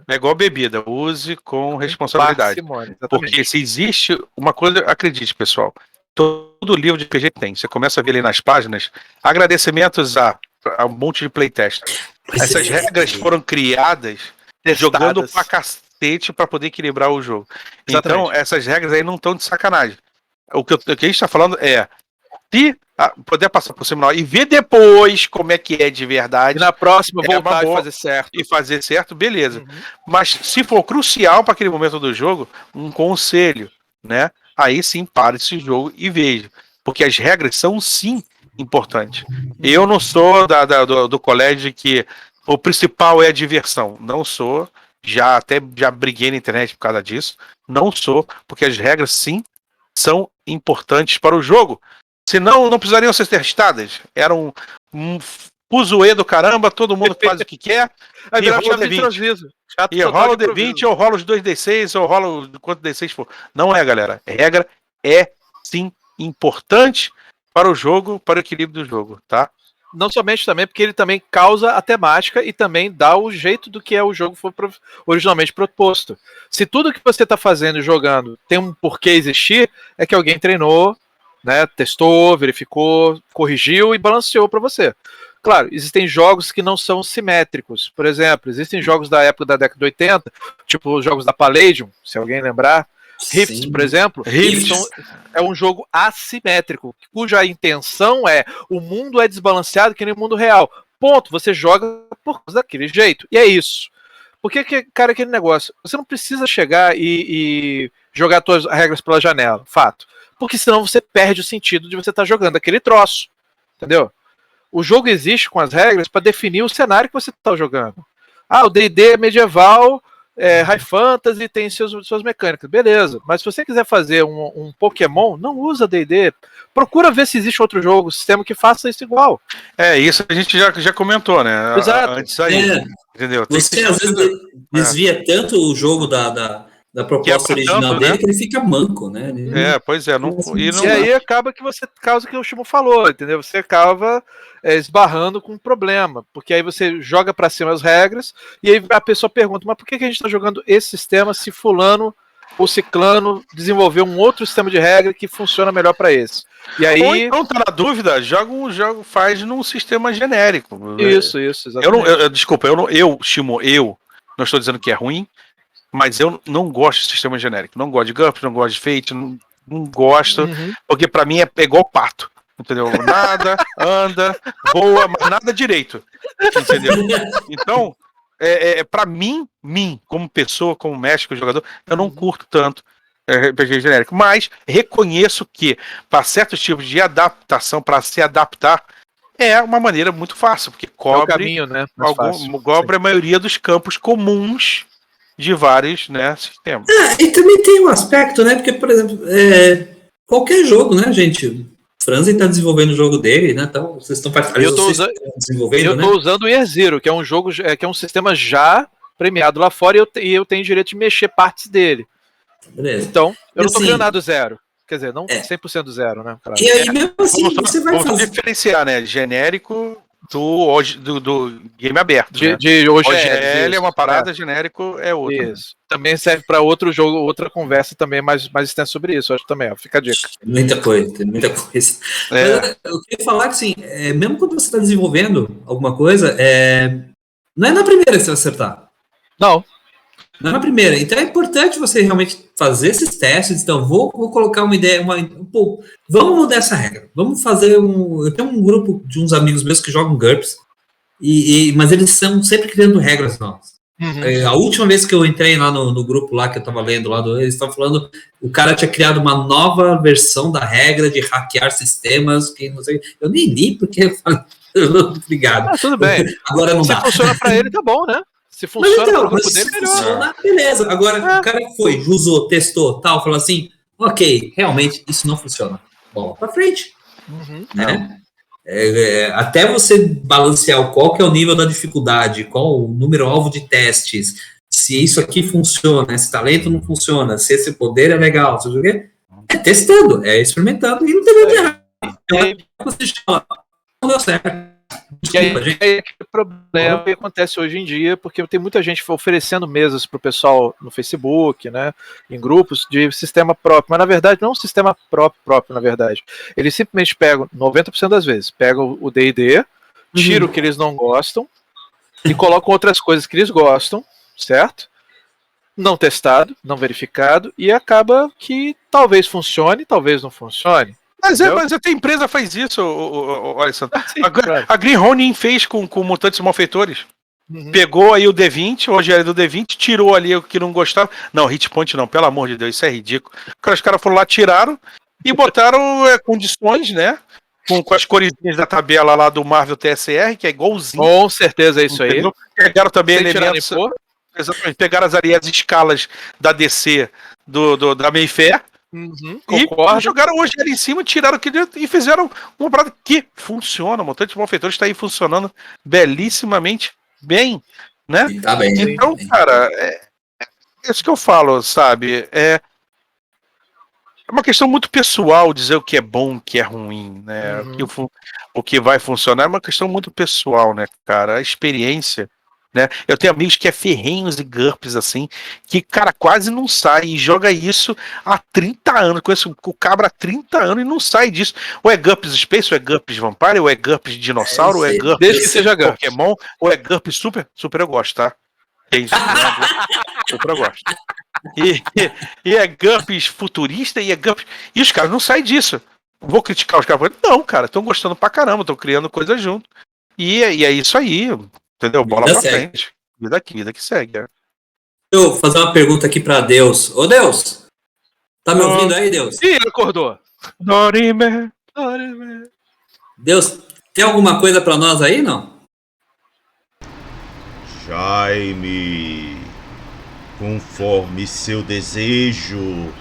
Speaker 3: é igual bebida, use com responsabilidade. Porque se existe uma coisa, acredite, pessoal, todo livro de RPG tem, você começa a ver ali nas páginas, agradecimentos a um monte de playtest. Essas regras foram criadas jogando pra cacete pra poder equilibrar o jogo. Exatamente. Então, essas regras aí não estão de sacanagem. O que a gente tá falando é se poder passar por cima e ver depois como é que é de verdade. E
Speaker 2: na próxima voltar e fazer certo.
Speaker 3: E fazer certo, beleza. Mas se for crucial para aquele momento do jogo, um conselho, né? Aí sim, pare esse jogo e veja. Porque as regras são sim importantes. Eu não sou do colégio que o principal é a diversão. Não sou. Já briguei na internet por causa disso. Não sou, porque as regras sim são importantes para o jogo. Senão não precisariam ser testadas. Era um fuzuê do caramba, todo mundo faz o que quer. E rola o D20. E rola o D20, ou rola os 2D6, ou rola quanto D6 for. Não é, galera. A regra é sim importante para o jogo, para o equilíbrio do jogo, tá?
Speaker 2: Não somente também, porque ele também causa a temática e também dá o jeito do que é o jogo foi originalmente proposto. Se tudo que você está fazendo e jogando tem um porquê existir, é que alguém treinou, né, testou, verificou, corrigiu e balanceou para você. Claro, existem jogos que não são simétricos. Por exemplo, existem jogos da época da década de 80, tipo os jogos da Palladium, se alguém lembrar. Rifts, por exemplo, é um jogo assimétrico, cuja intenção é o mundo é desbalanceado que nem o mundo real. Ponto, você joga por causa daquele jeito. E é isso. Porque, cara, aquele negócio, você não precisa chegar e jogar suas regras pela janela, fato. Porque senão você perde o sentido de você estar jogando aquele troço. Entendeu? O jogo existe com as regras para definir o cenário que você está jogando. O D&D é medieval, high fantasy, tem suas mecânicas. Beleza, mas se você quiser fazer um Pokémon, não usa D&D. Procura ver se existe outro jogo, sistema que faça isso igual.
Speaker 3: Isso a gente já comentou, né?
Speaker 2: Exato.
Speaker 3: Antes aí, entendeu?
Speaker 1: Você às vezes desvia tanto o jogo da proposta original dele, né? Que ele fica manco, né?
Speaker 3: Pois é.
Speaker 2: E aí acaba que você causa o que o Shimo falou, entendeu? Você acaba esbarrando com um problema, porque aí você joga pra cima as regras, e aí a pessoa pergunta, mas por que a gente tá jogando esse sistema se fulano ou ciclano desenvolveu um outro sistema de regra que funciona melhor pra esse? E aí...
Speaker 3: Ou então tá na dúvida, faz num sistema genérico.
Speaker 2: Isso, exatamente.
Speaker 3: Desculpa, Shimo, eu não estou dizendo que é ruim, mas eu não gosto de sistema genérico. Não gosto de GURPS, não gosto de Fate, não gosto, porque pra mim é igual pato, entendeu? Nada, anda, voa, mas nada direito, entendeu? Então, pra mim, como pessoa, como mestre, como jogador, eu não curto tanto RPG genérico, mas reconheço que para certos tipos de adaptação, para se adaptar, é uma maneira muito fácil, porque cobre,
Speaker 2: caminho, né?
Speaker 3: Cobre a maioria dos campos comuns de vários, né, sistemas.
Speaker 1: E também tem um aspecto, né, porque, por exemplo, qualquer jogo, né, gente, Franzen está desenvolvendo o jogo dele, né, então vocês estão desenvolvendo,
Speaker 2: eu tô usando o Year Zero, que é um jogo, que é um sistema já premiado lá fora, e eu tenho direito de mexer partes dele.
Speaker 1: Beleza.
Speaker 2: Então, eu não tô criando nada do zero. Quer dizer, não 100% do zero, né? Claro.
Speaker 1: E aí, mesmo assim, você vai
Speaker 3: fazer... diferenciar, né, genérico do game aberto.
Speaker 2: De
Speaker 3: OGL é uma parada, genérico é outra.
Speaker 2: Isso. Também serve para outro jogo, outra conversa também mais extensa sobre isso, acho também, fica a dica.
Speaker 1: Muita coisa. Mas eu queria falar que, assim, mesmo quando você está desenvolvendo alguma coisa, não é na primeira que você vai acertar.
Speaker 2: Não
Speaker 1: é na primeira. Então é importante você realmente fazer esses testes. Então, vou colocar uma ideia, vamos mudar essa regra. Vamos fazer eu tenho um grupo de uns amigos meus que jogam GURPS, mas eles são sempre criando regras novas. A última vez que eu entrei lá no grupo lá que eu estava lendo, eles estavam falando, o cara tinha criado uma nova versão da regra de hackear sistemas, que não sei, eu nem li porque obrigado.
Speaker 2: Tudo bem.
Speaker 1: Agora não dá.
Speaker 2: Se funciona para ele, tá bom, né? Se funciona pro grupo dele, melhor.
Speaker 1: Funciona, beleza. Agora, o cara usou, testou, tal, falou assim, ok, realmente, isso não funciona. Bola pra frente. Né? Até você balancear qual que é o nível da dificuldade, qual o número-alvo de testes, se isso aqui funciona, esse talento não funciona, se esse poder é legal, sabe o quê? É testando, é experimentando e não tem nada de errado. Você chama, não deu certo. Desculpa, gente.
Speaker 2: É aquele problema que acontece hoje em dia, porque tem muita gente oferecendo mesas para o pessoal no Facebook, né, em grupos de sistema próprio, mas na verdade não é um sistema próprio, na verdade. Eles simplesmente pegam, 90% das vezes, pegam o D&D, tiram o que eles não gostam e colocam outras coisas que eles gostam, certo? Não testado, não verificado, e acaba que talvez funcione, talvez não funcione.
Speaker 3: Mas até a empresa faz isso, Alessandro. A Green Ronin fez com Mutantes Malfeitores. Pegou aí o D20, o Rogério do D20, tirou ali o que não gostava. Não, Hit Point não, pelo amor de Deus, isso é ridículo. Os caras foram lá, tiraram e botaram condições, né? Com as coresinhas da tabela lá do Marvel TSR, que é igualzinho.
Speaker 2: Com certeza é isso aí.
Speaker 3: Pegaram também
Speaker 2: sem
Speaker 3: elementos. Exatamente, pegaram as escalas da DC da Mayfair. E jogaram o Rogério em cima, tiraram o que e fizeram uma parada que funciona. O Mutantes Malfeitores está aí funcionando belíssimamente bem, né?
Speaker 1: Tá bem,
Speaker 3: então, cara, é isso que eu falo, sabe? É uma questão muito pessoal dizer o que é bom, o que é ruim, né? O que vai funcionar é uma questão muito pessoal, né, cara? A experiência. Né? Eu tenho amigos que é ferrenhos e GURPS assim, que, cara, quase não sai e joga isso há 30 anos. Conheço o cabra há 30 anos e não sai disso. Ou é GURPS Space, ou é GURPS Vampire, ou é GURPS Dinossauro, ou é GURPS
Speaker 2: desde que seja
Speaker 3: Pokémon, ou é GURPS Super. Super eu gosto, tá? É isso, né? Super eu gosto. E é GURPS futurista e é GURPS. E os caras não saem disso. Vou criticar os caras. Não, cara, estão gostando pra caramba, estão criando coisa junto. E é isso aí. Entendeu? Bola pra frente. Vida que segue.
Speaker 1: Deixa eu fazer uma pergunta aqui pra Deus. Ô, Deus! Tá me ouvindo aí, Deus?
Speaker 2: Ih, ele acordou.
Speaker 3: Dorime.
Speaker 1: Deus, tem alguma coisa pra nós aí, não?
Speaker 4: Jaime, conforme seu desejo,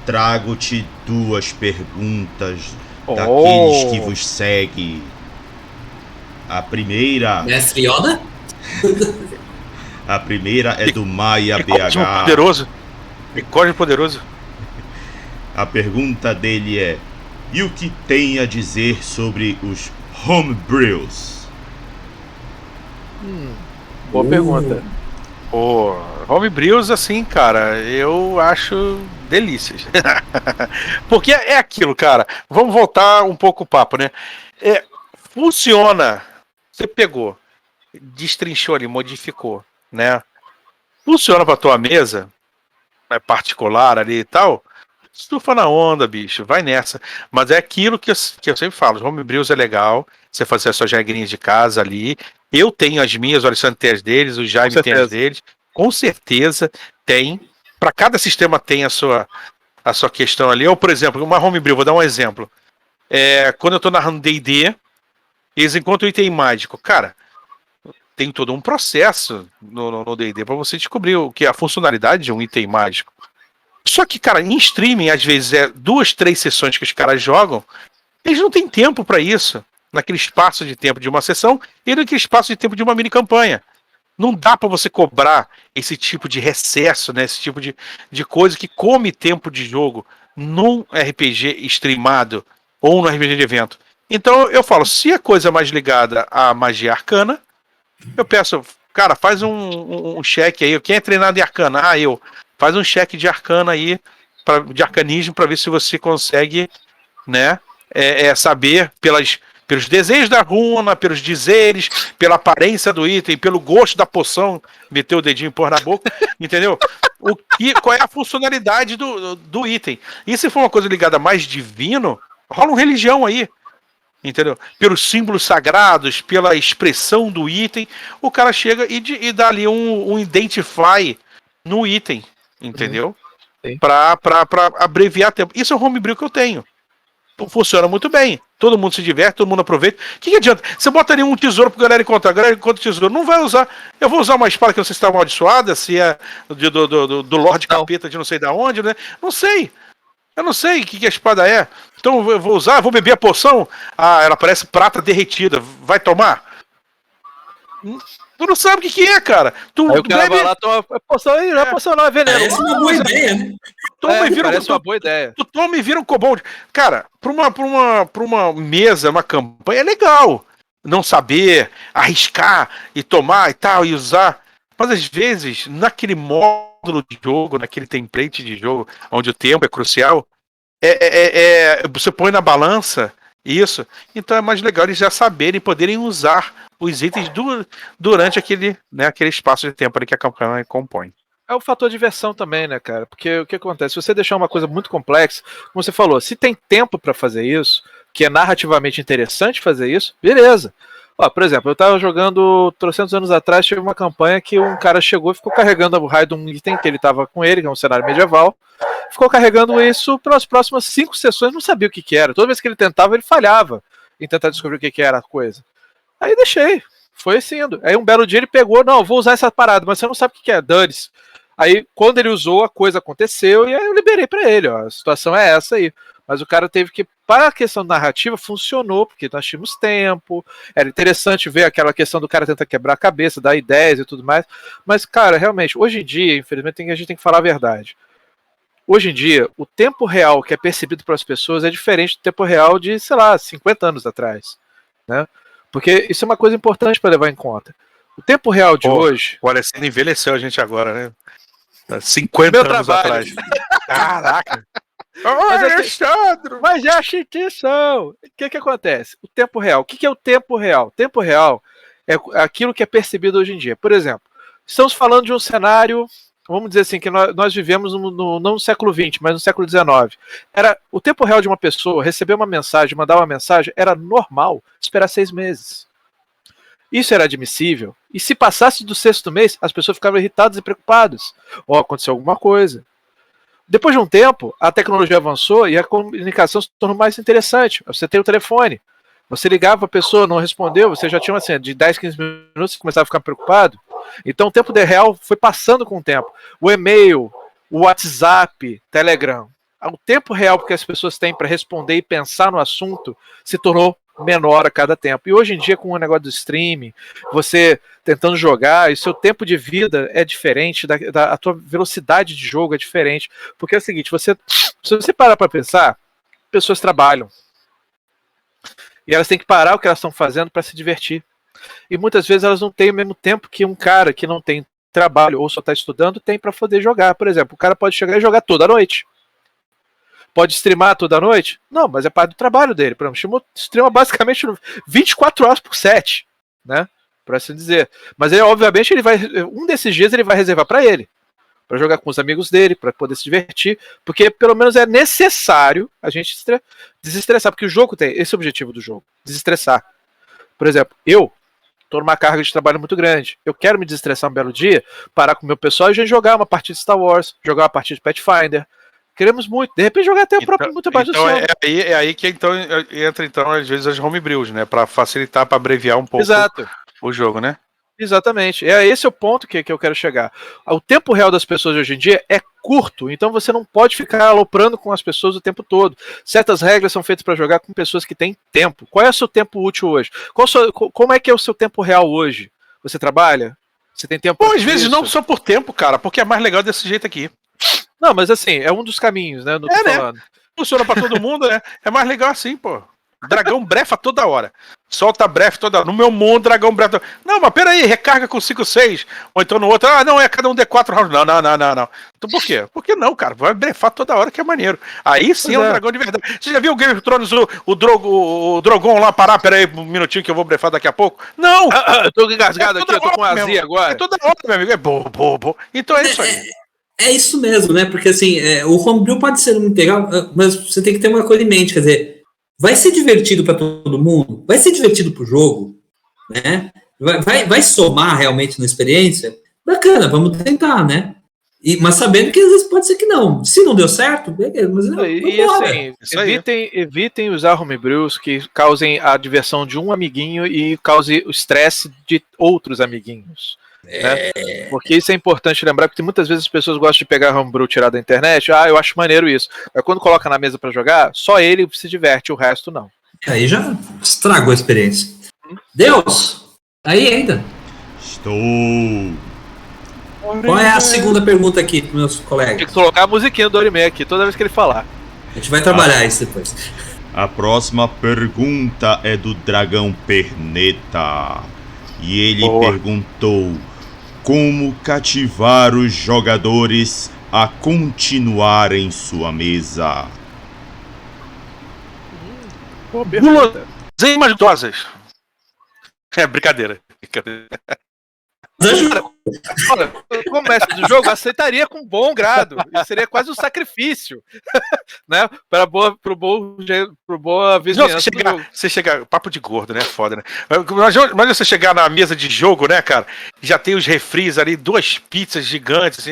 Speaker 4: trago-te 2 perguntas daqueles que vos seguem. A primeira...
Speaker 1: Mestre Yoda?
Speaker 4: A primeira é do Maia BH.
Speaker 3: Código poderoso.
Speaker 4: A pergunta dele é: e o que tem a dizer sobre os homebrews?
Speaker 2: Boa pergunta.
Speaker 3: Homebrews, assim, cara, eu acho delícias. Porque é aquilo, cara. Vamos voltar um pouco o papo, né? Funciona. Você pegou, destrinchou ali, modificou, né? Funciona pra tua mesa, é particular ali e tal. Surfa na onda, bicho, vai nessa. Mas é aquilo que eu sempre falo: os homebrews é legal, você fazer as suas regrinhas de casa ali. Eu tenho as minhas, o Alessandro tem as deles, o Jaime tem as deles. Com certeza tem. Para cada sistema tem a sua questão ali. Ou, por exemplo, uma homebrew, vou dar um exemplo. Quando eu tô narrando D&D, eles encontram item mágico. Cara, tem todo um processo no D&D para você descobrir o que é a funcionalidade de um item mágico. Só que, cara, em streaming, às vezes 2, 3 sessões que os caras jogam, eles não têm tempo para isso, naquele espaço de tempo de uma sessão e naquele espaço de tempo de uma mini campanha. Não dá para você cobrar esse tipo de recesso, né? Esse tipo de coisa que come tempo de jogo num RPG streamado ou num RPG de evento. Então eu falo, se a coisa é mais ligada à magia arcana, eu peço, cara, faz um cheque aí. Quem é treinado em arcana? Faz um cheque de arcana aí, de arcanismo, para ver se você consegue, né, saber pelos desejos da runa, pelos dizeres, pela aparência do item, pelo gosto da poção, meter o dedinho e pôr na boca, entendeu? Qual é a funcionalidade do item. E se for uma coisa ligada mais divino, rola uma religião aí. Entendeu? Pelos símbolos sagrados, pela expressão do item, o cara chega e dá ali um identify no item, entendeu? Pra abreviar tempo. Isso é o homebrew que eu tenho. Funciona muito bem. Todo mundo se diverte, todo mundo aproveita. O que adianta? Você bota ali um tesouro pra galera encontrar. A galera encontra o tesouro. Não vai usar. Eu vou usar uma espada que não sei se está amaldiçoada, se é do Lorde Capeta de não sei da onde, né? Não sei. Eu não sei o que a espada é. Então eu vou usar, vou beber a poção. Ela parece prata derretida. Vai tomar? Tu não sabe o que é, cara.
Speaker 2: Aí o cara vai lá, toma poção aí, não é poção não, é veneno.
Speaker 1: Parece uma boa ideia, né?
Speaker 3: Toma e vira
Speaker 2: parece uma boa ideia.
Speaker 3: Tu toma e vira um kobold. Cara, pra uma mesa, uma campanha, é legal. Não saber, arriscar e tomar e tal, e usar. Mas às vezes, naquele módulo de jogo, naquele template de jogo, onde o tempo é crucial, você põe na balança isso. Então é mais legal eles já saberem, poderem usar os itens durante aquele espaço de tempo ali que a campanha compõe.
Speaker 2: É o fator diversão também, né, cara? Porque o que acontece? Se você deixar uma coisa muito complexa, como você falou, se tem tempo pra fazer isso, que é narrativamente interessante fazer isso, beleza. Ó, por exemplo, eu tava jogando 300 anos atrás, tive uma campanha que um cara chegou e ficou carregando o raio de um item que ele tava com ele, que é um cenário medieval, ficou carregando isso pelas próximas 5 sessões, não sabia o que era. Toda vez que ele tentava, ele falhava em tentar descobrir o que era a coisa. Aí deixei, foi assim indo. Aí um belo dia ele pegou, não, vou usar essa parada, mas você não sabe o que é, dane-se. Aí quando ele usou, a coisa aconteceu e aí eu liberei pra ele, ó, a situação é essa aí. Mas o cara teve que, para a questão narrativa, funcionou, porque nós tínhamos tempo, era interessante ver aquela questão do cara tentar quebrar a cabeça, dar ideias e tudo mais. Mas, cara, realmente, hoje em dia, infelizmente, a gente tem que falar a verdade. Hoje em dia, o tempo real que é percebido pelas pessoas é diferente do tempo real de, sei lá, 50 anos atrás, né? Porque isso é uma coisa importante para levar em conta. O tempo real de hoje...
Speaker 3: O Alessandro envelheceu a gente agora, né? 50 anos atrás. Caraca!
Speaker 2: Mas é a instituição. O que acontece? O tempo real. O que é o tempo real? O tempo real é aquilo que é percebido hoje em dia. Por exemplo, estamos falando de um cenário, vamos dizer assim, que nós vivemos não no século XX, mas no século XIX. O tempo real de uma pessoa receber uma mensagem, mandar uma mensagem, era normal esperar 6 meses. Isso era admissível. E se passasse do 6º mês, as pessoas ficavam irritadas e preocupadas. Ou aconteceu alguma coisa. Depois de um tempo, a tecnologia avançou e a comunicação se tornou mais interessante. Você tem o telefone. Você ligava, a pessoa não respondeu, você já tinha uma cena de 10, 15 minutos e começava a ficar preocupado. Então o tempo real foi passando com o tempo. O e-mail, o WhatsApp, Telegram. O tempo real que as pessoas têm para responder e pensar no assunto se tornou menor a cada tempo. E hoje em dia, com o negócio do streaming, você tentando jogar, e seu tempo de vida é diferente, a tua velocidade de jogo é diferente. Porque é o seguinte, se você parar para pensar, pessoas trabalham. E elas têm que parar o que elas estão fazendo para se divertir. E muitas vezes elas não têm o mesmo tempo que um cara que não tem trabalho ou só está estudando tem para poder jogar. Por exemplo, o cara pode chegar e jogar toda noite. Pode streamar toda noite? Não, mas é parte do trabalho dele. Por exemplo, streama basicamente 24 horas por 7, né? Por assim dizer. Mas ele, obviamente, um desses dias ele vai reservar para ele, para jogar com os amigos dele, para poder se divertir, porque pelo menos é necessário a gente desestressar, porque o jogo tem esse objetivo do jogo, desestressar. Por exemplo, eu tô numa carga de trabalho muito grande. Eu quero me desestressar um belo dia, parar com o meu pessoal e a gente jogar uma partida de Star Wars, jogar uma partida de Pathfinder. Queremos muito. De repente jogar até a própria muito abaixo do
Speaker 3: sono. É aí que então entra às vezes as homebrews, né? Para facilitar, para abreviar um pouco o jogo, né?
Speaker 2: Exatamente. Esse é o ponto que eu quero chegar. O tempo real das pessoas hoje em dia é curto, então você não pode ficar aloprando com as pessoas o tempo todo. Certas regras são feitas para jogar com pessoas que têm tempo. Qual é o seu tempo útil hoje? Como é que é o seu tempo real hoje? Você trabalha? Você tem tempo?
Speaker 3: Às vezes não só por tempo, cara, porque é mais legal desse jeito aqui.
Speaker 2: Não, mas assim, é um dos caminhos, né?
Speaker 3: Falando. Funciona pra todo mundo, né? É mais legal assim, pô. Dragão brefa toda hora. Solta brefe toda hora. No meu mundo, dragão brefa toda hora. Não, mas peraí, recarga com 5, 6. Ou então no outro, não, é cada um D4 rounds. Não. Então por quê? Por que não, cara? Vai brefar toda hora que é maneiro. Aí sim é um dragão de verdade. Você já viu o Game of Thrones, o Drogon lá parar? Peraí um minutinho que eu vou brefar daqui a pouco? Não!
Speaker 2: Eu tô engasgado aqui, eu tô com azia agora.
Speaker 3: É toda hora, meu amigo. É bobo. Então é isso aí.
Speaker 1: É isso mesmo, né? Porque assim, o homebrew pode ser muito legal, mas você tem que ter uma coisa em mente, quer dizer, vai ser divertido para todo mundo? Vai ser divertido pro jogo? Né? Vai somar realmente na experiência? Bacana, vamos tentar, né? Mas sabendo que às vezes pode ser que não. Se não deu certo, beleza. Mas
Speaker 2: evitem usar homebrews que causem a diversão de um amiguinho e cause o estresse de outros amiguinhos. Né? Porque isso é importante lembrar, porque muitas vezes as pessoas gostam de pegar homebrew tirado da internet. Eu acho maneiro isso. Mas quando coloca na mesa para jogar, só ele se diverte, o resto não.
Speaker 1: Aí já estragou a experiência. Deus! Aí ainda?
Speaker 4: Estou.
Speaker 1: Qual é a segunda pergunta aqui para meus
Speaker 2: Tem
Speaker 1: colegas?
Speaker 2: que colocar a musiquinha do Dorime aqui toda vez que ele falar.
Speaker 1: A gente vai trabalhar isso depois.
Speaker 4: A próxima pergunta é do Dragão Perneta. E ele perguntou: como cativar os jogadores a continuarem sua mesa?
Speaker 3: Guloseimas dosas. É brincadeira.
Speaker 2: Olha, como mestre do jogo, aceitaria com bom grado. Isso seria quase um sacrifício, né? Para pro boa vizinhança do jogo.
Speaker 3: Você chega, papo de gordo, né? Foda, né? Mas você chegar na mesa de jogo, né, cara? Já tem os refris ali, 2 pizzas gigantes, assim,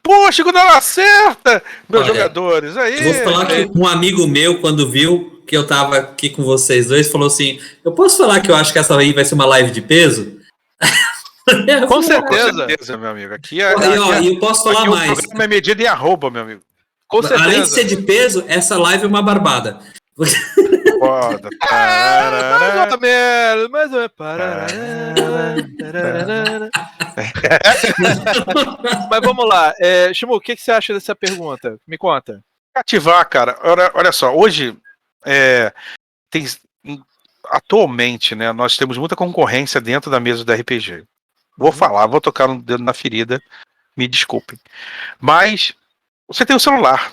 Speaker 3: pô, chegou na hora certa, meus jogadores. Aí,
Speaker 1: eu vou falar que um amigo meu, quando viu que eu tava aqui com vocês dois, falou assim: eu posso falar que eu acho que essa aí vai ser uma live de peso?
Speaker 2: Com certeza,
Speaker 3: meu amigo. Aqui
Speaker 1: eu posso falar mais.
Speaker 3: O programa é medida em arroba, meu amigo.
Speaker 2: Com certeza.
Speaker 1: Além de ser de peso, essa live é uma barbada.
Speaker 3: Foda.
Speaker 2: Mais ou menos. Mas vamos lá. Shimu, o que você acha dessa pergunta? Me conta.
Speaker 3: Cativar, cara. Olha só, hoje atualmente, né, nós temos muita concorrência dentro da mesa do RPG. Vou tocar um dedo na ferida, me desculpem. Mas você tem o celular.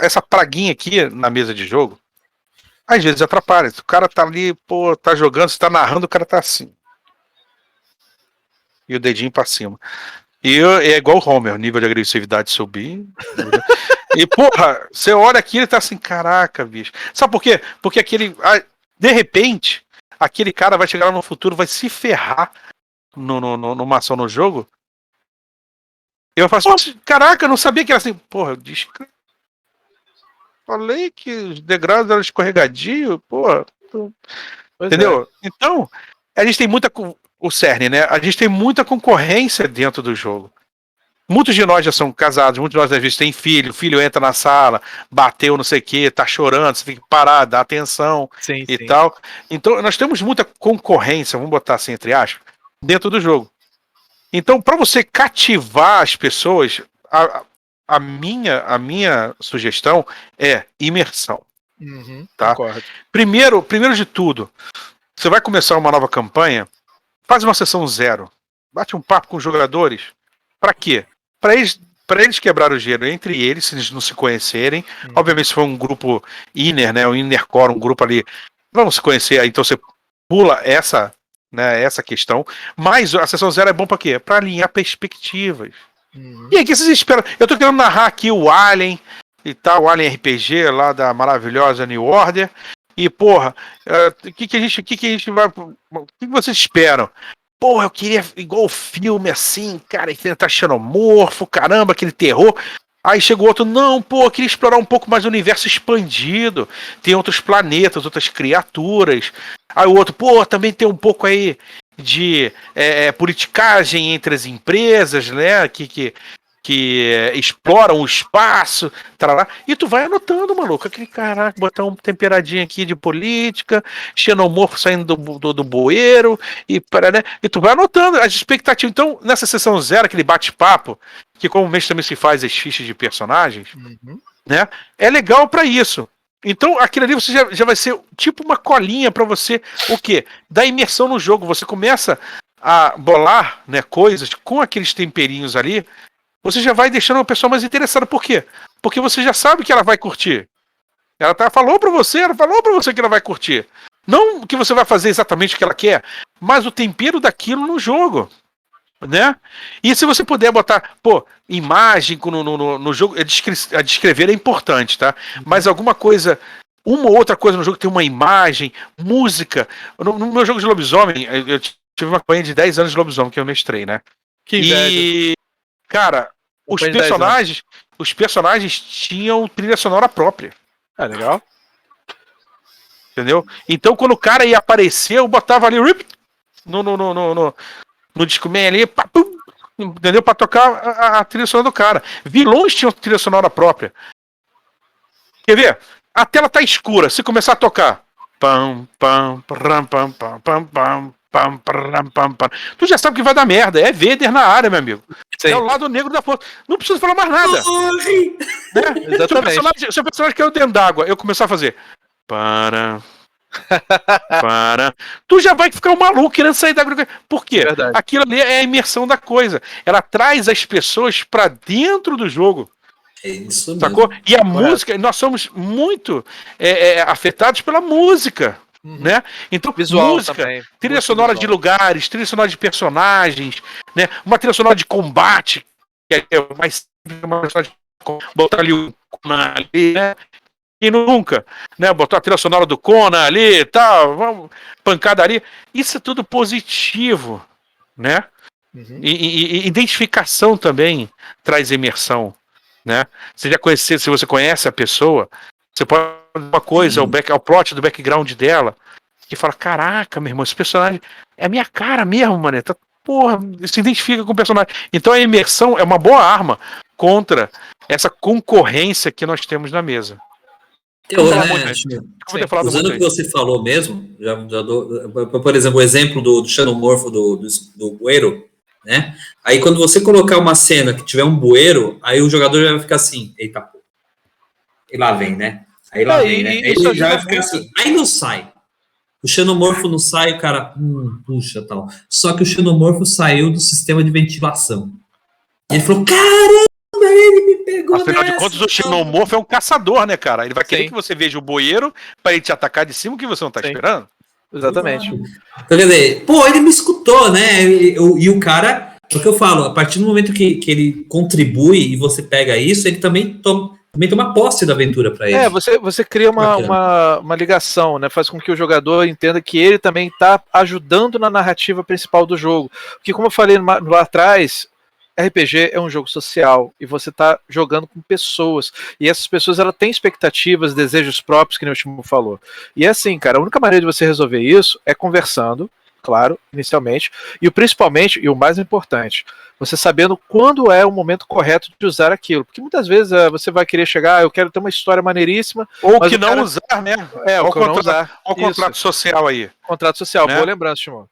Speaker 3: Essa praguinha aqui na mesa de jogo, às vezes atrapalha. O cara tá ali, pô, tá jogando, você tá narrando, o cara tá assim. E o dedinho pra cima. E é igual o Homer, o nível de agressividade subir. E, porra, você olha aqui e ele tá assim, caraca, bicho. Sabe por quê? Porque de repente, aquele cara vai chegar lá no futuro, vai se ferrar numa ação no jogo. E eu falo assim, caraca, eu não sabia que era assim. Porra, falei que os degraus eram escorregadios, porra. Entendeu? Então, a gente tem muita... O cerne, né? A gente tem muita concorrência dentro do jogo. Muitos de nós já são casados, muitos de nós às vezes têm filho, o filho entra na sala, bateu não sei o que, tá chorando, você tem que parar, dar atenção e tal. Então nós temos muita concorrência, vamos botar assim entre aspas, dentro do jogo. Então para você cativar as pessoas, a minha sugestão é imersão. Tá?
Speaker 2: Concordo.
Speaker 3: Primeiro de tudo, você vai começar uma nova campanha, faz uma sessão 0, bate um papo com os jogadores. Para quê? Para eles quebrar o gelo entre eles, se eles não se conhecerem. Obviamente, se for um grupo inner, né, um inner core, um grupo ali, vamos se conhecer, aí então você pula essa questão. Mas a sessão 0 é bom para quê? Para alinhar perspectivas. E aí, o que vocês esperam? Eu tô querendo narrar aqui o Alien e tal, o Alien RPG lá da maravilhosa New Order. E, porra, o que a gente vai... O que vocês esperam? Porra, eu queria igual o filme assim, cara, que tá xenomorfo, caramba, aquele terror. Aí chegou outro, não, pô, eu queria explorar um pouco mais o universo expandido. Tem outros planetas, outras criaturas. Aí o outro, pô, também tem um pouco aí de politicagem entre as empresas, né, que exploram o espaço, tarará, e tu vai anotando, maluco, aquele caraca, botar um temperadinho aqui de política, xenomorfo saindo do bueiro, e tu vai anotando as expectativas. Então, nessa sessão 0, aquele bate-papo, que comumente também se faz as fichas de personagens, né, é legal pra isso. Então, aquilo ali você já vai ser tipo uma colinha pra você, o quê? Dar imersão no jogo. Você começa a bolar, né, coisas com aqueles temperinhos ali, você já vai deixando a pessoa mais interessada. Por quê? Porque você já sabe que ela vai curtir. Ela falou pra você que ela vai curtir. Não que você vai fazer exatamente o que ela quer, mas o tempero daquilo no jogo. Né? E se você puder botar, pô, imagem no jogo, a descrever é importante, tá? Mas alguma coisa, uma ou outra coisa no jogo tem uma imagem, música. No meu jogo de lobisomem, eu tive uma campanha de 10 anos de lobisomem que eu mestrei, né? E, cara, os personagens tinham trilha sonora própria.
Speaker 2: Ah, legal.
Speaker 3: Entendeu? Então, quando o cara ia aparecer, eu botava ali no Discman ali, entendeu? Pra tocar a trilha sonora do cara. Vilões tinham trilha sonora própria. Quer ver? A tela tá escura. Se começar a tocar, pam, pam, pam, pam, pam, pam, pam, pam, pam, pam. Tu já sabe que vai dar merda. É Vader na área, meu amigo.
Speaker 2: Sim.
Speaker 3: É o lado negro da força. Não precisa falar mais nada.
Speaker 1: Morre!
Speaker 3: Né?
Speaker 2: Exatamente.
Speaker 3: Se o personagem caiu dentro d'água, eu começar a fazer. Para. Tu já vai ficar um maluco querendo sair da água. Por quê?
Speaker 2: Verdade.
Speaker 3: Aquilo ali é a imersão da coisa. Ela traz as pessoas pra dentro do jogo.
Speaker 1: É isso mesmo.
Speaker 3: Sacou? E a música, nós somos muito afetados pela música. Né? Então,
Speaker 2: Visual
Speaker 3: música,
Speaker 2: também.
Speaker 3: trilha
Speaker 2: Música
Speaker 3: sonora
Speaker 2: visual.
Speaker 3: de lugares, trilha sonora de personagens, né? Uma trilha sonora de combate, que é mais simples, uma trilha sonora de botar ali o Conan ali, né? E nunca, né? Botar a trilha sonora do Conan ali e tal, vamos, pancadaria. Isso é tudo positivo, né?
Speaker 2: Uhum.
Speaker 3: E identificação também traz imersão, né? Se você conhece a pessoa, você pode uma coisa, o plot do background dela, que fala, caraca, meu irmão, esse personagem é a minha cara mesmo, mano. Tá, porra, se identifica com o personagem. Então a imersão é uma boa arma contra essa concorrência que nós temos na mesa.
Speaker 1: Usando o que você falou mesmo, já dou, por exemplo, o exemplo do xenomorfo do bueiro, né? Aí quando você colocar uma cena que tiver um bueiro, aí o jogador já vai ficar assim, eita, pô. E lá vem, né? Aí lá vem, né? Aí ele já vai ficar assim, aí não sai. O xenomorfo não sai, o cara, puxa, tal. Só que o xenomorfo saiu do sistema de ventilação. E ele falou, caramba, ele me pegou.
Speaker 3: Afinal de contas, o xenomorfo é um caçador, né, cara? Ele vai querer que você veja o bueiro para ele te atacar de cima que você não tá esperando.
Speaker 2: Exatamente.
Speaker 1: Então, quer dizer, pô, ele me escutou, né? E o cara, o que eu falo, a partir do momento que ele contribui e você pega isso, ele também toma posse da aventura para ele.
Speaker 2: Você cria uma ligação, né? Faz com que o jogador entenda que ele também está ajudando na narrativa principal do jogo. Porque, como eu falei lá atrás, RPG é um jogo social e você está jogando com pessoas. E essas pessoas elas têm expectativas, desejos próprios, que nem o Timo falou. E é assim, cara, a única maneira de você resolver isso é conversando, claro, inicialmente, e principalmente, e o mais importante, você sabendo quando é o momento correto de usar aquilo. Porque muitas vezes você vai querer chegar, eu quero ter uma história maneiríssima.
Speaker 3: Ou que não usar, né?
Speaker 2: Ou que não usar.
Speaker 3: Olha o contrato social aí.
Speaker 2: Contrato social,
Speaker 3: né?
Speaker 2: Boa lembrança, Timão.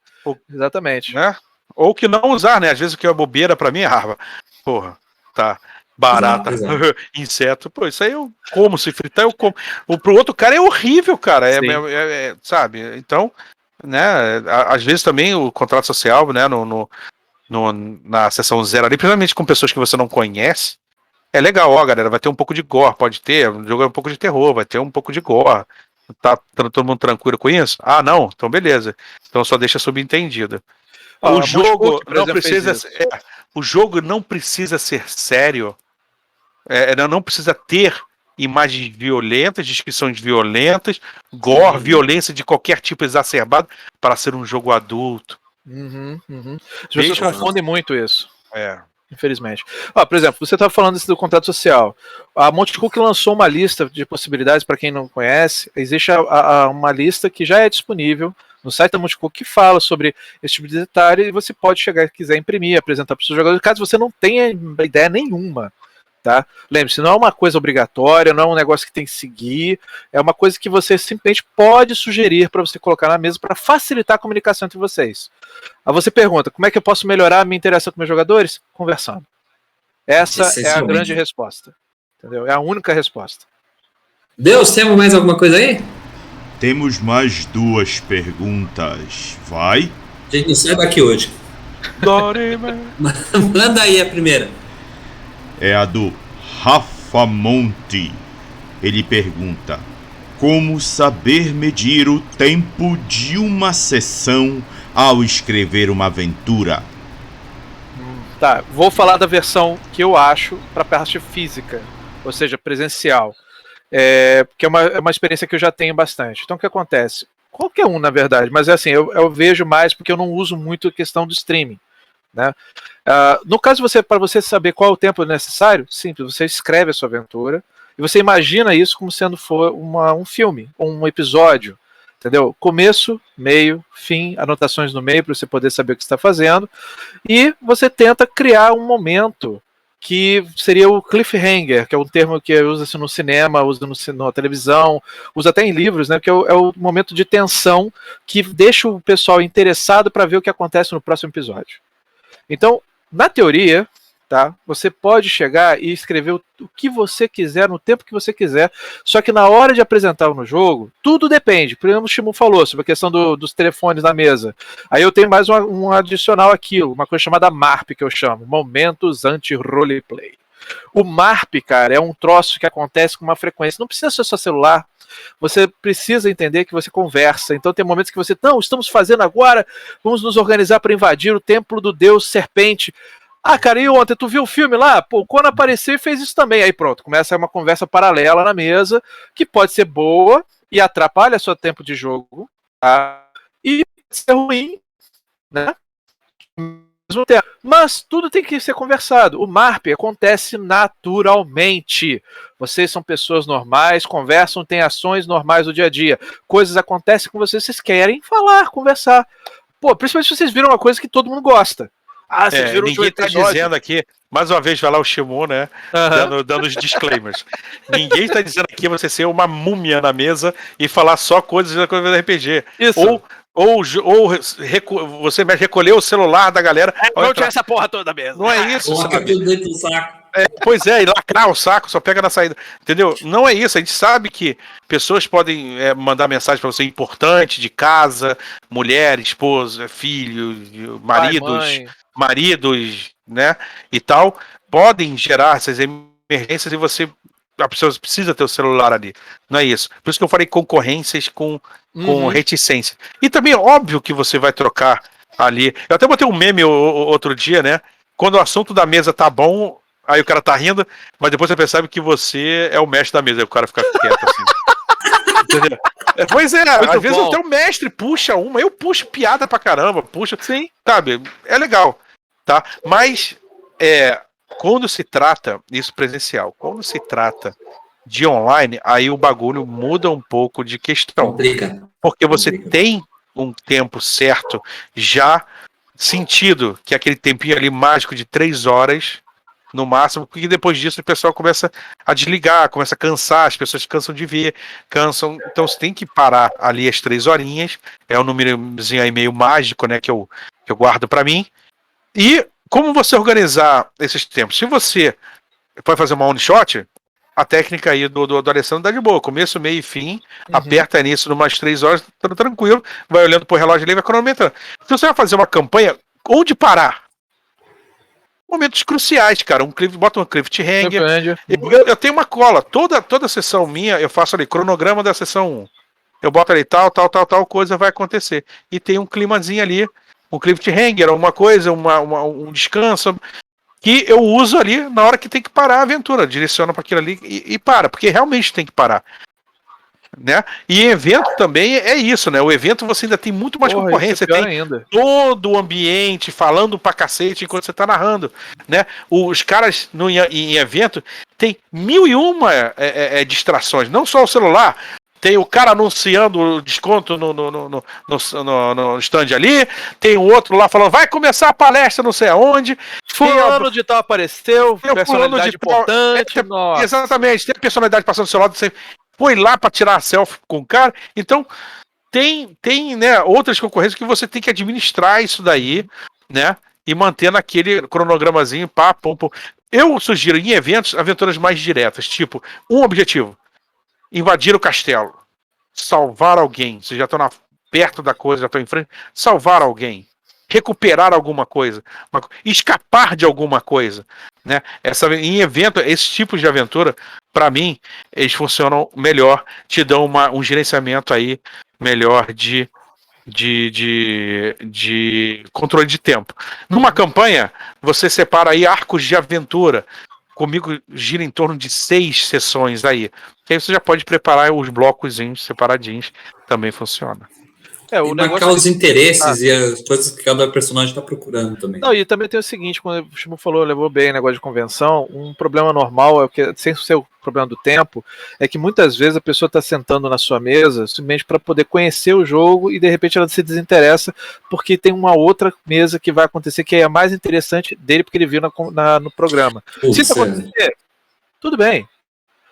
Speaker 2: Exatamente.
Speaker 3: Né? Ou que não usar, né? Às vezes o que é bobeira pra mim é porra, tá. Barata, exato. Inseto, pô, isso aí eu como, se fritar eu como. Pro outro cara é horrível, cara. Sabe? Então, né? Às vezes também o contrato social, né? Na sessão 0 ali, principalmente com pessoas que você não conhece, é legal, ó, galera, vai ter um pouco de gore, pode ter, o jogo é um pouco de terror, vai ter um pouco de gore, tá todo mundo tranquilo com isso? Ah, não? Então beleza, então só deixa subentendido. O jogo não precisa o jogo não precisa ser sério, não precisa ter imagens violentas, descrições violentas, gore, violência de qualquer tipo exacerbado para ser um jogo adulto.
Speaker 2: As pessoas confundem muito isso. Infelizmente. Por exemplo, você estava falando do contrato social. A Monte Cook lançou uma lista de possibilidades, para quem não conhece. Existe uma lista que já é disponível no site da Monte Cook que fala sobre esse tipo de detalhe e você pode chegar e quiser imprimir, apresentar para os seus jogadores, caso você não tenha ideia nenhuma. Tá? Lembre-se, não é uma coisa obrigatória, não é um negócio que tem que seguir, é uma coisa que você simplesmente pode sugerir para você colocar na mesa para facilitar a comunicação entre vocês. Aí você pergunta, como é que eu posso melhorar a minha interação com meus jogadores? Conversando. Essa é a grande resposta. Entendeu? É a única resposta.
Speaker 1: Deus, temos mais alguma coisa aí?
Speaker 4: Temos mais 2 perguntas. Vai?
Speaker 1: A gente não sai daqui hoje. Manda aí a primeira.
Speaker 4: É a do Rafa Monte. Ele pergunta: como saber medir o tempo de uma sessão ao escrever uma aventura?
Speaker 2: Tá, vou falar da versão que eu acho para a parte física, ou seja, presencial. Porque é uma experiência que eu já tenho bastante. Então o que acontece? Qualquer um, na verdade, mas é assim, eu vejo mais porque eu não uso muito a questão do streaming. Né? No caso, para você saber qual é o tempo necessário, simples, você escreve a sua aventura e você imagina isso como sendo um filme, um episódio, entendeu? Começo, meio, fim, anotações no meio para você poder saber o que está fazendo, e você tenta criar um momento que seria o cliffhanger, que é um termo que usa-se no cinema, usa na televisão, usa até em livros, né? Que é o momento de tensão que deixa o pessoal interessado para ver o que acontece no próximo episódio. Então, na teoria, tá? Você pode chegar e escrever o que você quiser no tempo que você quiser, só que na hora de apresentar no jogo, tudo depende. Por exemplo, o Shimu falou sobre a questão dos telefones na mesa. Aí eu tenho mais um adicional aqui, uma coisa chamada MARP, que eu chamo, Momentos Anti-Roleplay. O MARP, cara, é um troço que acontece com uma frequência. Não precisa ser só celular. Você precisa entender que você conversa. Então tem momentos que você, não, estamos fazendo agora, vamos nos organizar para invadir o templo do deus serpente. Ah, cara, e ontem tu viu o filme lá? Pô, quando apareceu e fez isso também. Aí pronto, começa uma conversa paralela na mesa, que pode ser boa e atrapalha seu tempo de jogo, tá? E pode ser ruim, né? Mas tudo tem que ser conversado. O MARP acontece naturalmente. Vocês são pessoas normais, conversam, têm ações normais do dia a dia. Coisas acontecem com vocês querem falar, conversar. Pô, principalmente se vocês viram uma coisa que todo mundo gosta. Ah, vocês viram
Speaker 3: ninguém tá dizendo aqui, mais uma vez vai lá o Shimu, né? Dando os disclaimers. Ninguém está dizendo aqui você ser uma múmia na mesa e falar só coisas da RPG.
Speaker 2: Isso.
Speaker 3: Ou você recolher o celular da galera.
Speaker 2: Não tirar essa porra toda mesmo.
Speaker 3: Não é isso,
Speaker 1: Coloca tudo dentro do saco.
Speaker 3: Pois é, e lacrar o saco, só pega na saída. Entendeu? Não é isso. A gente sabe que pessoas podem mandar mensagem pra você importante, de casa, mulher, esposa, filho, maridos, né? E tal, podem gerar essas emergências e a pessoa precisa ter o celular ali. Não é isso. Por isso que eu falei concorrências com reticência. E também é óbvio que você vai trocar ali. Eu até botei um meme outro dia, né? Quando o assunto da mesa tá bom, aí o cara tá rindo, mas depois você percebe que você é o mestre da mesa. Aí o cara fica quieto assim. Entendeu? Pois é,
Speaker 2: muito
Speaker 3: às vezes
Speaker 2: bom.
Speaker 3: até o mestre puxa uma, eu puxo piada pra caramba,
Speaker 2: Sim.
Speaker 3: Sabe? É legal, tá? Mas quando se trata, isso presencial, quando se trata de online, aí o bagulho muda um pouco de questão.
Speaker 1: Complica.
Speaker 3: Porque você tem um tempo certo já sentido, que é aquele tempinho ali mágico de 3 horas no máximo, porque depois disso o pessoal começa a desligar, começa a cansar, as pessoas cansam de ver, então você tem que parar ali as 3 horinhas, é um númerozinho aí meio mágico, né, que eu guardo pra mim. E como você organizar esses tempos? Se você pode fazer uma one shot, a técnica aí do Alessandro dá de boa, começo, meio e fim, aperta nisso numas 3 horas, tá tranquilo, vai olhando pro relógio ali e vai cronometrando. Se você vai fazer uma campanha, onde parar? Momentos cruciais, cara. Bota um cliffhanger. Eu tenho uma cola. Toda sessão minha, eu faço ali, cronograma da sessão 1. Eu boto ali tal coisa vai acontecer. E tem um climazinho ali, um cliffhanger, alguma coisa, um descanso, que eu uso ali na hora que tem que parar a aventura. Direciona para aquilo ali e para, porque realmente tem que parar. Né? E evento também é isso, né? O evento você ainda tem muito mais concorrência, você tem
Speaker 2: ainda
Speaker 3: todo o ambiente falando pra cacete enquanto você tá narrando, né? Os caras em evento tem 1001 distrações, não só o celular. Tem o cara anunciando o desconto no stand ali, tem o outro lá falando, vai começar a palestra não sei aonde.
Speaker 2: Fulano de tal apareceu, personalidade importante.
Speaker 3: Exatamente, tem a personalidade passando do seu lado, você foi lá para tirar a selfie com o cara. Então, tem né, outras concorrências que você tem que administrar isso daí, né? E manter naquele cronogramazinho, pá, pum, pum. Eu sugiro em eventos aventuras mais diretas, tipo, um objetivo: invadir o castelo, salvar alguém. Vocês já estão perto da coisa, já estão em frente, salvar alguém, recuperar alguma coisa, escapar de alguma coisa, né? Em evento, esses tipos de aventura, para mim, eles funcionam melhor, te dão um gerenciamento aí melhor de controle de tempo. Numa campanha, você separa aí arcos de aventura. Comigo gira em torno de 6 sessões aí. Que aí você já pode preparar os blocos separadinhos. Também funciona.
Speaker 1: E marcar os interesses e as coisas que cada personagem está procurando também.
Speaker 2: Não, e também tem o seguinte, quando o Chimu falou, levou bem o negócio de convenção, um problema normal, sem ser o problema do tempo, é que muitas vezes a pessoa está sentando na sua mesa simplesmente para poder conhecer o jogo e de repente ela se desinteressa porque tem uma outra mesa que vai acontecer que é a mais interessante dele porque ele viu no programa. Se isso acontecer, tudo bem.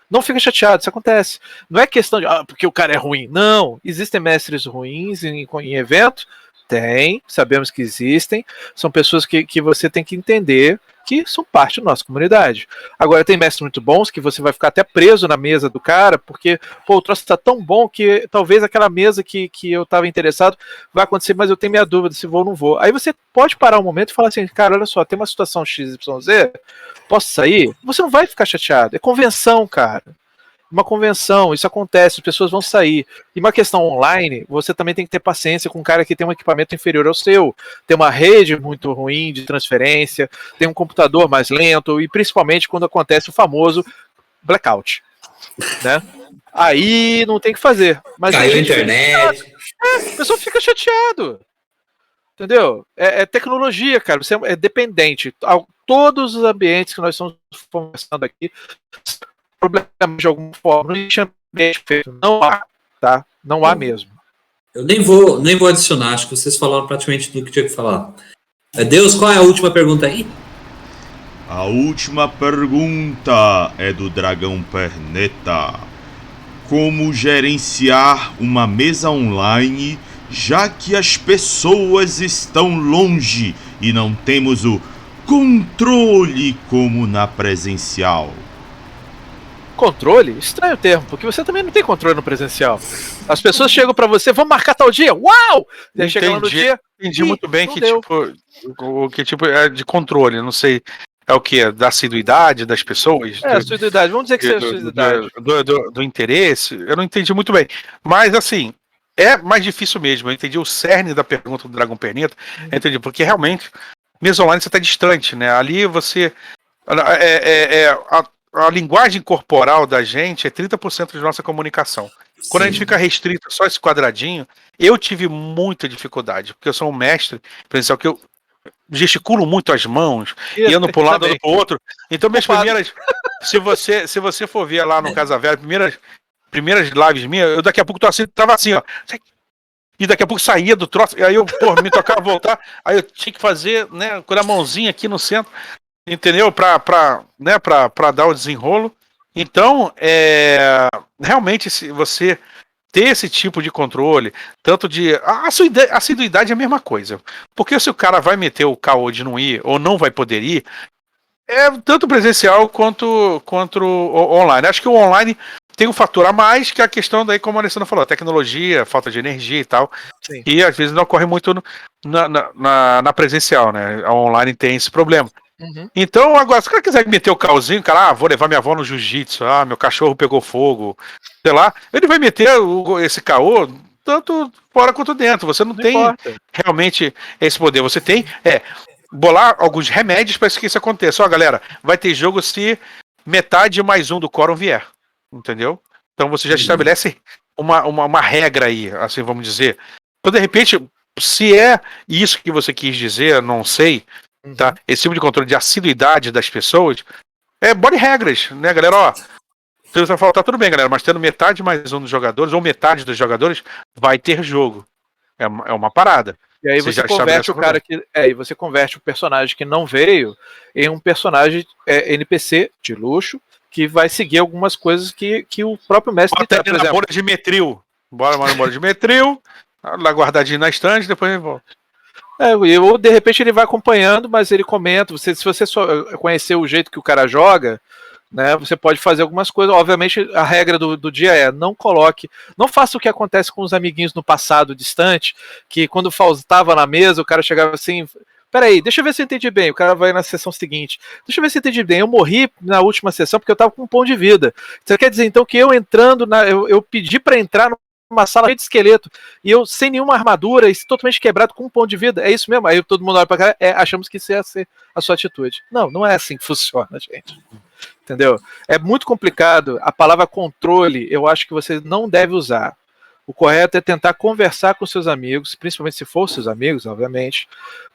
Speaker 2: Não fica chateado, isso acontece. Não é questão de, porque o cara é ruim. Não, existem mestres ruins em evento? Tem, sabemos que existem. São pessoas que você tem que entender que são parte da nossa comunidade. Agora, tem mestres muito bons que você vai ficar até preso na mesa do cara, porque, o troço está tão bom que talvez aquela mesa que eu estava interessado vai acontecer, mas eu tenho minha dúvida se vou ou não vou. Aí você pode parar um momento e falar assim, cara, olha só, tem uma situação XYZ, posso sair? Você não vai ficar chateado. É convenção, cara. Uma convenção, isso acontece, as pessoas vão sair. E uma questão online, você também tem que ter paciência com um cara que tem um equipamento inferior ao seu, tem uma rede muito ruim de transferência, tem um computador mais lento, e principalmente quando acontece o famoso blackout, né? Aí não tem o que fazer. Mas
Speaker 1: caiu a internet.
Speaker 2: A pessoa fica chateado. Entendeu? É tecnologia, cara. Você é dependente. Todos os ambientes que nós estamos conversando aqui, problema de alguma forma, não há, tá? Não há mesmo.
Speaker 1: Eu nem vou adicionar, acho que vocês falaram praticamente tudo que tinha que falar. Deus, qual é a última pergunta aí?
Speaker 4: A última pergunta é do Dragão Perneta. Como gerenciar uma mesa online, já que as pessoas estão longe e não temos o controle como na presencial?
Speaker 2: Controle? Estranho o termo, porque você também não tem controle no presencial. As pessoas chegam pra você, vamos marcar tal dia, uau! Daí chega lá no dia.
Speaker 3: Entendi muito bem que tipo é de controle, não sei. É o que? Da assiduidade das pessoas?
Speaker 2: Assiduidade, vamos dizer que seja assiduidade.
Speaker 3: Do interesse? Eu não entendi muito bem. Mas assim, é mais difícil mesmo. Eu entendi o cerne da pergunta do Dragão Perneta. Eu entendi, porque realmente, mesa online você está distante, né? Ali você. A linguagem corporal da gente é 30% de nossa comunicação. Sim. Quando a gente fica restrito só esse quadradinho, eu tive muita dificuldade, porque eu sou um mestre presencial que eu gesticulo muito as mãos, e ando para um lado e para o outro. Então, minhas primeiras. Se você for ver lá no Casa Velha, primeiras lives minhas, eu daqui a pouco tava assim, ó. E daqui a pouco saía do troço, e aí eu, me tocava voltar, aí eu tinha que fazer, né, com a mãozinha aqui no centro. Entendeu? Para dar o desenrolo. Então, realmente, se você ter esse tipo de controle, tanto de. A assiduidade é a mesma coisa. Porque se o cara vai meter o caô de não ir, ou não vai poder ir, é tanto presencial quanto online. Acho que o online tem um fator a mais, que é a questão daí, como a Alessandra falou, a tecnologia, falta de energia e tal. Sim. E às vezes não ocorre muito na presencial, né? A online tem esse problema. Uhum. Então, agora, se o cara quiser meter o caosinho, cara, vou levar minha avó no jiu-jitsu, meu cachorro pegou fogo, sei lá, ele vai meter esse caô tanto fora quanto dentro. Você não tem realmente esse poder. Você tem bolar alguns remédios para que isso aconteça. Ó, galera, vai ter jogo se metade mais um do quórum vier. Entendeu? Então você já estabelece uma regra aí, assim, vamos dizer. Então, de repente, se é isso que você quis dizer, não sei. Tá? Esse tipo de controle de assiduidade das pessoas bode regras, né, galera? Ó, você vai falar, tá tudo bem, galera, mas tendo metade mais um dos jogadores, ou metade dos jogadores, vai ter jogo. É uma parada.
Speaker 2: E aí você converte o cara e você converte o personagem que não veio em um personagem NPC de luxo que vai seguir algumas coisas que o próprio mestre
Speaker 3: bota ele na bolha de metril. Bora na bolha de metril, lá guardadinho na estante, depois ele volta.
Speaker 2: Ou de repente ele vai acompanhando, mas ele comenta. Se você só conhecer o jeito que o cara joga, né, você pode fazer algumas coisas. Obviamente, a regra do dia não faça o que acontece com os amiguinhos no passado distante, que quando faltava na mesa, o cara chegava assim, peraí, deixa eu ver se eu entendi bem. O cara vai na sessão seguinte, deixa eu ver se eu entendi bem. Eu morri na última sessão porque eu tava com um ponto de vida. Você quer dizer então que eu entrando, eu pedi para entrar uma sala cheia de esqueleto, e eu sem nenhuma armadura, e totalmente quebrado com um ponto de vida, é isso mesmo? Aí todo mundo olha pra cá, achamos que isso ia ser a sua atitude. Não é assim que funciona, gente. Entendeu? É muito complicado, a palavra controle, eu acho que você não deve usar. O correto é tentar conversar com seus amigos, principalmente se for seus amigos, obviamente,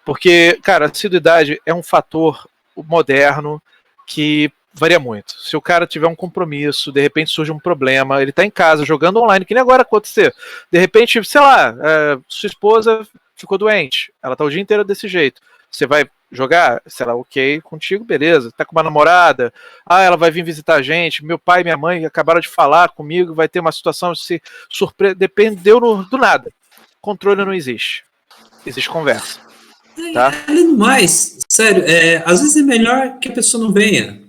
Speaker 2: porque, cara, a assiduidade é um fator moderno que varia muito. Se o cara tiver um compromisso, de repente surge um problema, ele tá em casa jogando online, que nem agora acontecer. De repente, sei lá, sua esposa ficou doente, ela tá o dia inteiro desse jeito. Você vai jogar? Será ok contigo? Beleza. Tá com uma namorada? Ela vai vir visitar a gente. Meu pai e minha mãe acabaram de falar comigo, vai ter uma situação de se surpreender. Dependeu do nada. Controle não existe. Existe conversa. Tá?
Speaker 1: Além do mais, sério, às vezes é melhor que a pessoa não venha.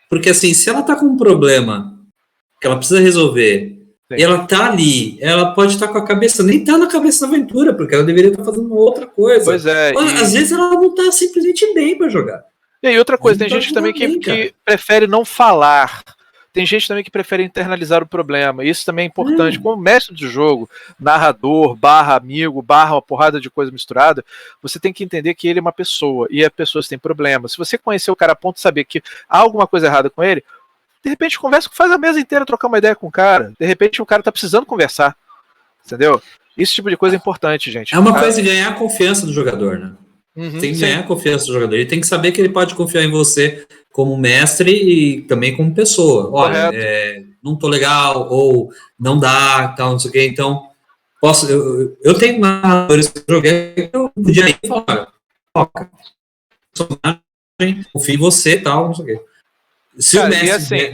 Speaker 1: Porque assim, se ela tá com um problema que ela precisa resolver, e ela tá ali, ela pode estar com a cabeça, nem tá na cabeça da aventura, porque ela deveria estar fazendo outra coisa.
Speaker 2: Pois é.
Speaker 1: Às vezes ela não tá simplesmente bem para jogar.
Speaker 2: E aí, outra coisa, tem gente também que prefere não falar. Tem gente também que prefere internalizar o problema. Isso também é importante. Como mestre de jogo, narrador, /amigo, uma porrada de coisa misturada, você tem que entender que ele é uma pessoa e as pessoas têm problemas. Se você conhecer o cara a ponto de saber que há alguma coisa errada com ele, de repente conversa, faz a mesa inteira trocar uma ideia com o cara. De repente o cara tá precisando conversar. Entendeu? Esse tipo de coisa é importante, gente.
Speaker 1: É uma coisa de ganhar a confiança do jogador, né? Tem que ganhar a confiança do jogador. Ele tem que saber que ele pode confiar em você como mestre e também como pessoa. Olha, não tô legal, ou não dá, tal, não sei o quê. Então, eu tenho narradores que eu joguei, eu podia ir e falar, olha, confio em você, tal, não sei o quê. Se o mestre,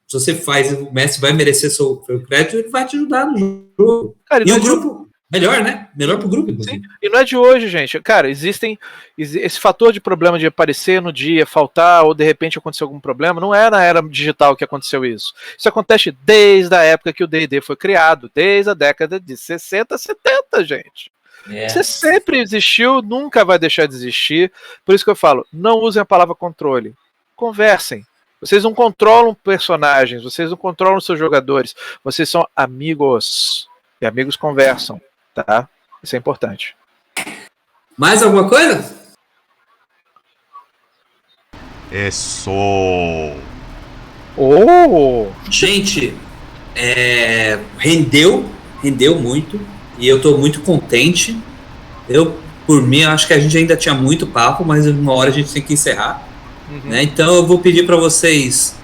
Speaker 1: se você faz, o mestre vai merecer seu crédito, ele vai te ajudar no jogo. Cara, e o grupo, melhor, né? Melhor pro grupo, inclusive.
Speaker 2: Sim. E não é de hoje, gente. Cara, esse fator de problema de aparecer no dia, faltar, ou de repente acontecer algum problema, não é na era digital que aconteceu isso. Isso acontece desde a época que o D&D foi criado, desde a década de 60, 70, gente. Você sempre existiu, nunca vai deixar de existir. Por isso que eu falo, não usem a palavra controle. Conversem. Vocês não controlam personagens, vocês não controlam seus jogadores, vocês são amigos. E amigos conversam, tá? Isso é importante.
Speaker 1: Mais alguma coisa?
Speaker 4: É só.
Speaker 1: Gente, rendeu muito, e eu tô muito contente. Por mim, acho que a gente ainda tinha muito papo, mas uma hora a gente tem que encerrar. Né? Então eu vou pedir para vocês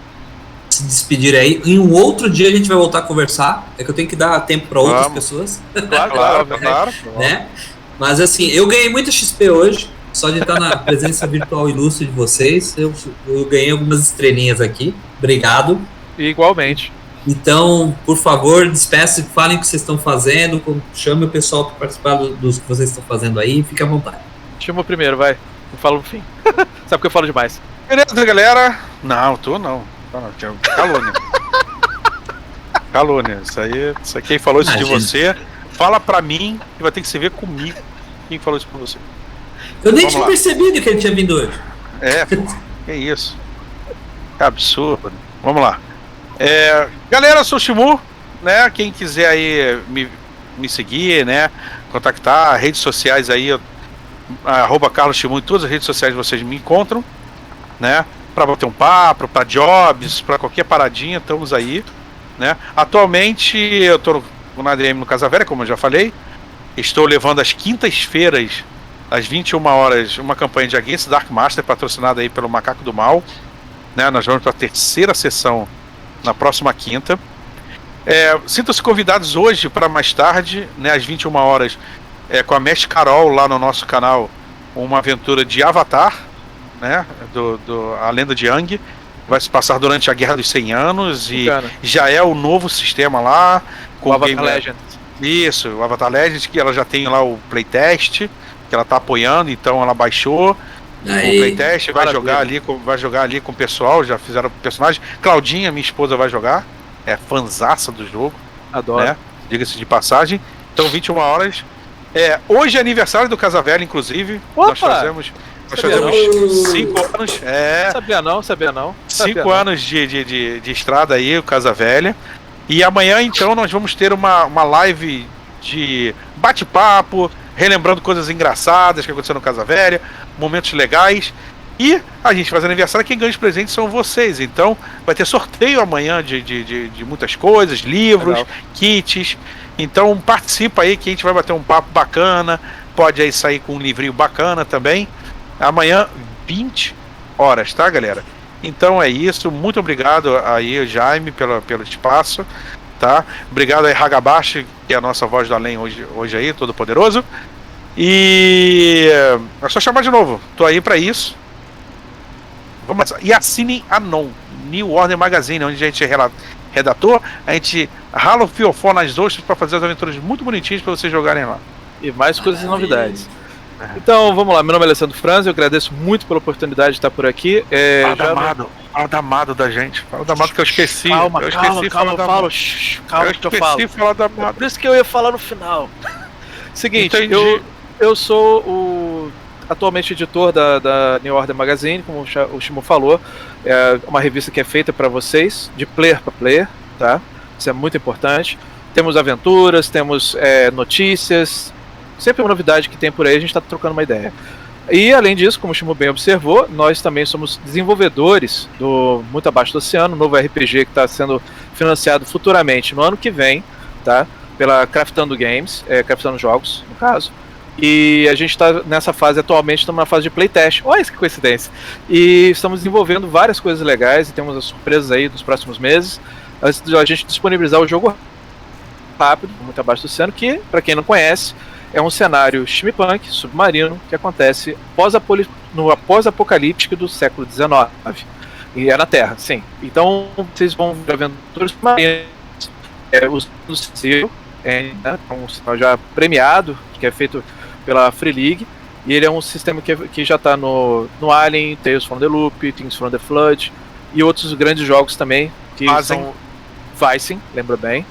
Speaker 1: se despedirem aí. Em um outro dia a gente vai voltar a conversar. É que eu tenho que dar tempo para outras pessoas.
Speaker 3: Claro.
Speaker 1: Né? Mas assim, eu ganhei muita XP hoje, só de estar na presença virtual ilustre de vocês. Eu ganhei algumas estrelinhas aqui. Obrigado.
Speaker 2: Igualmente.
Speaker 1: Então, por favor, despeçam, falem o que vocês estão fazendo, chame o pessoal para participar dos que vocês estão fazendo aí. Fique à vontade.
Speaker 2: Chama o primeiro, vai. Eu falo no fim. Sabe que eu falo demais.
Speaker 3: Beleza, galera? Não. Calúnia. Calúnia. Isso aí, quem falou isso de você, fala pra mim e vai ter que se ver comigo. Quem falou isso pra você?
Speaker 1: Eu nem tinha percebido que ele tinha vindo hoje.
Speaker 3: Pô, que isso. Que absurdo. Vamos lá. Galera, eu sou o Shimu, né? Quem quiser aí me seguir, né? Contactar, redes sociais aí, @CarlosShimu, em todas as redes sociais vocês me encontram, né? Para bater um papo, para jobs, para qualquer paradinha, estamos aí, né? Atualmente eu tô no ADM no Casa Velha, como eu já falei. Estou levando às quintas-feiras, às 21 horas, uma campanha de Against Dark Master, patrocinada aí pelo Macaco do Mal, né? Nós vamos para a terceira sessão na próxima quinta. Sintam-se convidados hoje para mais tarde, né? Às 21 horas, com a Mestre Carol lá no nosso canal, uma aventura de Avatar, né? A Lenda de Aang. Vai se passar durante a Guerra dos 100 Anos e já é o novo sistema lá. Com
Speaker 2: o Avatar Legends.
Speaker 3: Isso, o Avatar Legends, que ela já tem lá o playtest, que ela tá apoiando, então ela baixou o playtest, vai jogar ali com o pessoal, já fizeram o personagem. Claudinha, minha esposa, vai jogar, é fanzaça do jogo.
Speaker 2: Adoro.
Speaker 3: Né? Diga-se de passagem. Então, 21 horas. Hoje é aniversário do Casa Velha, inclusive.
Speaker 2: Opa!
Speaker 3: Nós fazemos 5 anos.
Speaker 2: Sabia não.
Speaker 3: 5 anos de estrada aí, o Casa Velha. E amanhã, então, nós vamos ter uma live de bate-papo, relembrando coisas engraçadas que aconteceram no Casa Velha, momentos legais. E a gente faz aniversário, quem ganha os presentes são vocês. Então vai ter sorteio amanhã de muitas coisas, livros,
Speaker 2: Legal.
Speaker 3: kits. Então participa aí que a gente vai bater um papo bacana. Pode aí sair com um livrinho bacana também. Amanhã, 20 horas, tá, galera? Então é isso. Muito obrigado aí, Jaime, pelo espaço. Tá? Obrigado aí, Hagabashi, que é a nossa voz do além hoje aí, todo poderoso. E é só chamar de novo. Tô aí pra isso. Vamos, e assinem a New Order Magazine, onde a gente é redator, a gente rala o fiofó nas ostras para fazer as aventuras muito bonitinhas para vocês jogarem lá.
Speaker 2: E mais coisas e novidades. Então, vamos lá. Meu nome é Alessandro Franz, eu agradeço muito pela oportunidade de estar por aqui.
Speaker 3: Fala da Amado da gente. Fala da Amado que eu esqueci.
Speaker 2: Calma,
Speaker 3: eu
Speaker 2: calma,
Speaker 3: esqueci
Speaker 2: calma, eu falo. Calma que eu falo.
Speaker 3: Falar da Amado.
Speaker 2: Por isso que eu ia falar no final. Seguinte,
Speaker 3: Entendi.
Speaker 2: eu sou o atualmente editor da New Order Magazine, como o Shimo falou. É uma revista que é feita para vocês, de player para player, tá? Isso é muito importante. Temos aventuras, temos notícias, sempre uma novidade que tem por aí, a gente está trocando uma ideia. E além disso, como o Shimo bem observou, nós também somos desenvolvedores do Muito Abaixo do Oceano, um novo RPG que está sendo financiado futuramente no ano que vem, tá? Pela Craftando Games, Craftando Jogos, no caso. E a gente está nessa fase atualmente, estamos na fase de playtest. Olha que coincidência! E estamos desenvolvendo várias coisas legais e temos as surpresas aí dos próximos meses. Antes de a gente disponibilizar o jogo rápido, Muito Abaixo do Oceano, que, para quem não conhece, é um cenário steampunk, submarino, que acontece no pós-apocalíptico do século XIX. E é na Terra, sim. Então, vocês vão ver aventuras submarinas, usando o selo, um sinal já premiado, que é feito pela Free League, e ele é um sistema que já está no Alien, Tales from the Loop, Things from the Flood, e outros grandes jogos também, que são Vicing, lembra bem,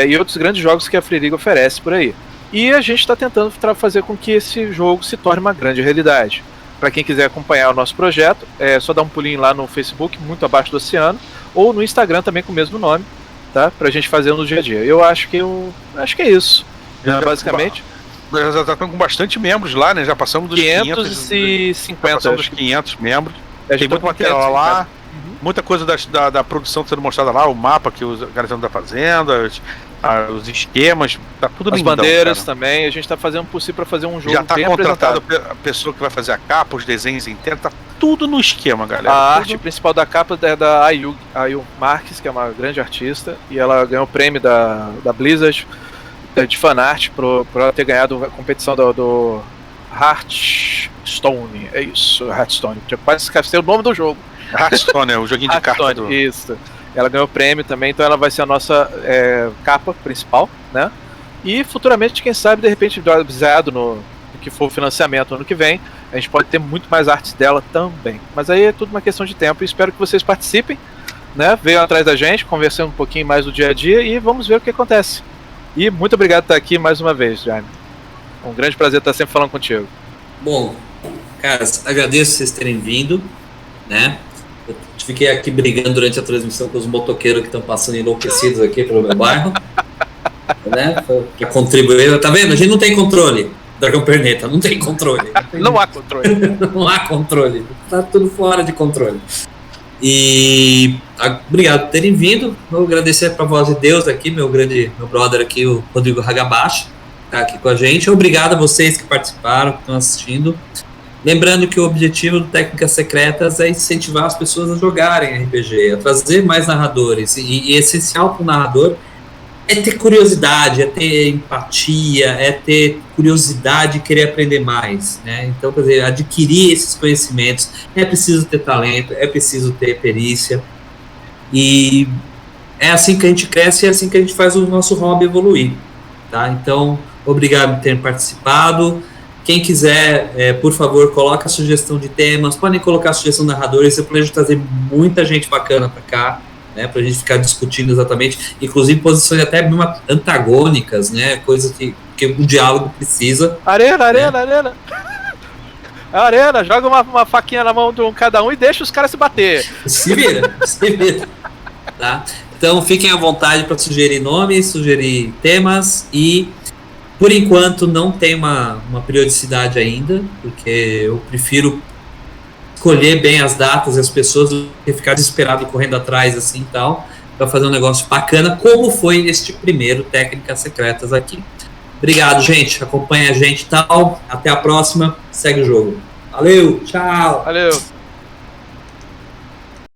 Speaker 2: e outros grandes jogos que a Free League oferece por aí. E a gente está tentando fazer com que esse jogo se torne uma grande realidade. Para quem quiser acompanhar o nosso projeto, é só dar um pulinho lá no Facebook, Muito Abaixo do Oceano, ou no Instagram também com o mesmo nome, tá? Pra gente fazer no dia a dia. Eu acho que é isso. Basicamente.
Speaker 3: Nós já estamos com bastante membros lá, né? Já passamos dos
Speaker 2: 550.
Speaker 3: Já passamos dos 500 membros. Tem muito material lá. Muita coisa da produção sendo mostrada lá, o mapa que os caras estão fazendo, os esquemas, tá tudo lindão.
Speaker 2: As bandeiras, cara, também, a gente tá fazendo o possível para fazer um jogo
Speaker 3: já tá
Speaker 2: bem
Speaker 3: contratado a pessoa que vai fazer a capa, os desenhos internos, tá tudo no esquema, galera.
Speaker 2: A arte principal da capa é da Ayu Marques, que é uma grande artista, e ela ganhou o prêmio da Blizzard de fanart por ela ter ganhado a competição do Hearthstone. É isso, Hearthstone. Eu quase esqueci o nome do jogo.
Speaker 3: Hearthstone, o joguinho de cartas do...
Speaker 2: Isso. Ela ganhou o prêmio também, então ela vai ser a nossa capa principal, né? E futuramente, quem sabe, de repente, baseado no que for o financiamento ano que vem, a gente pode ter muito mais artes dela também. Mas aí é tudo uma questão de tempo e espero que vocês participem, né? Venham atrás da gente, conversando um pouquinho mais do dia a dia e vamos ver o que acontece. E muito obrigado por estar aqui mais uma vez, Jaime. É um grande prazer estar sempre falando contigo.
Speaker 1: Bom, caras, agradeço vocês terem vindo, né? Eu fiquei aqui brigando durante a transmissão com os motoqueiros que estão passando enlouquecidos aqui pelo meu bairro, né? Para contribuir. Tá vendo? A gente não tem controle. Dragão Perneta, não tem controle.
Speaker 2: Não há controle.
Speaker 1: Não há controle. Tá tudo fora de controle. E obrigado por terem vindo. Vou agradecer para a voz de Deus aqui, meu brother aqui, o Rodrigo Hagabashi, tá aqui com a gente. Obrigado a vocês que participaram, que estão assistindo. Lembrando que o objetivo do Técnicas Secretas é incentivar as pessoas a jogarem RPG, a trazer mais narradores. E essencial para o narrador é ter curiosidade, é ter empatia, é ter curiosidade e querer aprender mais, né? Então, quer dizer, adquirir esses conhecimentos, é preciso ter talento, é preciso ter perícia, e é assim que a gente cresce, é assim que a gente faz o nosso hobby evoluir, tá? Então, obrigado por terem participado. Quem quiser, por favor, coloca a sugestão de temas, podem colocar a sugestão de narradores, eu planejo trazer muita gente bacana para cá, né, pra gente ficar discutindo exatamente, inclusive posições até antagônicas, né, coisas que o diálogo precisa.
Speaker 2: Arena! Joga uma faquinha na mão de cada um e deixa os caras se bater.
Speaker 1: Se vira. Tá? Então fiquem à vontade para sugerir nomes, sugerir temas, e por enquanto não tem uma periodicidade ainda, porque eu prefiro escolher bem as datas e as pessoas, do que ficar desesperado e correndo atrás assim e tal, para fazer um negócio bacana, como foi este primeiro Técnicas Secretas aqui. Obrigado, gente. Acompanha a gente e tal. Até a próxima. Segue o jogo. Valeu, tchau.
Speaker 2: Valeu.